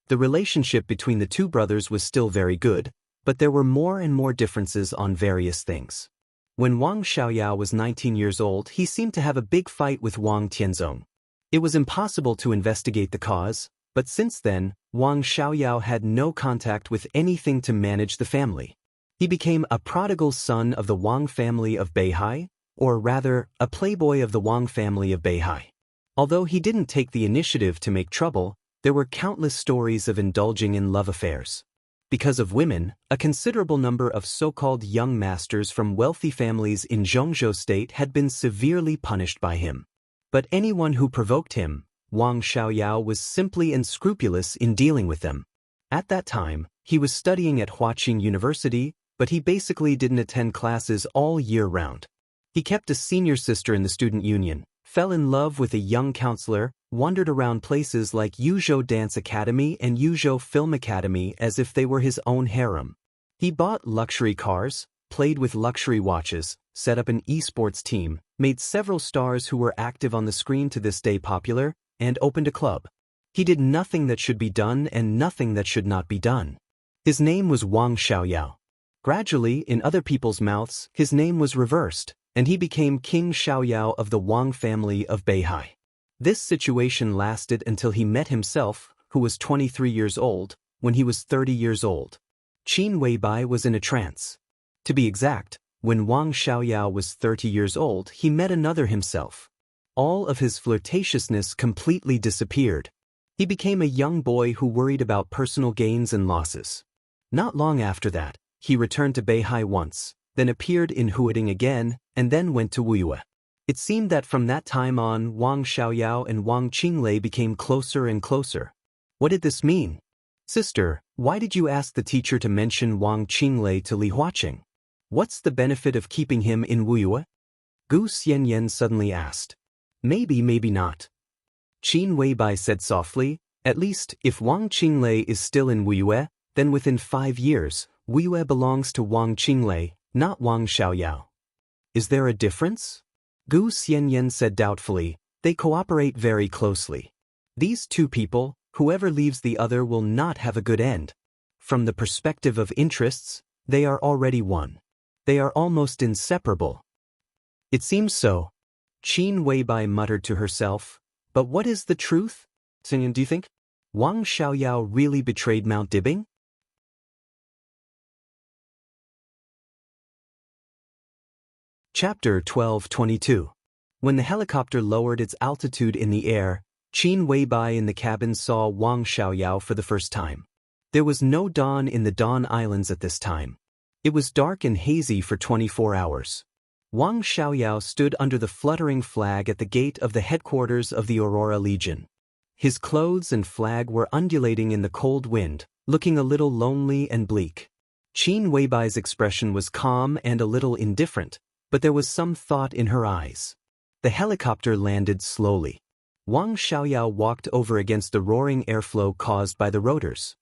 Speaker 1: The relationship between the 2 brothers was still very good, but there were more and more differences on various things. When Wang Xiaoyao was 19 years old, he seemed to have a big fight with Wang Tianzong. It was impossible to investigate the cause, but since then, Wang Xiaoyao had no contact with anything to manage the family. He became a prodigal son of the Wang family of Beihai, or rather, a playboy of the Wang family of Beihai. Although he didn't take the initiative to make trouble, there were countless stories of indulging in love affairs. Because of women, a considerable number of so-called young masters from wealthy families in Zhongzhou state had been severely punished by him. But anyone who provoked him, Wang Xiaoyao was simply unscrupulous in dealing with them. At that time, he was studying at Huaqing University, but he basically didn't attend classes all year round. He kept a senior sister in the student union, fell in love with a young counselor, wandered around places like Yuzhou Dance Academy and Yuzhou Film Academy as if they were his own harem. He bought luxury cars, played with luxury watches, set up an esports team, made several stars who were active on the screen to this day popular, and opened a club. He did nothing that should be done and nothing that should not be done. His name was Wang Xiaoyao. Gradually, in other people's mouths, his name was reversed, and he became King Xiaoyao of the Wang family of Beihai. This situation lasted until he met himself, who was 23 years old, when he was 30 years old. Qin Weibai was in a trance. To be exact, when Wang Xiaoyao was 30 years old, he met another himself. All of his flirtatiousness completely disappeared. He became a young boy who worried about personal gains and losses. Not long after that, he returned to Beihai once, then appeared in Huading again, and then went to Wuyue. It seemed that from that time on, Wang Xiaoyao and Wang Qinglei became closer and closer. What did this mean? Sister, why did you ask the teacher to mention Wang Qinglei to Li Huaqing? What's the benefit of keeping him in Wuyue? Gu Xianyan suddenly asked. Maybe not. Qin Weibai said softly, at least, if Wang Qinglei is still in Wuyue, then within 5 years, Wuyue belongs to Wang Qinglei, not Wang Xiaoyao. Is there a difference? Gu Xianyan said doubtfully, they cooperate very closely. These 2 people, whoever leaves the other will not have a good end. From the perspective of interests, they are already one. They are almost inseparable. It seems so. Qin Weibai muttered to herself, but what is the truth? Xinyan, do you think? Wang Xiaoyao really betrayed Mount Dibing? Chapter 12:22. When the helicopter lowered its altitude in the air, Qin Weibai in the cabin saw Wang Xiaoyao for the first time. There was no dawn in the Dawn Islands at this time. It was dark and hazy for 24 hours. Wang Xiaoyao stood under the fluttering flag at the gate of the headquarters of the Aurora Legion. His clothes and flag were undulating in the cold wind, looking a little lonely and bleak. Qin Weibai's expression was calm and a little indifferent, but there was some thought in her eyes. The helicopter landed slowly. Wang Xiaoyao walked over against the roaring airflow caused by the rotors.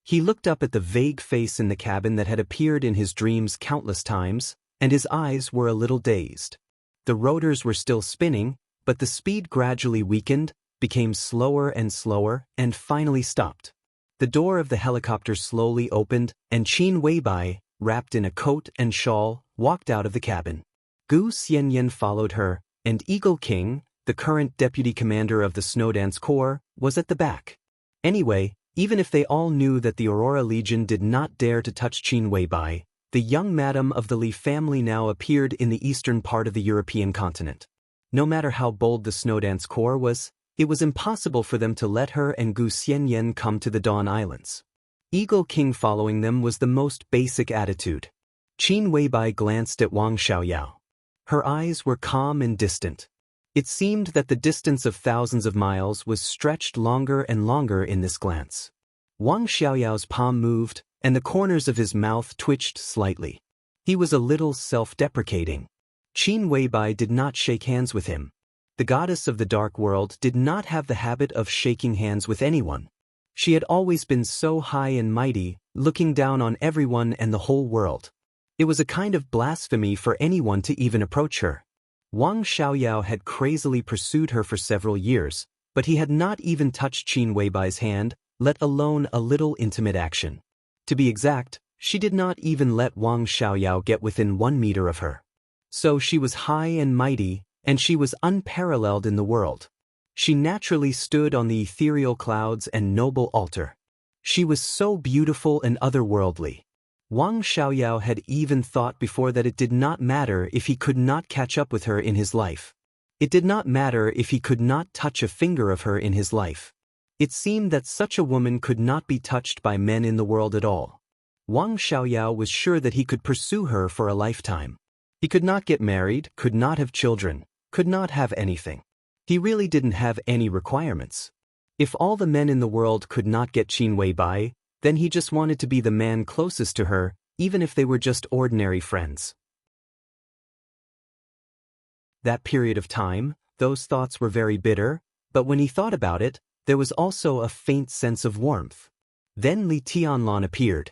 Speaker 1: He looked up at the vague face in the cabin that had appeared in his dreams countless times, and his eyes were a little dazed. The rotors were still spinning, but the speed gradually weakened, became slower, and finally stopped. The door of the helicopter slowly opened, and Qin Weibai, wrapped in a coat and shawl, walked out of the cabin. Gu Xianyan followed her, and Eagle King, the current deputy commander of the Snowdance Corps, was at the back. Anyway, even if they all knew that the Aurora Legion did not dare to touch Qin Weibai, the young madam of the Li family now appeared in the eastern part of the European continent. No matter how bold the Snowdance Corps was, it was impossible for them to let her and Gu Xianyan come to the Dawn Islands. Eagle King following them was the most basic attitude. Qin Weibai glanced at Wang Xiaoyao. Her eyes were calm and distant. It seemed that the distance of thousands of miles was stretched longer and longer in this glance. Wang Xiaoyao's palm moved, and the corners of his mouth twitched slightly. He was a little self-deprecating. Qin Weibai did not shake hands with him. The goddess of the dark world did not have the habit of shaking hands with anyone. She had always been so high and mighty, looking down on everyone and the whole world. It was a kind of blasphemy for anyone to even approach her. Wang Xiaoyao had crazily pursued her for several years, but he had not even touched Qin Weibai's hand, let alone a little intimate action. To be exact, she did not even let Wang Xiaoyao get within 1 meter of her. So she was high and mighty, and she was unparalleled in the world. She naturally stood on the ethereal clouds and noble altar. She was so beautiful and otherworldly. Wang Xiaoyao had even thought before that it did not matter if he could not catch up with her in his life. It did not matter if he could not touch a finger of her in his life. It seemed that such a woman could not be touched by men in the world at all. Wang Xiaoyao was sure that he could pursue her for a lifetime. He could not get married, could not have children, could not have anything. He really didn't have any requirements. If all the men in the world could not get Qin Weibai, then he just wanted to be the man closest to her, even if they were just ordinary friends. That period of time, those thoughts were very bitter, but when he thought about it, there was also a faint sense of warmth. Then Li Tianlan appeared.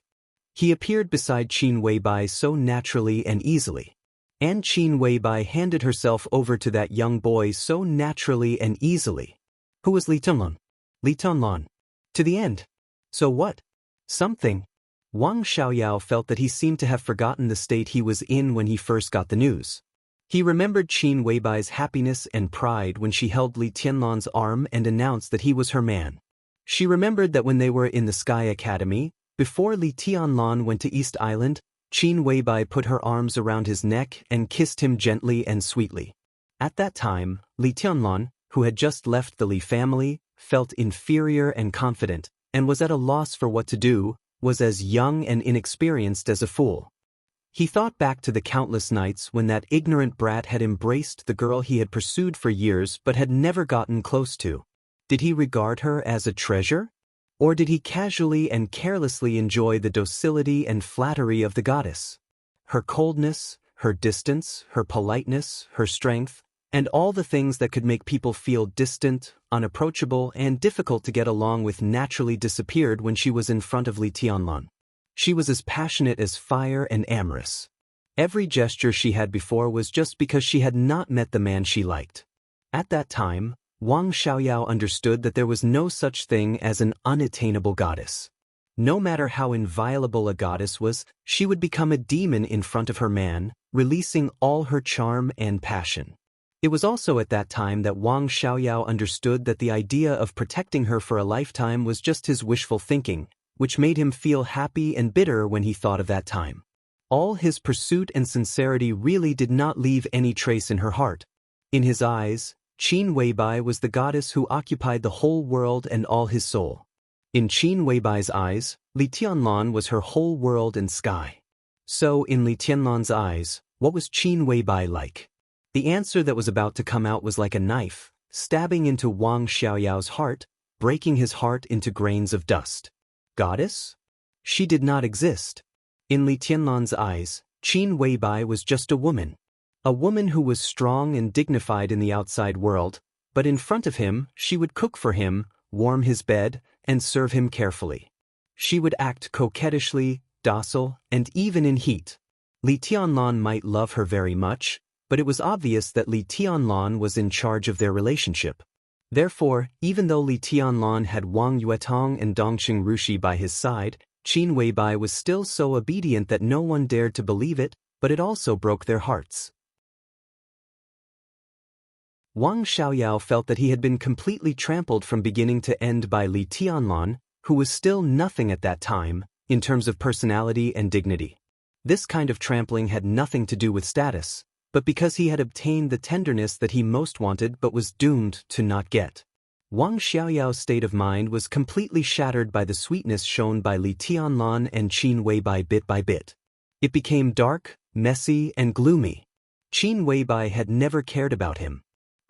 Speaker 1: He appeared beside Qin Weibai so naturally and easily. And Qin Weibai handed herself over to that young boy so naturally and easily. Who was Li Tianlan? Li Tianlan. To the end. So what? Something. Wang Xiaoyao felt that he seemed to have forgotten the state he was in when he first got the news. He remembered Qin Weibai's happiness and pride when she held Li Tianlan's arm and announced that he was her man. She remembered that when they were in the Sky Academy, before Li Tianlan went to East Island, Qin Weibai put her arms around his neck and kissed him gently and sweetly. At that time, Li Tianlan, who had just left the Li family, felt inferior and confident, and was at a loss for what to do, was as young and inexperienced as a fool. He thought back to the countless nights when that ignorant brat had embraced the girl he had pursued for years but had never gotten close to. Did he regard her as a treasure? Or did he casually and carelessly enjoy the docility and flattery of the goddess? Her coldness, her distance, her politeness, her strength, and all the things that could make people feel distant, unapproachable, and difficult to get along with naturally disappeared when she was in front of Li Tianlan. She was as passionate as fire and amorous. Every gesture she had before was just because she had not met the man she liked. At that time, Wang Xiaoyao understood that there was no such thing as an unattainable goddess. No matter how inviolable a goddess was, she would become a demon in front of her man, releasing all her charm and passion. It was also at that time that Wang Xiaoyao understood that the idea of protecting her for a lifetime was just his wishful thinking, which made him feel happy and bitter when he thought of that time. All his pursuit and sincerity really did not leave any trace in her heart. In his eyes, Qin Weibai was the goddess who occupied the whole world and all his soul. In Qin Weibai's eyes, Li Tianlan was her whole world and sky. So in Li Tianlan's eyes, what was Qin Weibai like? The answer that was about to come out was like a knife, stabbing into Wang Xiaoyao's heart, breaking his heart into grains of dust. Goddess? She did not exist. In Li Tianlan's eyes, Qin Weibai was just a woman. A woman who was strong and dignified in the outside world, but in front of him, she would cook for him, warm his bed, and serve him carefully. She would act coquettishly, docile, and even in heat. Li Tianlan might love her very much, but it was obvious that Li Tianlan was in charge of their relationship. Therefore, even though Li Tianlan had Wang Yuetong and Dongqing Rushi by his side, Qin Weibai was still so obedient that no one dared to believe it, but it also broke their hearts. Wang Xiaoyao felt that he had been completely trampled from beginning to end by Li Tianlan, who was still nothing at that time, in terms of personality and dignity. This kind of trampling had nothing to do with status, but because he had obtained the tenderness that he most wanted but was doomed to not get. Wang Xiaoyao's state of mind was completely shattered by the sweetness shown by Li Tianlan and Qin Weibai bit by bit. It became dark, messy, and gloomy. Qin Weibai had never cared about him.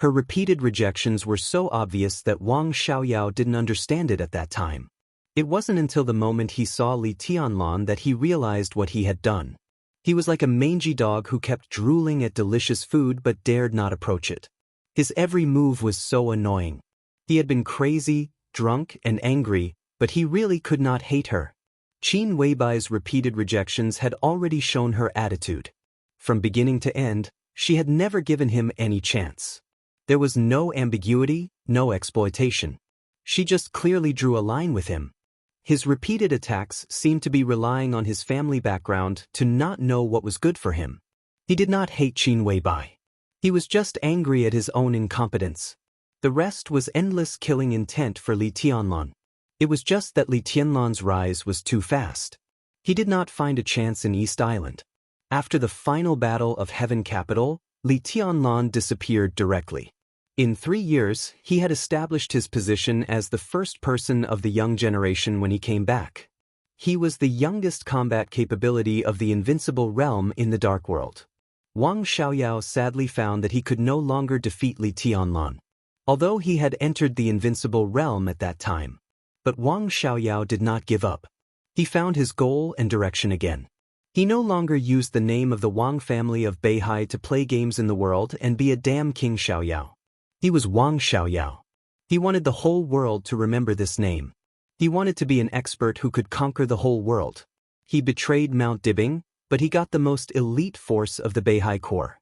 Speaker 1: Her repeated rejections were so obvious that Wang Xiaoyao didn't understand it at that time. It wasn't until the moment he saw Li Tianlan that he realized what he had done. He was like a mangy dog who kept drooling at delicious food but dared not approach it. His every move was so annoying. He had been crazy, drunk, and angry, but he really could not hate her. Qin Weibai's repeated rejections had already shown her attitude. From beginning to end, she had never given him any chance. There was no ambiguity, no exploitation. She just clearly drew a line with him. His repeated attacks seemed to be relying on his family background to not know what was good for him. He did not hate Qin Weibai. He was just angry at his own incompetence. The rest was endless killing intent for Li Tianlan. It was just that Li Tianlan's rise was too fast. He did not find a chance in East Island. After the final battle of Heaven Capital, Li Tianlan disappeared directly. In 3 years, he had established his position as the first person of the young generation when he came back. He was the youngest combat capability of the invincible realm in the Dark World. Wang Xiaoyao sadly found that he could no longer defeat Li Tianlan, although he had entered the invincible realm at that time. But Wang Xiaoyao did not give up. He found his goal and direction again. He no longer used the name of the Wang family of Beihai to play games in the world and be a damn King Xiaoyao. He was Wang Xiaoyao. He wanted the whole world to remember this name. He wanted to be an expert who could conquer the whole world. He betrayed Mount Dibing, but he got the most elite force of the Beihai Corps.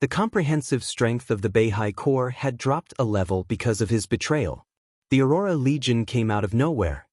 Speaker 1: The comprehensive strength of the Beihai Corps had dropped a level because of his betrayal. The Aurora Legion came out of nowhere.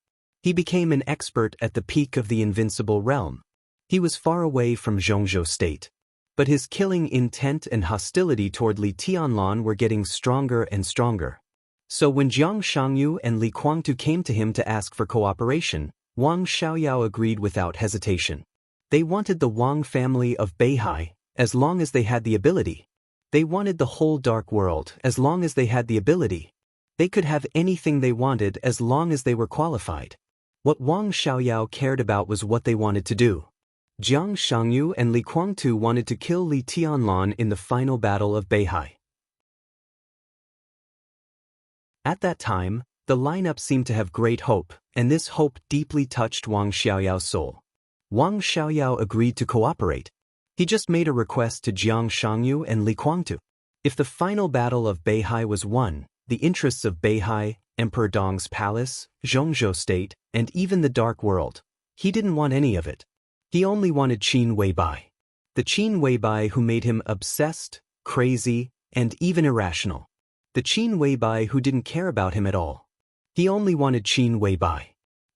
Speaker 1: He became an expert at the peak of the invincible realm. He was far away from Zhongzhou State. But his killing intent and hostility toward Li Tianlan were getting stronger and stronger. So when Jiang Shangyu and Li Guangtu came to him to ask for cooperation, Wang Xiaoyao agreed without hesitation. They wanted the Wang family of Beihai, as long as they had the ability. They wanted the whole Dark World, as long as they had the ability. They could have anything they wanted as long as they were qualified. What Wang Xiaoyao cared about was what they wanted to do. Jiang Shangyu and Li Guangtu wanted to kill Li Tianlan in the final battle of Beihai. At that time, the lineup seemed to have great hope, and this hope deeply touched Wang Xiaoyao's soul. Wang Xiaoyao agreed to cooperate. He just made a request to Jiang Shangyu and Li Guangtu. If the final battle of Beihai was won, the interests of Beihai, Emperor Dong's palace, Zhongzhou State, and even the Dark World, he didn't want any of it. He only wanted Qin Weibai. The Qin Weibai who made him obsessed, crazy, and even irrational. The Qin Weibai who didn't care about him at all. He only wanted Qin Weibai.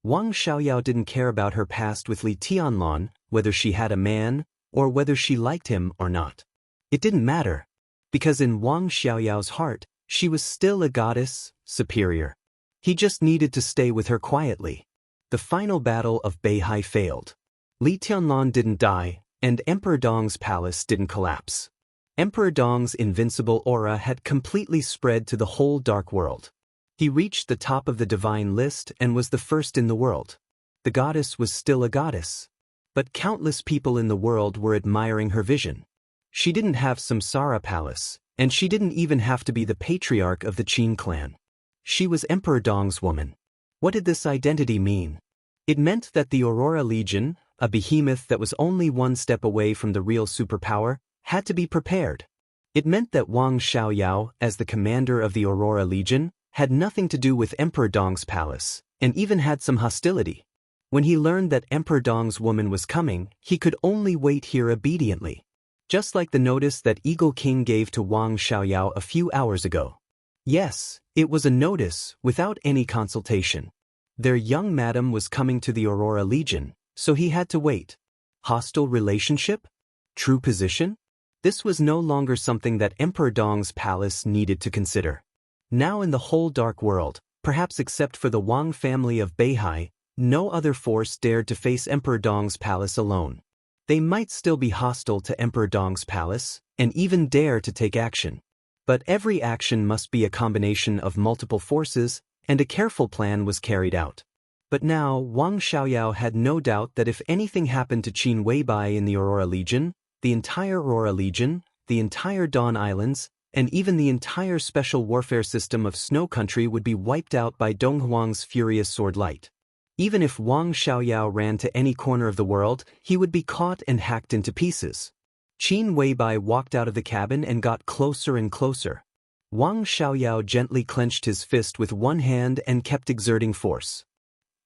Speaker 1: Wang Xiaoyao didn't care about her past with Li Tianlan, whether she had a man, or whether she liked him or not. It didn't matter, because in Wang Xiaoyao's heart, she was still a goddess, superior. He just needed to stay with her quietly. The final battle of Beihai failed. Li Tianlan didn't die, and Emperor Dong's palace didn't collapse. Emperor Dong's invincible aura had completely spread to the whole Dark World. He reached the top of the divine list and was the first in the world. The goddess was still a goddess. But countless people in the world were admiring her vision. She didn't have Samsara Palace, and she didn't even have to be the patriarch of the Qin clan. She was Emperor Dong's woman. What did this identity mean? It meant that the Aurora Legion, a behemoth that was only one step away from the real superpower, had to be prepared. It meant that Wang Xiaoyao, as the commander of the Aurora Legion, had nothing to do with Emperor Dong's palace, and even had some hostility. When he learned that Emperor Dong's woman was coming, he could only wait here obediently. Just like the notice that Eagle King gave to Wang Xiaoyao a few hours ago. Yes, it was a notice, without any consultation. Their young madam was coming to the Aurora Legion, so he had to wait. Hostile relationship? True position? This was no longer something that Emperor Dong's palace needed to consider. Now in the whole dark world, perhaps except for the Wang family of Beihai, no other force dared to face Emperor Dong's palace alone. They might still be hostile to Emperor Dong's palace, and even dare to take action. But every action must be a combination of multiple forces, and a careful plan was carried out. But now, Wang Xiaoyao had no doubt that if anything happened to Qin Weibai in the Aurora Legion, the entire Aurora Legion, the entire Dawn Islands, and even the entire special warfare system of Snow Country would be wiped out by Donghuang's furious sword light. Even if Wang Xiaoyao ran to any corner of the world, he would be caught and hacked into pieces. Qin Weibai walked out of the cabin and got closer and closer. Wang Xiaoyao gently clenched his fist with one hand and kept exerting force.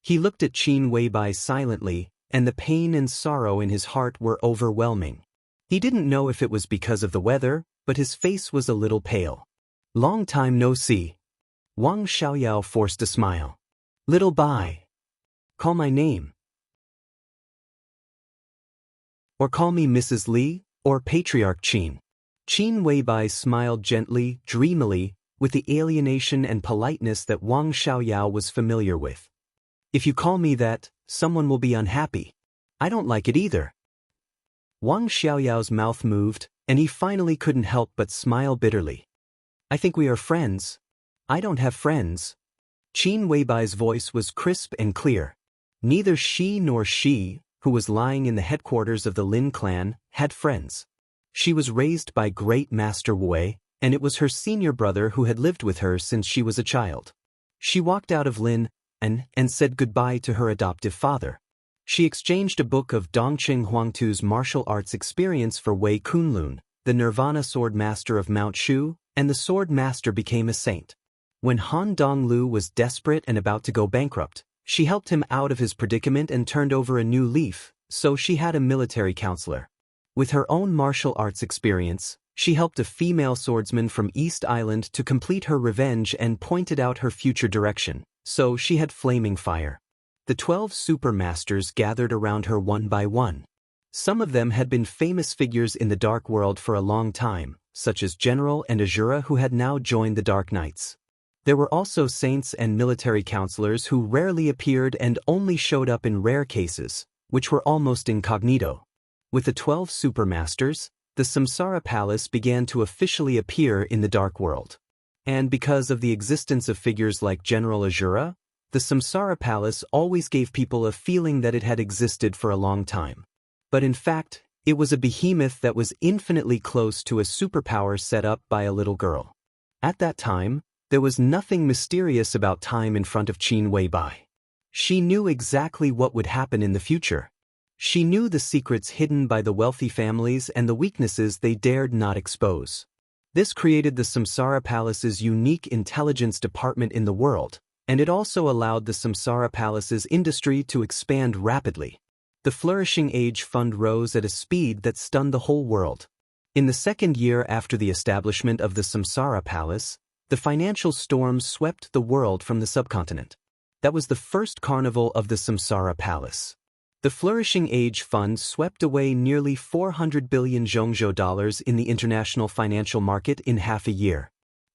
Speaker 1: He looked at Qin Weibai silently, and the pain and sorrow in his heart were overwhelming. He didn't know if it was because of the weather, but his face was a little pale. Long time no see. Wang Xiaoyao forced a smile. Little Bai. Call my name. Or call me Mrs. Li, or Patriarch Qin. Qin Weibai smiled gently, dreamily, with the alienation and politeness that Wang Xiaoyao was familiar with. If you call me that, someone will be unhappy. I don't like it either. Wang Xiaoyao's mouth moved, and he finally couldn't help but smile bitterly. I think we are friends. I don't have friends. Qin Weibai's voice was crisp and clear. Neither she nor she, who was lying in the headquarters of the Lin clan, had friends. She was raised by Great Master Wei, and it was her senior brother who had lived with her since she was a child. She walked out of Lin and said goodbye to her adoptive father. She exchanged a book of Dongqing Huangtu's martial arts experience for Wei Kunlun, the Nirvana sword master of Mount Shu, and the sword master became a saint. When Han Donglu was desperate and about to go bankrupt, she helped him out of his predicament and turned over a new leaf, so she had a military counselor. With her own martial arts experience, she helped a female swordsman from East Island to complete her revenge and pointed out her future direction, so she had flaming fire. The 12 super masters gathered around her one by one. Some of them had been famous figures in the Dark World for a long time, such as General and Azura, who had now joined the Dark Knights. There were also saints and military counselors who rarely appeared and only showed up in rare cases, which were almost incognito. With the 12 supermasters, the Samsara Palace began to officially appear in the Dark World. And because of the existence of figures like General Azura, the Samsara Palace always gave people a feeling that it had existed for a long time. But in fact, it was a behemoth that was infinitely close to a superpower set up by a little girl. At that time, there was nothing mysterious about time in front of Qin Weibai. She knew exactly what would happen in the future. She knew the secrets hidden by the wealthy families and the weaknesses they dared not expose. This created the Samsara Palace's unique intelligence department in the world, and it also allowed the Samsara Palace's industry to expand rapidly. The Flourishing Age Fund rose at a speed that stunned the whole world. In the second year after the establishment of the Samsara Palace, the financial storm swept the world from the subcontinent. That was the first carnival of the Samsara Palace. The Flourishing Age Fund swept away nearly 400 billion Zhongzhou dollars in the international financial market in half a year.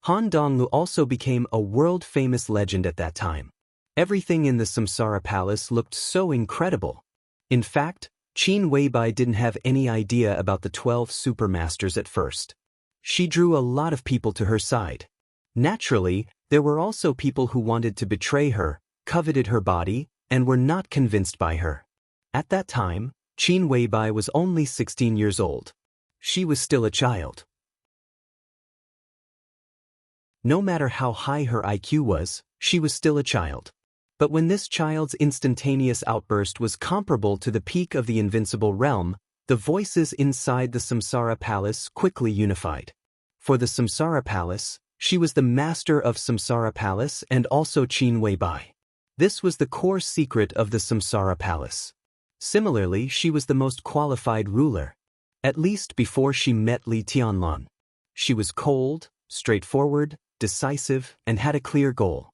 Speaker 1: Han Donglu also became a world-famous legend at that time. Everything in the Samsara Palace looked so incredible. In fact, Qin Weibai didn't have any idea about the 12 supermasters at first. She drew a lot of people to her side. Naturally, there were also people who wanted to betray her, coveted her body, and were not convinced by her. At that time, Qin Weibai was only 16 years old. She was still a child. No matter how high her IQ was, she was still a child. But when this child's instantaneous outburst was comparable to the peak of the invincible realm, the voices inside the Samsara Palace quickly unified. For the Samsara Palace, she was the master of Samsara Palace and also Qin Weibai. This was the core secret of the Samsara Palace. Similarly, she was the most qualified ruler, at least before she met Li Tianlan. She was cold, straightforward, decisive, and had a clear goal.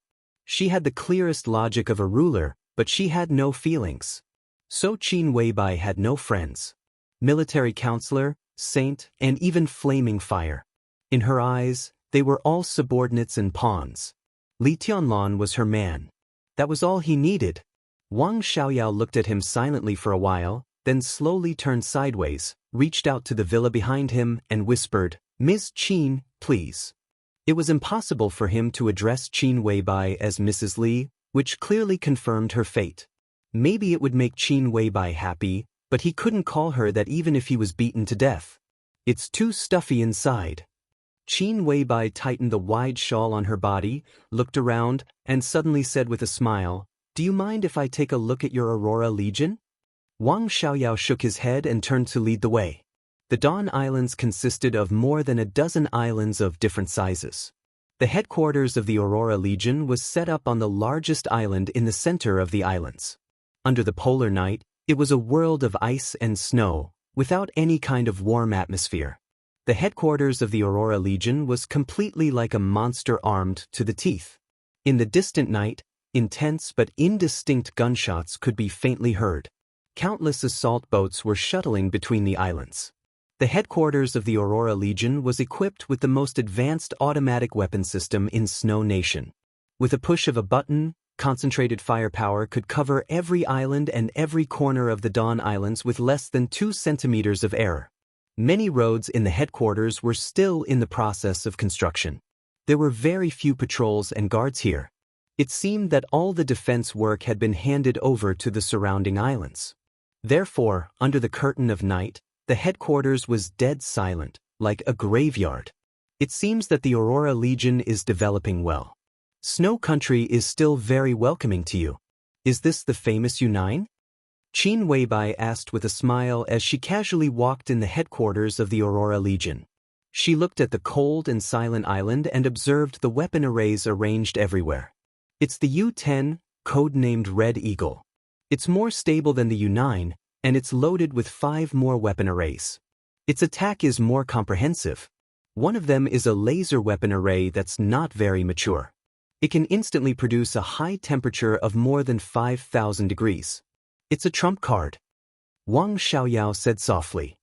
Speaker 1: She had the clearest logic of a ruler, but she had no feelings. So Qin Weibai had no friends. Military counselor, saint, and even flaming fire. In her eyes, they were all subordinates and pawns. Li Tianlan was her man. That was all he needed. Wang Xiaoyao looked at him silently for a while, then slowly turned sideways, reached out to the villa behind him, and whispered, "Ms. Qin, please." It was impossible for him to address Qin Weibai as Mrs. Li, which clearly confirmed her fate. Maybe it would make Qin Weibai happy, but he couldn't call her that even if he was beaten to death. It's too stuffy inside. Qin Weibai tightened the wide shawl on her body, looked around, and suddenly said with a smile, "Do you mind if I take a look at your Aurora Legion?" Wang Xiaoyao shook his head and turned to lead the way. The Dawn Islands consisted of more than a dozen islands of different sizes. The headquarters of the Aurora Legion was set up on the largest island in the center of the islands. Under the polar night, it was a world of ice and snow, without any kind of warm atmosphere. The headquarters of the Aurora Legion was completely like a monster armed to the teeth. In the distant night, intense but indistinct gunshots could be faintly heard. Countless assault boats were shuttling between the islands. The headquarters of the Aurora Legion was equipped with the most advanced automatic weapon system in Snow Nation. With a push of a button, concentrated firepower could cover every island and every corner of the Dawn Islands with less than 2 centimeters of error. Many roads in the headquarters were still in the process of construction. There were very few patrols and guards here. It seemed that all the defense work had been handed over to the surrounding islands. Therefore, under the curtain of night, the headquarters was dead silent, like a graveyard. It seems that the Aurora Legion is developing well. Snow Country is still very welcoming to you. Is this the famous U9? Qin Weibai asked with a smile as she casually walked in the headquarters of the Aurora Legion. She looked at the cold and silent island and observed the weapon arrays arranged everywhere. It's the U-10, codenamed Red Eagle. It's more stable than the U-9, and it's loaded with 5 more weapon arrays. Its attack is more comprehensive. One of them is a laser weapon array that's not very mature. It can instantly produce a high temperature of more than 5,000 degrees. It's a trump card. Wang Xiaoyao said softly.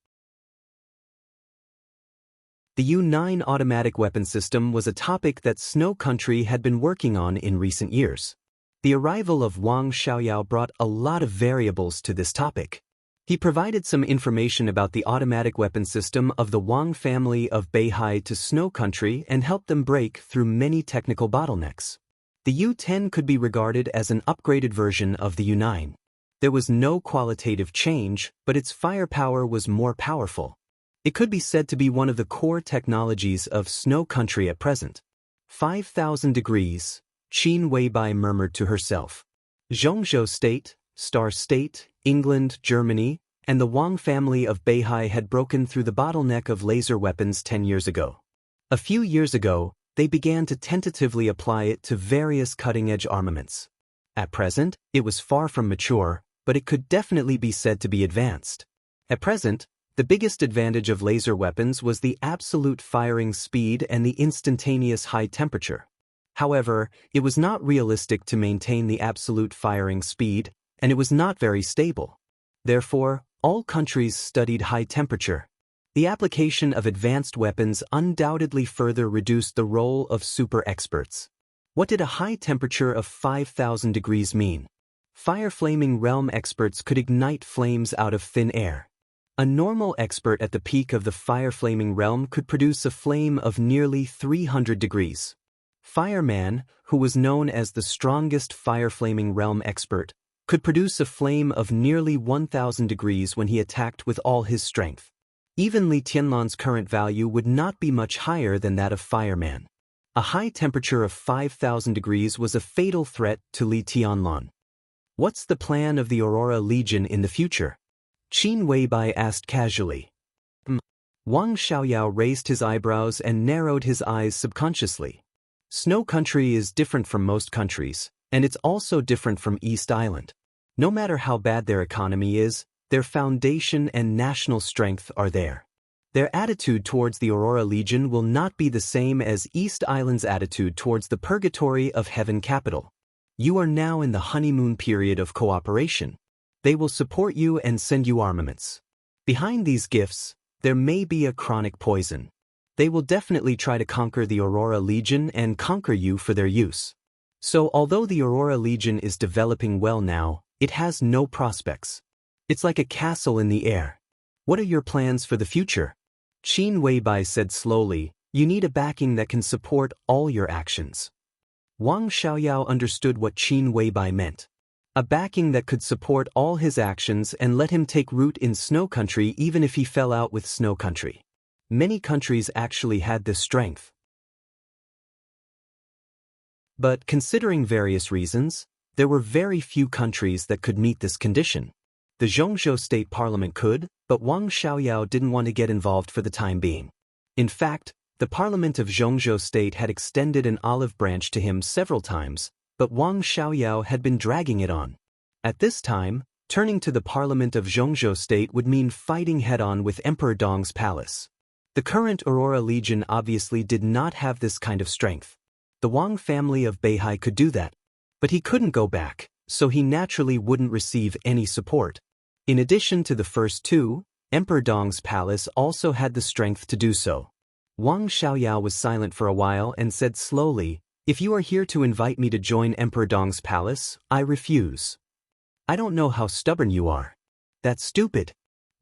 Speaker 1: The U-9 automatic weapon system was a topic that Snow Country had been working on in recent years. The arrival of Wang Xiaoyao brought a lot of variables to this topic. He provided some information about the automatic weapon system of the Wang family of Beihai to Snow Country and helped them break through many technical bottlenecks. The U-10 could be regarded as an upgraded version of the U-9. There was no qualitative change, but its firepower was more powerful. It could be said to be one of the core technologies of Snow Country at present. 5,000 degrees, Qin Weibai murmured to herself. Zhongzhou State, Star State, England, Germany, and the Wang family of Beihai had broken through the bottleneck of laser weapons 10 years ago. A few years ago, they began to tentatively apply it to various cutting-edge armaments. At present, it was far from mature, but it could definitely be said to be advanced. At present, the biggest advantage of laser weapons was the absolute firing speed and the instantaneous high temperature. However, it was not realistic to maintain the absolute firing speed, and it was not very stable. Therefore, all countries studied high temperature. The application of advanced weapons undoubtedly further reduced the role of super experts. What did a high temperature of 5,000 degrees mean? Fire-flaming realm experts could ignite flames out of thin air. A normal expert at the peak of the fire-flaming realm could produce a flame of nearly 300 degrees. Fireman, who was known as the strongest fire-flaming realm expert, could produce a flame of nearly 1,000 degrees when he attacked with all his strength. Even Li Tianlan's current value would not be much higher than that of Fireman. A high temperature of 5,000 degrees was a fatal threat to Li Tianlan. What's the plan of the Aurora Legion in the future? Qin Weibai asked casually. Wang Xiaoyao raised his eyebrows and narrowed his eyes subconsciously. Snow Country is different from most countries, and it's also different from East Island. No matter how bad their economy is, their foundation and national strength are there. Their attitude towards the Aurora Legion will not be the same as East Island's attitude towards the Purgatory of Heaven capital. You are now in the honeymoon period of cooperation. They will support you and send you armaments. Behind these gifts, there may be a chronic poison. They will definitely try to conquer the Aurora Legion and conquer you for their use. So although the Aurora Legion is developing well now, it has no prospects. It's like a castle in the air. What are your plans for the future? Qin Weibai said slowly, you need a backing that can support all your actions. Wang Xiaoyao understood what Qin Weibai meant. A backing that could support all his actions and let him take root in Snow Country even if he fell out with Snow Country. Many countries actually had this strength. But considering various reasons, there were very few countries that could meet this condition. The Zhongzhou State Parliament could, but Wang Xiaoyao didn't want to get involved for the time being. In fact, the Parliament of Zhongzhou State had extended an olive branch to him several times, but Wang Xiaoyao had been dragging it on. At this time, turning to the Parliament of Zhongzhou State would mean fighting head-on with Emperor Dong's palace. The current Aurora Legion obviously did not have this kind of strength. The Wang family of Beihai could do that, but he couldn't go back, so he naturally wouldn't receive any support. In addition to the first two, Emperor Dong's palace also had the strength to do so. Wang Xiaoyao was silent for a while and said slowly, if you are here to invite me to join Emperor Dong's palace, I refuse. I don't know how stubborn you are. That's stupid.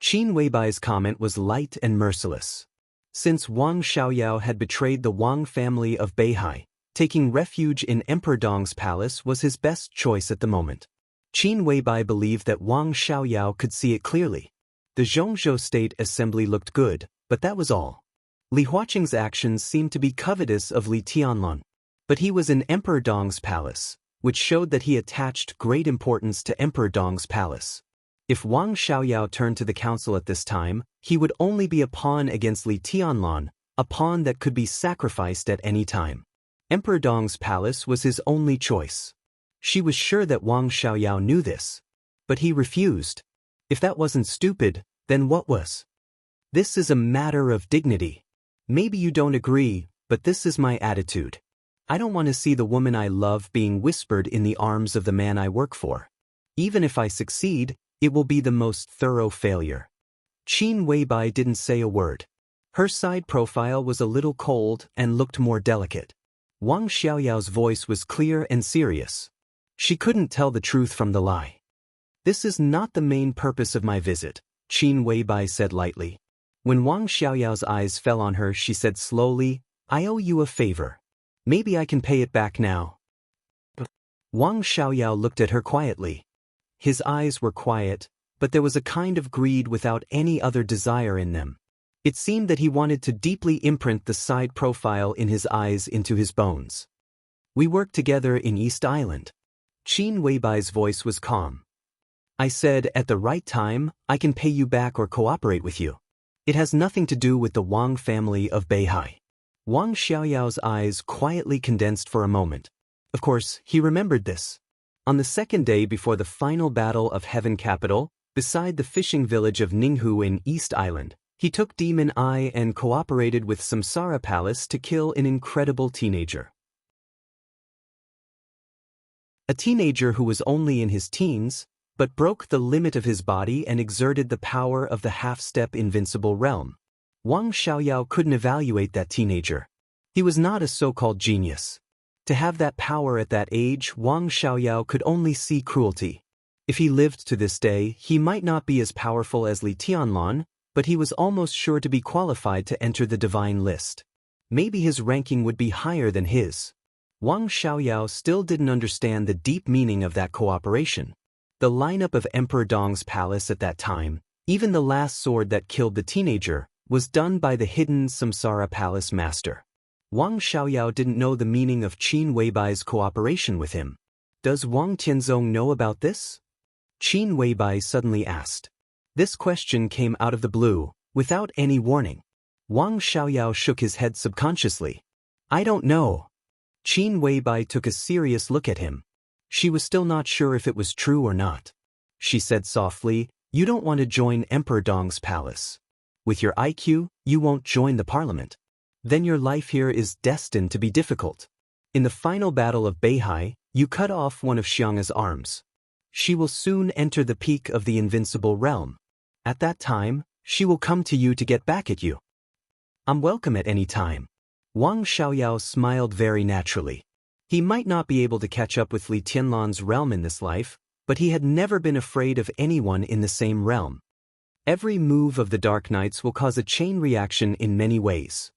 Speaker 1: Qin Weibai's comment was light and merciless. Since Wang Xiaoyao had betrayed the Wang family of Beihai, taking refuge in Emperor Dong's palace was his best choice at the moment. Qin Weibai believed that Wang Xiaoyao could see it clearly. The Zhongzhou State Assembly looked good, but that was all. Li Huaqing's actions seemed to be covetous of Li Tianlan. But he was in Emperor Dong's palace, which showed that he attached great importance to Emperor Dong's palace. If Wang Xiaoyao turned to the council at this time, he would only be a pawn against Li Tianlan, a pawn that could be sacrificed at any time. Emperor Dong's palace was his only choice. She was sure that Wang Xiaoyao knew this. But he refused. If that wasn't stupid, then what was? This is a matter of dignity. Maybe you don't agree, but this is my attitude. I don't want to see the woman I love being whispered in the arms of the man I work for. Even if I succeed, it will be the most thorough failure. Qin Weibai didn't say a word. Her side profile was a little cold and looked more delicate. Wang Xiaoyao's voice was clear and serious. She couldn't tell the truth from the lie. This is not the main purpose of my visit, Qin Weibai said lightly. When Wang Xiaoyao's eyes fell on her, she said slowly, I owe you a favor. Maybe I can pay it back now. Wang Xiaoyao looked at her quietly. His eyes were quiet, but there was a kind of greed without any other desire in them. It seemed that he wanted to deeply imprint the side profile in his eyes into his bones. We worked together in East Island. Qin Weibai's voice was calm. I said, at the right time, I can pay you back or cooperate with you. It has nothing to do with the Wang family of Beihai. Wang Xiaoyao's eyes quietly condensed for a moment. Of course, he remembered this. On the second day before the final battle of Heaven Capital, beside the fishing village of Ninghu in East Island, he took Demon Eye and cooperated with Samsara Palace to kill an incredible teenager. A teenager who was only in his teens, but broke the limit of his body and exerted the power of the half-step invincible realm. Wang Xiaoyao couldn't evaluate that teenager. He was not a so-called genius. To have that power at that age, Wang Xiaoyao could only see cruelty. If he lived to this day, he might not be as powerful as Li Tianlan, but he was almost sure to be qualified to enter the divine list. Maybe his ranking would be higher than his. Wang Xiaoyao still didn't understand the deep meaning of that cooperation. The lineup of Emperor Dong's palace at that time, even the last sword that killed the teenager, was done by the hidden Samsara Palace master. Wang Xiaoyao didn't know the meaning of Qin Weibai's cooperation with him. Does Wang Tianzong know about this? Qin Weibai suddenly asked. This question came out of the blue, without any warning. Wang Xiaoyao shook his head subconsciously. I don't know. Qin Weibai took a serious look at him. She was still not sure if it was true or not. She said softly, you don't want to join Emperor Dong's palace. With your IQ, you won't join the parliament. Then your life here is destined to be difficult. In the final battle of Beihai, you cut off one of Xiang's arms. She will soon enter the peak of the invincible realm. At that time, she will come to you to get back at you. I'm welcome at any time. Wang Xiaoyao smiled very naturally. He might not be able to catch up with Li Tianlan's realm in this life, but he had never been afraid of anyone in the same realm. Every move of the Dark Knights will cause a chain reaction in many ways.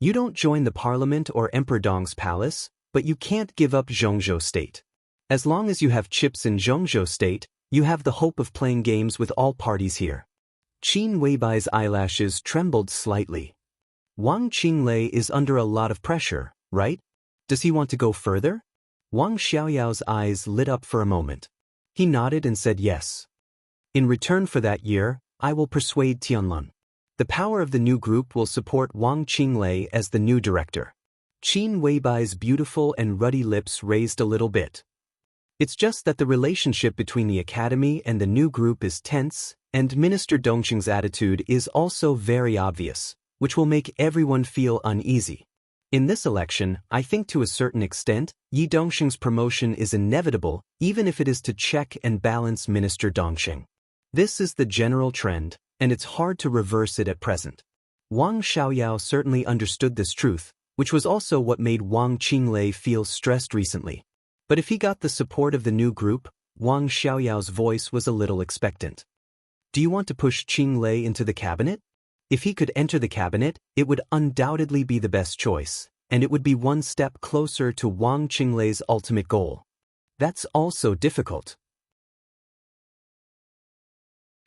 Speaker 1: You don't join the parliament or Emperor Dong's palace, but you can't give up Zhongzhou State. As long as you have chips in Zhongzhou State, you have the hope of playing games with all parties here. Qin Weibai's eyelashes trembled slightly. Wang Qinglei is under a lot of pressure, right? Does he want to go further? Wang Xiaoyao's eyes lit up for a moment. He nodded and said yes. In return for that year, I will persuade Tianlan. The power of the new group will support Wang Qinglei as the new director. Qin Weibai's beautiful and ruddy lips raised a little bit. It's just that the relationship between the academy and the new group is tense, and Minister Dongqing's attitude is also very obvious, which will make everyone feel uneasy. In this election, I think to a certain extent, Yi Dongxing's promotion is inevitable, even if it is to check and balance Minister Dongqing. This is the general trend, and it's hard to reverse it at present. Wang Xiaoyao certainly understood this truth, which was also what made Wang Qinglei feel stressed recently. But if he got the support of the new group, Wang Xiaoyao's voice was a little expectant. Do you want to push Qinglei into the cabinet? If he could enter the cabinet, it would undoubtedly be the best choice, and it would be one step closer to Wang Qinglei's ultimate goal. That's also difficult.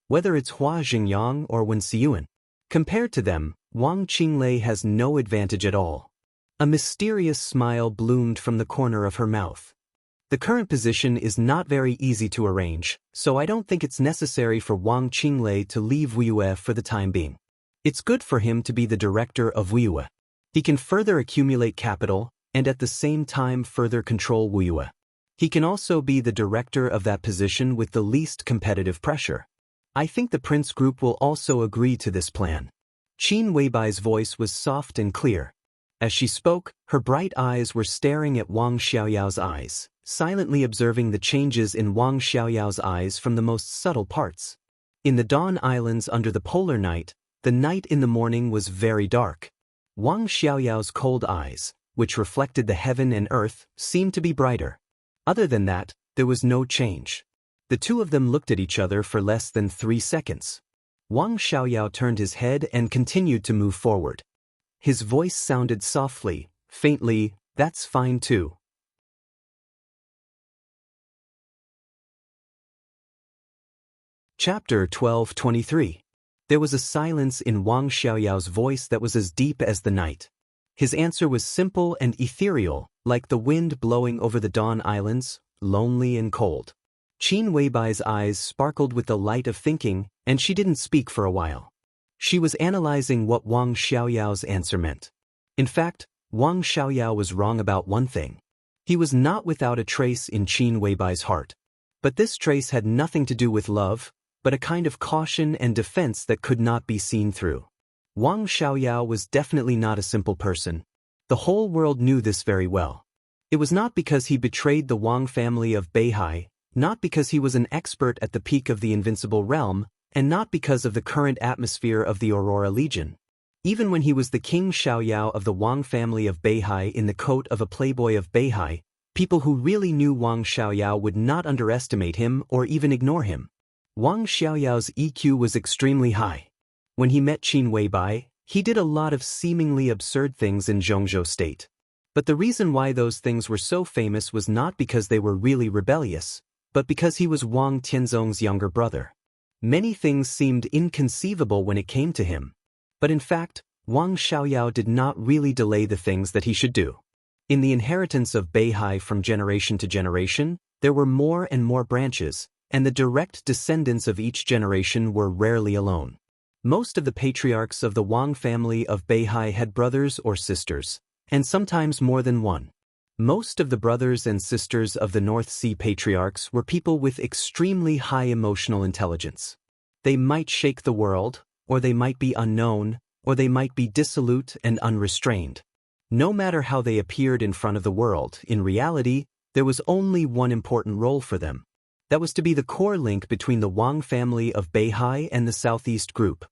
Speaker 1: Whether it's Hua Xingyang or Wen Xiyuan, compared to them, Wang Qinglei has no advantage at all. A mysterious smile bloomed from the corner of her mouth. The current position is not very easy to arrange, so I don't think it's necessary for Wang Qinglei to leave Wuyue for the time being. It's good for him to be the director of Wuyue. He can further accumulate capital, and at the same time further control Wuyue. He can also be the director of that position with the least competitive pressure. I think the Prince Group will also agree to this plan. Qin Weibai's voice was soft and clear. As she spoke, her bright eyes were staring at Wang Xiaoyao's eyes, silently observing the changes in Wang Xiaoyao's eyes from the most subtle parts. In the Dawn Islands under the polar night, the night in the morning was very dark. Wang Xiaoyao's cold eyes, which reflected the heaven and earth, seemed to be brighter. Other than that, there was no change. The two of them looked at each other for less than 3 seconds. Wang Xiaoyao turned his head and continued to move forward. His voice sounded softly, faintly, "That's fine too." Chapter 12:23. There was a silence in Wang Xiaoyao's voice that was as deep as the night. His answer was simple and ethereal, like the wind blowing over the Dawn Islands, lonely and cold. Qin Weibai's eyes sparkled with the light of thinking, and she didn't speak for a while. She was analyzing what Wang Xiaoyao's answer meant. In fact, Wang Xiaoyao was wrong about one thing. He was not without a trace in Qin Weibai's heart. But this trace had nothing to do with love, but a kind of caution and defense that could not be seen through. Wang Xiaoyao was definitely not a simple person. The whole world knew this very well. It was not because he betrayed the Wang family of Beihai, not because he was an expert at the peak of the invincible realm, and not because of the current atmosphere of the Aurora Legion. Even when he was the King Xiaoyao of the Wang family of Beihai in the coat of a playboy of Beihai, people who really knew Wang Xiaoyao would not underestimate him or even ignore him. Wang Xiaoyao's EQ was extremely high. When he met Qin Weibai, he did a lot of seemingly absurd things in Zhongzhou State. But the reason why those things were so famous was not because they were really rebellious, but because he was Wang Tianzong's younger brother. Many things seemed inconceivable when it came to him. But in fact, Wang Xiaoyao did not really delay the things that he should do. In the inheritance of Beihai from generation to generation, there were more and more branches, and the direct descendants of each generation were rarely alone. Most of the patriarchs of the Wang family of Beihai had brothers or sisters, and sometimes more than one. Most of the brothers and sisters of the North Sea patriarchs were people with extremely high emotional intelligence. They might shake the world, or they might be unknown, or they might be dissolute and unrestrained. No matter how they appeared in front of the world, in reality, there was only one important role for them. That was to be the core link between the Wang family of Beihai and the Southeast group.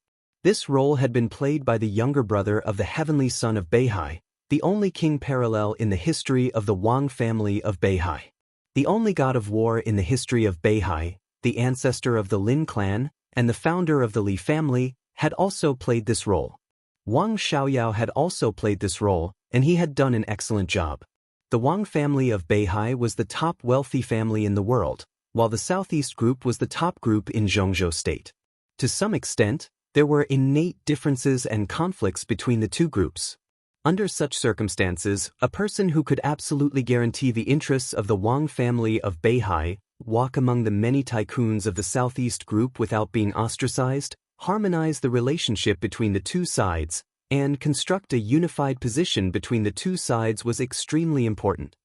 Speaker 1: This role had been played by the younger brother of the heavenly son of Beihai, the only king parallel in the history of the Wang family of Beihai. The only god of war in the history of Beihai, the ancestor of the Lin clan, and the founder of the Li family, had also played this role. Wang Xiaoyao had also played this role, and he had done an excellent job. The Wang family of Beihai was the top wealthy family in the world, while the Southeast group was the top group in Zhongzhou state. To some extent, there were innate differences and conflicts between the two groups. Under such circumstances, a person who could absolutely guarantee the interests of the Wang family of Beihai, walk among the many tycoons of the Southeast group without being ostracized, harmonize the relationship between the two sides, and construct a unified position between the two sides was extremely important.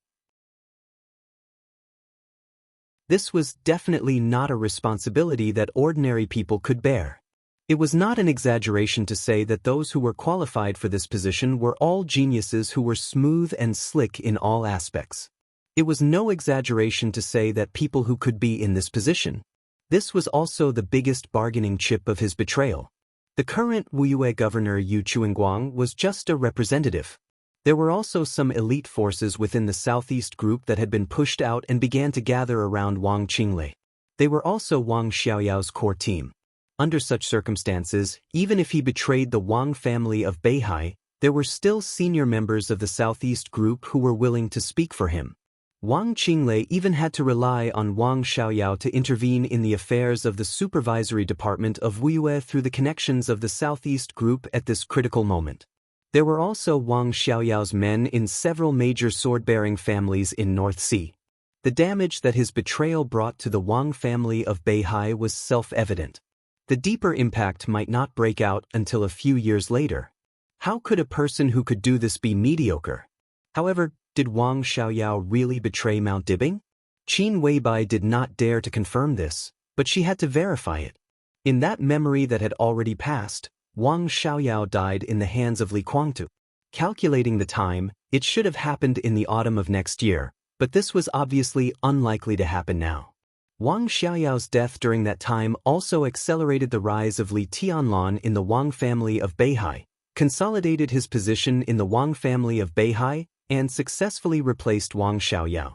Speaker 1: This was definitely not a responsibility that ordinary people could bear. It was not an exaggeration to say that those who were qualified for this position were all geniuses who were smooth and slick in all aspects. It was no exaggeration to say that people who could be in this position. This was also the biggest bargaining chip of his betrayal. The current Wuyue governor Yu Chuanguang was just a representative. There were also some elite forces within the Southeast group that had been pushed out and began to gather around Wang Qinglei. They were also Wang Xiaoyao's core team. Under such circumstances, even if he betrayed the Wang family of Beihai, there were still senior members of the Southeast group who were willing to speak for him. Wang Qinglei even had to rely on Wang Xiaoyao to intervene in the affairs of the supervisory department of Wuyue through the connections of the Southeast group at this critical moment. There were also Wang Xiaoyao's men in several major sword-bearing families in North Sea. The damage that his betrayal brought to the Wang family of Beihai was self-evident. The deeper impact might not break out until a few years later. How could a person who could do this be mediocre? However, did Wang Xiaoyao really betray Mount Dibing? Qin Weibai did not dare to confirm this, but she had to verify it. In that memory that had already passed, Wang Xiaoyao died in the hands of Li Guangtu. Calculating the time, it should have happened in the autumn of next year, but this was obviously unlikely to happen now. Wang Xiaoyao's death during that time also accelerated the rise of Li Tianlan in the Wang family of Beihai, consolidated his position in the Wang family of Beihai, and successfully replaced Wang Xiaoyao.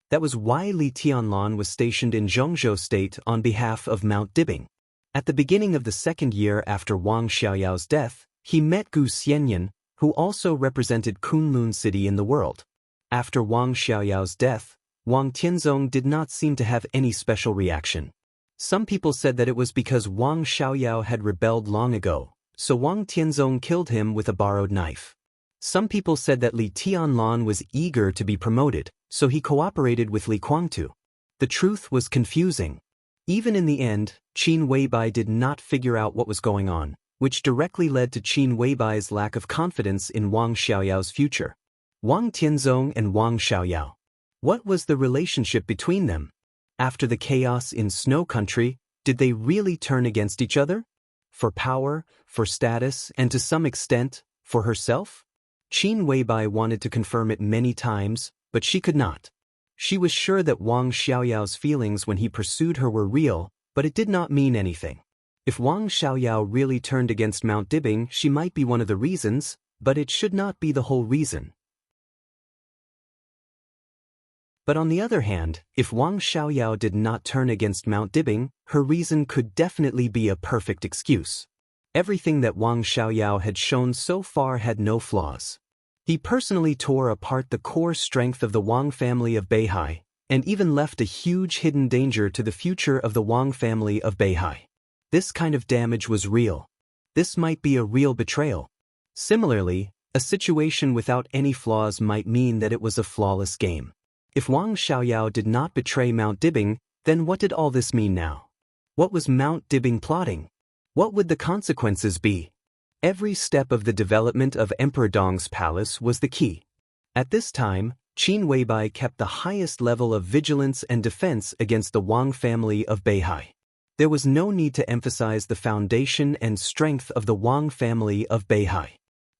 Speaker 1: That was why Li Tianlan was stationed in Zhongzhou state on behalf of Mount Dibing. At the beginning of the second year after Wang Xiaoyao's death, he met Gu Xianyan, who also represented Kunlun city in the world. After Wang Xiaoyao's death, Wang Tianzong did not seem to have any special reaction. Some people said that it was because Wang Xiaoyao had rebelled long ago, so Wang Tianzong killed him with a borrowed knife. Some people said that Li Tianlan was eager to be promoted, so he cooperated with Li Guangtu. The truth was confusing. Even in the end, Qin Weibai did not figure out what was going on, which directly led to Qin Weibai's lack of confidence in Wang Xiaoyao's future. Wang Tianzong and Wang Xiaoyao. What was the relationship between them? After the chaos in Snow Country, did they really turn against each other? For power, for status, and to some extent, for herself? Qin Weibai wanted to confirm it many times, but she could not. She was sure that Wang Xiaoyao's feelings when he pursued her were real, but it did not mean anything. If Wang Xiaoyao really turned against Mount Dibing, she might be one of the reasons, but it should not be the whole reason. But on the other hand, if Wang Xiaoyao did not turn against Mount Dibing, her reason could definitely be a perfect excuse. Everything that Wang Xiaoyao had shown so far had no flaws. He personally tore apart the core strength of the Wang family of Beihai, and even left a huge hidden danger to the future of the Wang family of Beihai. This kind of damage was real. This might be a real betrayal. Similarly, a situation without any flaws might mean that it was a flawless game. If Wang Xiaoyao did not betray Mount Dibbing, then what did all this mean now? What was Mount Dibbing plotting? What would the consequences be? Every step of the development of Emperor Dong's palace was the key. At this time, Qin Weibai kept the highest level of vigilance and defense against the Wang family of Beihai. There was no need to emphasize the foundation and strength of the Wang family of Beihai.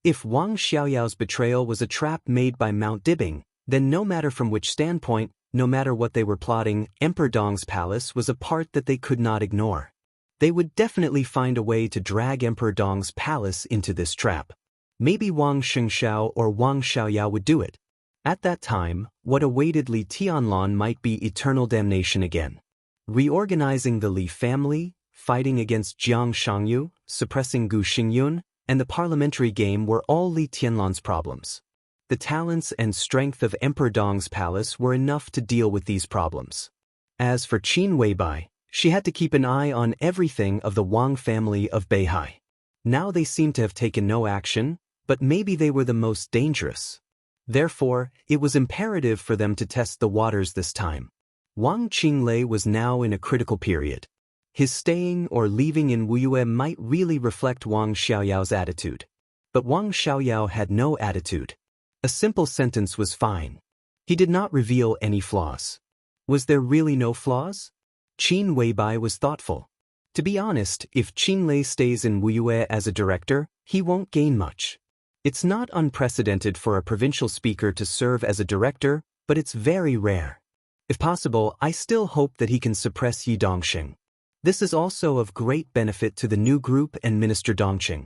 Speaker 1: If Wang Xiaoyao's betrayal was a trap made by Mount Dibbing, then no matter from which standpoint, no matter what they were plotting, Emperor Dong's palace was a part that they could not ignore. They would definitely find a way to drag Emperor Dong's palace into this trap. Maybe Wang Shengxiao or Wang Xiaoyao would do it. At that time, what awaited Li Tianlan might be eternal damnation again. Reorganizing the Li family, fighting against Jiang Shangyu, suppressing Gu Xingyun, and the parliamentary game were all Li Tianlan's problems. The talents and strength of Emperor Dong's palace were enough to deal with these problems. As for Qin Weibai, she had to keep an eye on everything of the Wang family of Beihai. Now they seemed to have taken no action, but maybe they were the most dangerous. Therefore, it was imperative for them to test the waters this time. Wang Qinglei was now in a critical period. His staying or leaving in Wuyue might really reflect Wang Xiaoyao's attitude. But Wang Xiaoyao had no attitude. A simple sentence was fine. He did not reveal any flaws. Was there really no flaws? Qin Weibai was thoughtful. To be honest, if Qinlei stays in Wuyue as a director, he won't gain much. It's not unprecedented for a provincial speaker to serve as a director, but it's very rare. If possible, I still hope that he can suppress Yi Dongxing. This is also of great benefit to the new group and Minister Dongqing.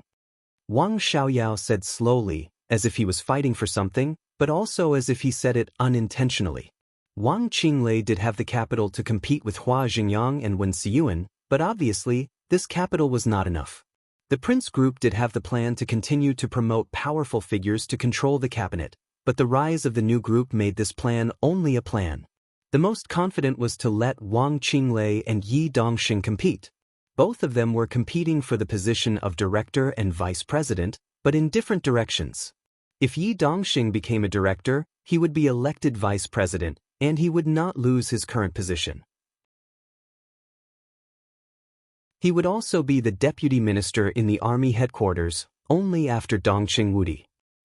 Speaker 1: Wang Xiaoyao said slowly, as if he was fighting for something, but also as if he said it unintentionally. Wang Qinglei did have the capital to compete with Hua Xingyang and Wen Xiyuan, but obviously, this capital was not enough. The Prince Group did have the plan to continue to promote powerful figures to control the cabinet, but the rise of the new group made this plan only a plan. The most confident was to let Wang Qinglei and Yi Dongxing compete. Both of them were competing for the position of director and vice president, but in different directions. If Yi Dongxing became a director, he would be elected vice president, and he would not lose his current position. He would also be the deputy minister in the army headquarters, only after Dongqing Wudi.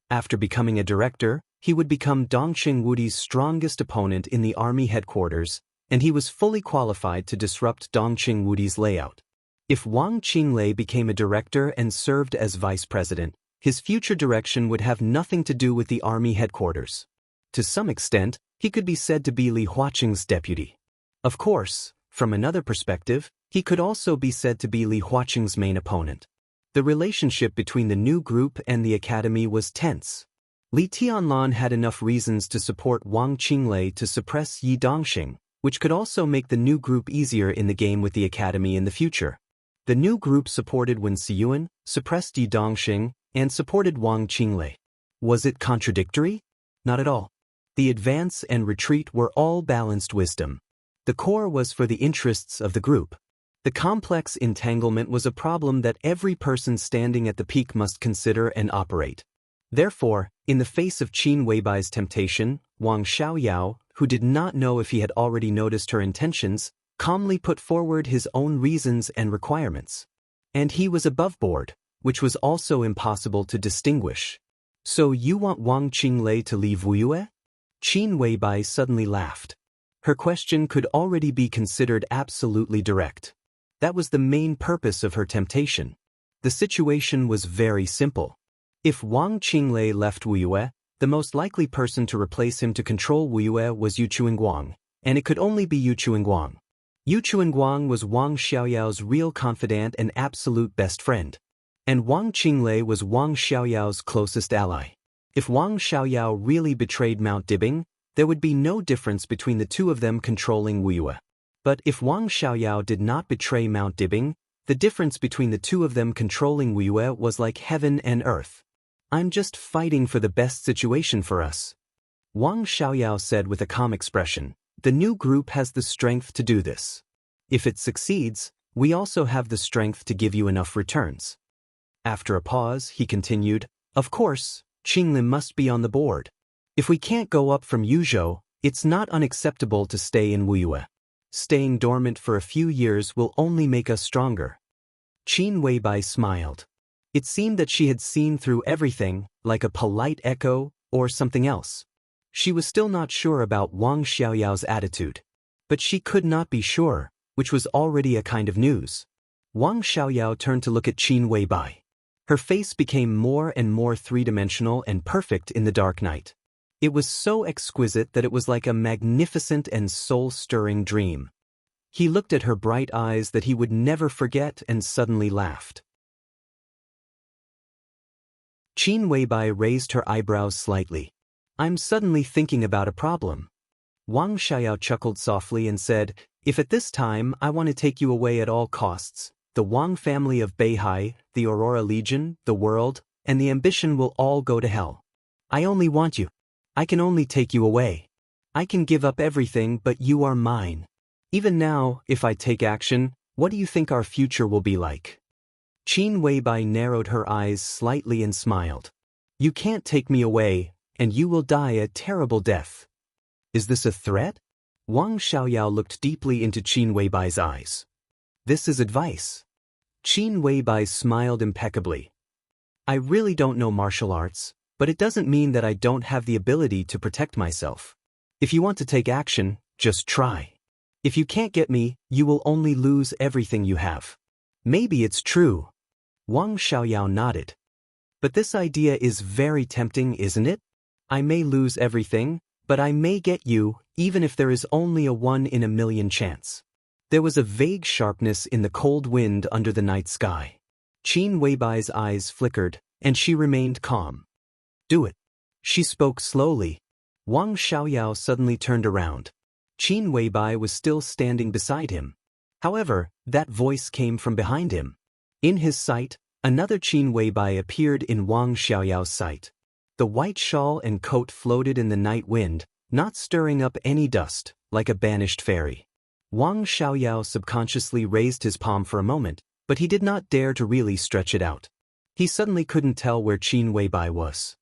Speaker 1: After becoming a director, he would become Dongqing Wudi's strongest opponent in the army headquarters, and he was fully qualified to disrupt Dongqing Wudi's layout. If Wang Qinglei became a director and served as vice president, his future direction would have nothing to do with the army headquarters. To some extent, he could be said to be Li Huaqing's deputy. Of course, from another perspective, he could also be said to be Li Huaqing's main opponent. The relationship between the new group and the academy was tense. Li Tianlan had enough reasons to support Wang Qinglei to suppress Yi Dongxing, which could also make the new group easier in the game with the academy in the future. The new group supported Wen Xiyuan, suppressed Yi Dongxing, and supported Wang Qinglei. Was it contradictory? Not at all. The advance and retreat were all balanced wisdom. The core was for the interests of the group. The complex entanglement was a problem that every person standing at the peak must consider and operate. Therefore, in the face of Qin Weibai's temptation, Wang Xiaoyao, who did not know if he had already noticed her intentions, calmly put forward his own reasons and requirements. And he was above board, which was also impossible to distinguish. So you want Wang Qinglei to leave Wuyue? Qin Weibai suddenly laughed. Her question could already be considered absolutely direct. That was the main purpose of her temptation. The situation was very simple. If Wang Qinglei left Wuyue, the most likely person to replace him to control Wuyue was Yu Chuanguang, and it could only be Yu Chuanguang. Yu Chuanguang was Wang Xiaoyao's real confidant and absolute best friend. And Wang Qinglei was Wang Xiaoyao's closest ally. If Wang Xiaoyao really betrayed Mount Dibbing, there would be no difference between the two of them controlling Wuyue. But if Wang Xiaoyao did not betray Mount Dibbing, the difference between the two of them controlling Wuyue was like heaven and earth. I'm just fighting for the best situation for us. Wang Xiaoyao said with a calm expression, the new group has the strength to do this. If it succeeds, we also have the strength to give you enough returns. After a pause, he continued, Of course, Qinglim must be on the board. If we can't go up from Yuzhou, it's not unacceptable to stay in Wuyue. Staying dormant for a few years will only make us stronger. Qin Weibai smiled. It seemed that she had seen through everything, like a polite echo, or something else. She was still not sure about Wang Xiaoyao's attitude. But she could not be sure, which was already a kind of news. Wang Xiaoyao turned to look at Qin Weibai. Her face became more and more three-dimensional and perfect in the dark night. It was so exquisite that it was like a magnificent and soul-stirring dream. He looked at her bright eyes that he would never forget and suddenly laughed. Qin Weibai raised her eyebrows slightly. I'm suddenly thinking about a problem. Wang Xiaoyao chuckled softly and said, if at this time I want to take you away at all costs, the Wang family of Beihai, the Aurora Legion, the world, and the ambition will all go to hell. I only want you. I can only take you away. I can give up everything, but you are mine. Even now, if I take action, what do you think our future will be like? Qin Weibai narrowed her eyes slightly and smiled. You can't take me away, and you will die a terrible death. Is this a threat? Wang Xiaoyao looked deeply into Qin Weibai's eyes. This is advice. Qin Weibai smiled impeccably. I really don't know martial arts, but it doesn't mean that I don't have the ability to protect myself. If you want to take action, just try. If you can't get me, you will only lose everything you have. Maybe it's true. Wang Xiaoyao nodded. But this idea is very tempting, isn't it? I may lose everything, but I may get you, even if there is only a 1 in a million chance. There was a vague sharpness in the cold wind under the night sky. Qin Weibai's eyes flickered, and she remained calm. Do it. She spoke slowly. Wang Xiaoyao suddenly turned around. Qin Weibai was still standing beside him. However, that voice came from behind him. In his sight, another Qin Weibai appeared in Wang Xiaoyao's sight. The white shawl and coat floated in the night wind, not stirring up any dust, like a banished fairy. Wang Xiaoyao subconsciously raised his palm for a moment, but he did not dare to really stretch it out. He suddenly couldn't tell where Qin Weibai was.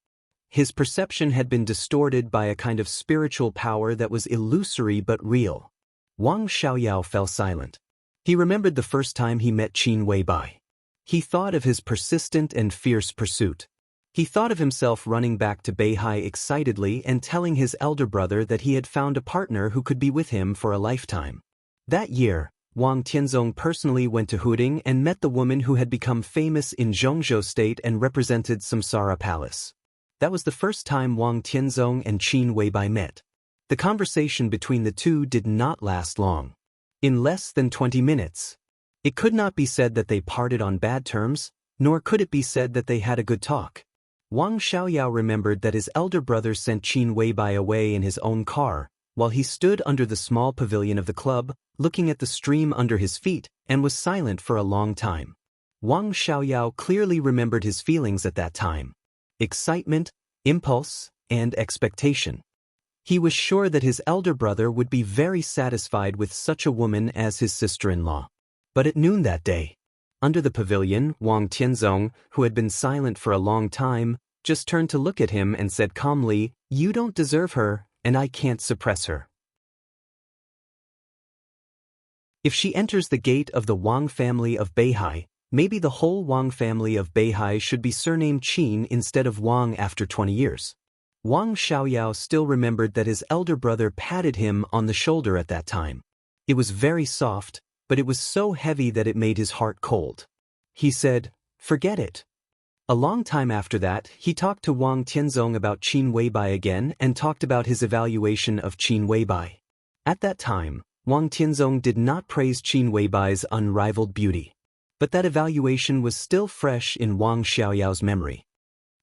Speaker 1: His perception had been distorted by a kind of spiritual power that was illusory but real. Wang Xiaoyao fell silent. He remembered the first time he met Qin Weibai. He thought of his persistent and fierce pursuit. He thought of himself running back to Beihai excitedly and telling his elder brother that he had found a partner who could be with him for a lifetime. That year, Wang Tianzong personally went to Huding and met the woman who had become famous in Zhongzhou State and represented Samsara Palace. That was the first time Wang Tianzong and Qin Weibai met. The conversation between the two did not last long. In less than 20 minutes. It could not be said that they parted on bad terms, nor could it be said that they had a good talk. Wang Xiaoyao remembered that his elder brother sent Qin Weibai away in his own car, while he stood under the small pavilion of the club, looking at the stream under his feet, and was silent for a long time. Wang Xiaoyao clearly remembered his feelings at that time. Excitement, impulse, and expectation. He was sure that his elder brother would be very satisfied with such a woman as his sister-in-law. But at noon that day, under the pavilion, Wang Tianzong, who had been silent for a long time, just turned to look at him and said calmly, "You don't deserve her, and I can't suppress her. If she enters the gate of the Wang family of Beihai, maybe the whole Wang family of Beihai should be surnamed Qin instead of Wang after 20 years. Wang Xiaoyao still remembered that his elder brother patted him on the shoulder at that time. It was very soft, but it was so heavy that it made his heart cold. He said, "Forget it." A long time after that, he talked to Wang Tianzong about Qin Weibai again and talked about his evaluation of Qin Weibai. At that time, Wang Tianzong did not praise Qin Weibai's unrivaled beauty. But that evaluation was still fresh in Wang Xiaoyao's memory.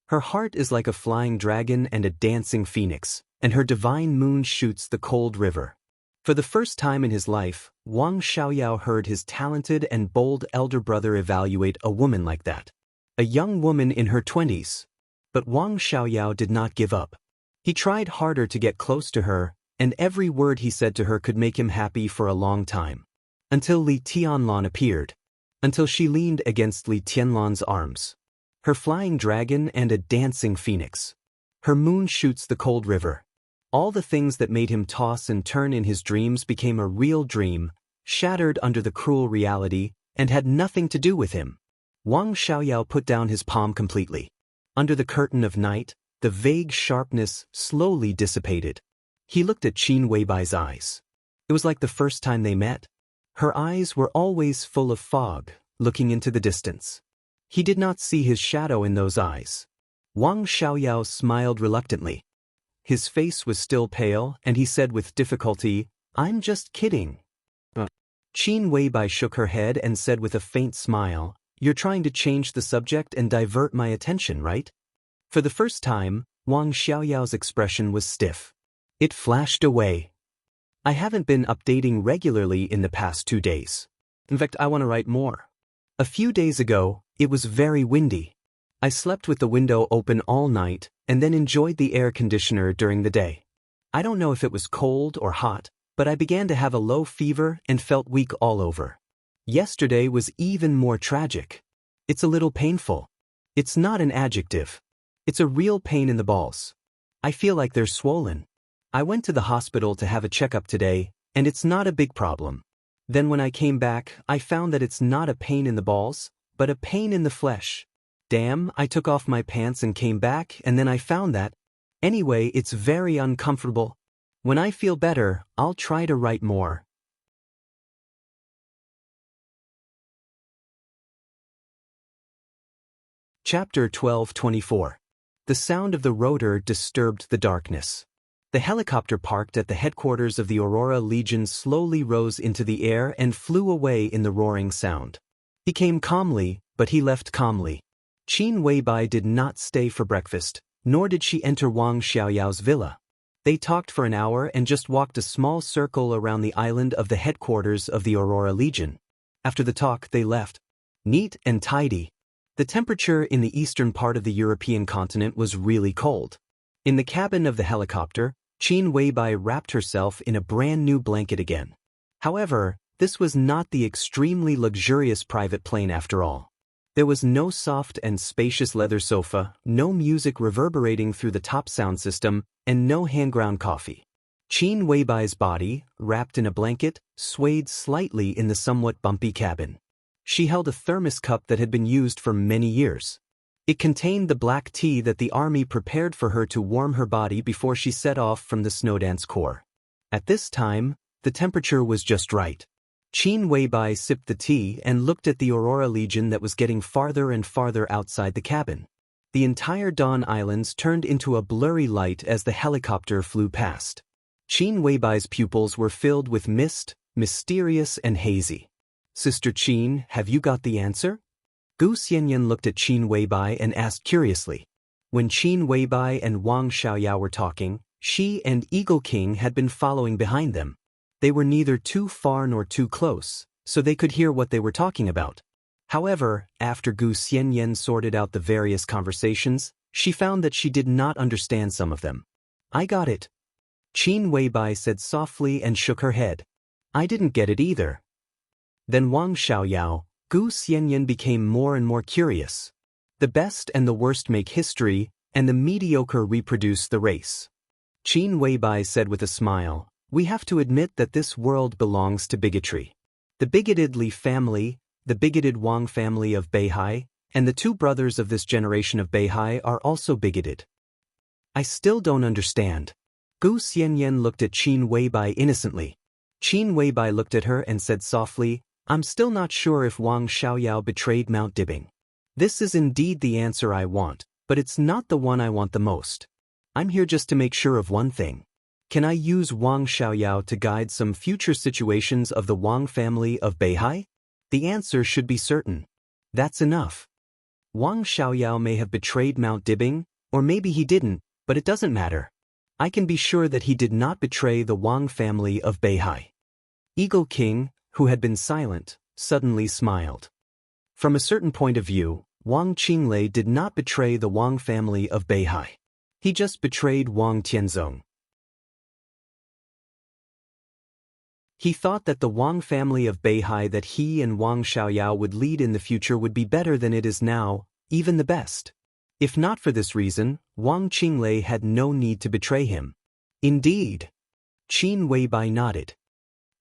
Speaker 1: Her heart is like a flying dragon and a dancing phoenix, and her divine moon shoots the cold river. For the first time in his life, Wang Xiaoyao heard his talented and bold elder brother evaluate a woman like that. A young woman in her 20s. But Wang Xiaoyao did not give up. He tried harder to get close to her, and every word he said to her could make him happy for a long time. Until Li Tianlan appeared. Until she leaned against Li Tianlan's arms. her flying dragon and a dancing phoenix. Her moon shoots the cold river. All the things that made him toss and turn in his dreams became a real dream, shattered under the cruel reality, and had nothing to do with him. Wang Xiaoyao put down his palm completely. Under the curtain of night, the vague sharpness slowly dissipated. He looked at Qin Weibai's eyes. It was like the first time they met. Her eyes were always full of fog, looking into the distance. He did not see his shadow in those eyes. Wang Xiaoyao smiled reluctantly. His face was still pale, and he said with difficulty, "I'm just kidding." Qin Weibai shook her head and said with a faint smile, "You're trying to change the subject and divert my attention, right?" For the first time, Wang Xiaoyao's expression was stiff. It flashed away. "I haven't been updating regularly in the past 2 days. In fact, I want to write more. A few days ago, it was very windy. I slept with the window open all night and then enjoyed the air conditioner during the day. I don't know if it was cold or hot, but I began to have a low fever and felt weak all over. Yesterday was even more tragic. It's a little painful. It's not an adjective. It's a real pain in the balls. I feel like they're swollen. I went to the hospital to have a checkup today, and it's not a big problem. Then when I came back, I found that it's not a pain in the balls, but a pain in the flesh. Damn, I took off my pants and came back, and then I found that. Anyway, it's very uncomfortable. When I feel better, I'll try to write more." Chapter 12:24. The sound of the rotor disturbed the darkness. The helicopter parked at the headquarters of the Aurora Legion slowly rose into the air and flew away in the roaring sound. He came calmly, but he left calmly. Qin Weibai did not stay for breakfast, nor did she enter Wang Xiaoyao's villa. They talked for an hour and just walked a small circle around the island of the headquarters of the Aurora Legion. After the talk, they left. Neat and tidy. The temperature in the eastern part of the European continent was really cold. In the cabin of the helicopter, Qin Weibai wrapped herself in a brand new blanket again. However, this was not the extremely luxurious private plane after all. There was no soft and spacious leather sofa, no music reverberating through the top sound system, and no hand-ground coffee. Qin Weibai's body, wrapped in a blanket, swayed slightly in the somewhat bumpy cabin. She held a thermos cup that had been used for many years. It contained the black tea that the army prepared for her to warm her body before she set off from the Snowdance Corps. At this time, the temperature was just right. Qin Weibai sipped the tea and looked at the Aurora Legion that was getting farther and farther outside the cabin. The entire Dawn Islands turned into a blurry light as the helicopter flew past. Qin Weibai's pupils were filled with mist, mysterious and hazy. "Sister Qin, have you got the answer?" Gu Xianyan looked at Qin Weibai and asked curiously. When Qin Weibai and Wang Xiaoyao were talking, she and Eagle King had been following behind them. They were neither too far nor too close, so they could hear what they were talking about. However, after Gu Xianyan sorted out the various conversations, she found that she did not understand some of them. "I got it," Qin Weibai said softly and shook her head. "I didn't get it either." Then Wang Xiaoyao, Gu Xianyan became more and more curious. The best and the worst make history, and the mediocre reproduce the race. Qin Weibai said with a smile, "We have to admit that this world belongs to bigotry. The bigoted Li family, the bigoted Wang family of Beihai, and the 2 brothers of this generation of Beihai are also bigoted." "I still don't understand." Gu Xianyan looked at Qin Weibai innocently. Qin Weibai looked at her and said softly, "I'm still not sure if Wang Xiaoyao betrayed Mount Dibbing. This is indeed the answer I want, but it's not the one I want the most. I'm here just to make sure of one thing. Can I use Wang Xiaoyao to guide some future situations of the Wang family of Beihai? The answer should be certain. That's enough. Wang Xiaoyao may have betrayed Mount Dibbing, or maybe he didn't, but it doesn't matter. I can be sure that he did not betray the Wang family of Beihai." Eagle King, who had been silent, suddenly smiled. From a certain point of view, Wang Qinglei did not betray the Wang family of Beihai. He just betrayed Wang Tianzong. He thought that the Wang family of Beihai that he and Wang Xiaoyao would lead in the future would be better than it is now, even the best. If not for this reason, Wang Qinglei had no need to betray him. Indeed. Qin Weibai nodded.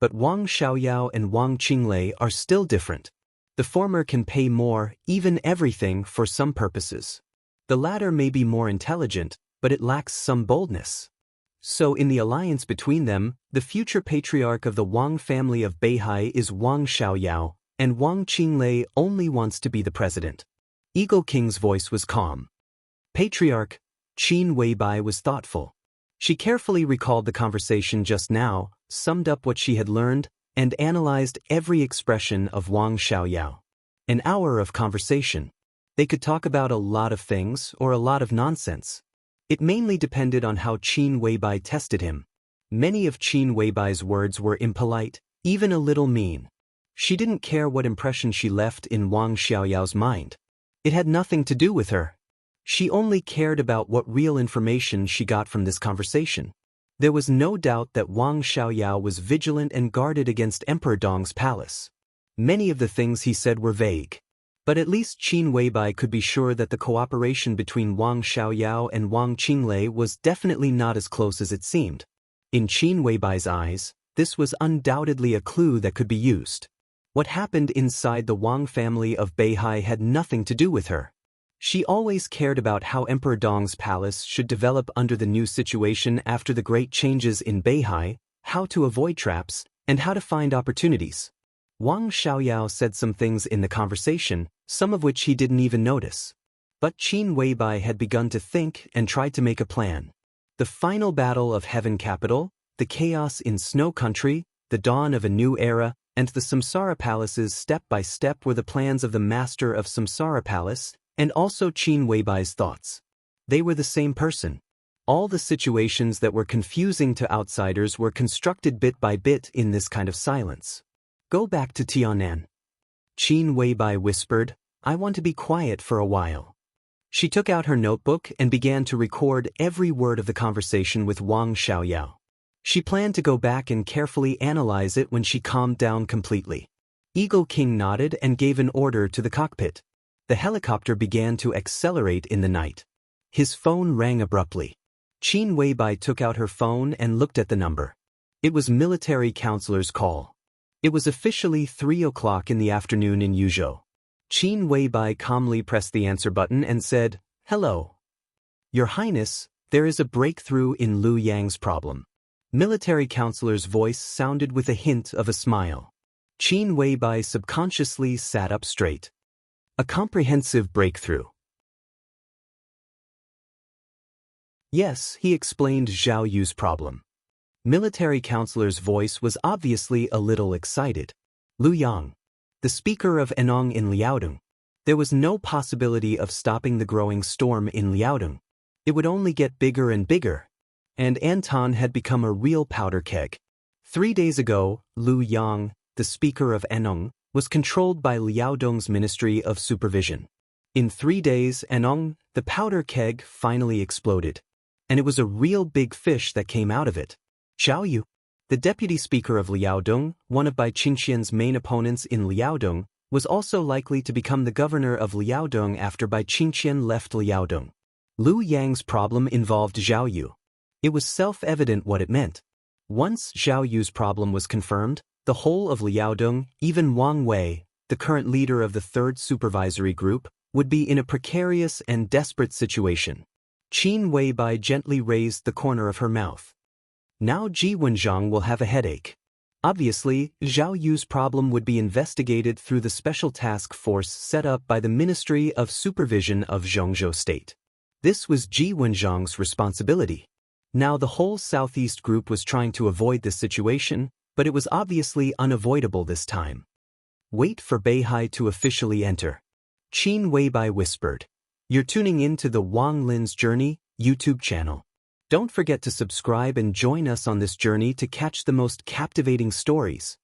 Speaker 1: But Wang Xiaoyao and Wang Qinglei are still different. The former can pay more, even everything, for some purposes. The latter may be more intelligent, but it lacks some boldness. So in the alliance between them, the future patriarch of the Wang family of Beihai is Wang Xiaoyao, and Wang Qinglei only wants to be the president. Eagle King's voice was calm. Patriarch Qin Weibai was thoughtful. She carefully recalled the conversation just now, summed up what she had learned, and analyzed every expression of Wang Xiaoyao. An hour of conversation. They could talk about a lot of things or a lot of nonsense. It mainly depended on how Qin Weibai tested him. Many of Qin Weibai's words were impolite, even a little mean. She didn't care what impression she left in Wang Xiaoyao's mind. It had nothing to do with her. She only cared about what real information she got from this conversation. There was no doubt that Wang Xiaoyao was vigilant and guarded against Emperor Dong's palace. Many of the things he said were vague. But at least Qin Weibai could be sure that the cooperation between Wang Xiaoyao and Wang Qinglei was definitely not as close as it seemed. In Qin Weibai's eyes, this was undoubtedly a clue that could be used. What happened inside the Wang family of Beihai had nothing to do with her. She always cared about how Emperor Dong's palace should develop under the new situation after the great changes in Beihai, how to avoid traps, and how to find opportunities. Wang Xiaoyao said some things in the conversation, some of which he didn't even notice. But Qin Weibai had begun to think and tried to make a plan. The final battle of Heaven Capital, the chaos in Snow Country, the dawn of a new era, and the Samsara Palaces step by step were the plans of the master of Samsara Palace, and also Qin Weibai's thoughts. They were the same person. All the situations that were confusing to outsiders were constructed bit by bit in this kind of silence. Go back to Tianan. Qin Weibai whispered, I want to be quiet for a while. She took out her notebook and began to record every word of the conversation with Wang Xiaoyao. She planned to go back and carefully analyze it when she calmed down completely. Eagle King nodded and gave an order to the cockpit. The helicopter began to accelerate in the night. His phone rang abruptly. Qin Weibai took out her phone and looked at the number. It was military counselor's call. It was officially 3 o'clock in the afternoon in Yuzhou. Qin Weibai calmly pressed the answer button and said, Hello. Your Highness, there is a breakthrough in Liu Yang's problem. Military counselor's voice sounded with a hint of a smile. Qin Weibai subconsciously sat up straight. A comprehensive breakthrough. Yes, he explained Zhao Yu's problem. Military counselor's voice was obviously a little excited. Liu Yang, the speaker of Enong in Liaodong. There was no possibility of stopping the growing storm in Liaodong. It would only get bigger and bigger. And Anton had become a real powder keg. 3 days ago, Liu Yang, the speaker of Enong, was controlled by Liaodong's Ministry of Supervision. In 3 days, Enong, the powder keg, finally exploded. And it was a real big fish that came out of it. Zhao Yu, the deputy speaker of Liaodong, one of Bai Qingxian's main opponents in Liaodong, was also likely to become the governor of Liaodong after Bai Qingxian left Liaodong. Liu Yang's problem involved Zhao Yu. It was self-evident what it meant. Once Zhao Yu's problem was confirmed, the whole of Liaodong, even Wang Wei, the current leader of the third supervisory group, would be in a precarious and desperate situation. Qin Weibai gently raised the corner of her mouth. Now Ji Wenxiang will have a headache. Obviously, Zhao Yu's problem would be investigated through the special task force set up by the Ministry of Supervision of Zhongzhou State. This was Ji Wenxiang's responsibility. Now the whole Southeast group was trying to avoid this situation, but it was obviously unavoidable this time. Wait for Beihai to officially enter. Qin Weibai whispered. You're tuning in to the Wang Lin's Journey YouTube channel. Don't forget to subscribe and join us on this journey to catch the most captivating stories.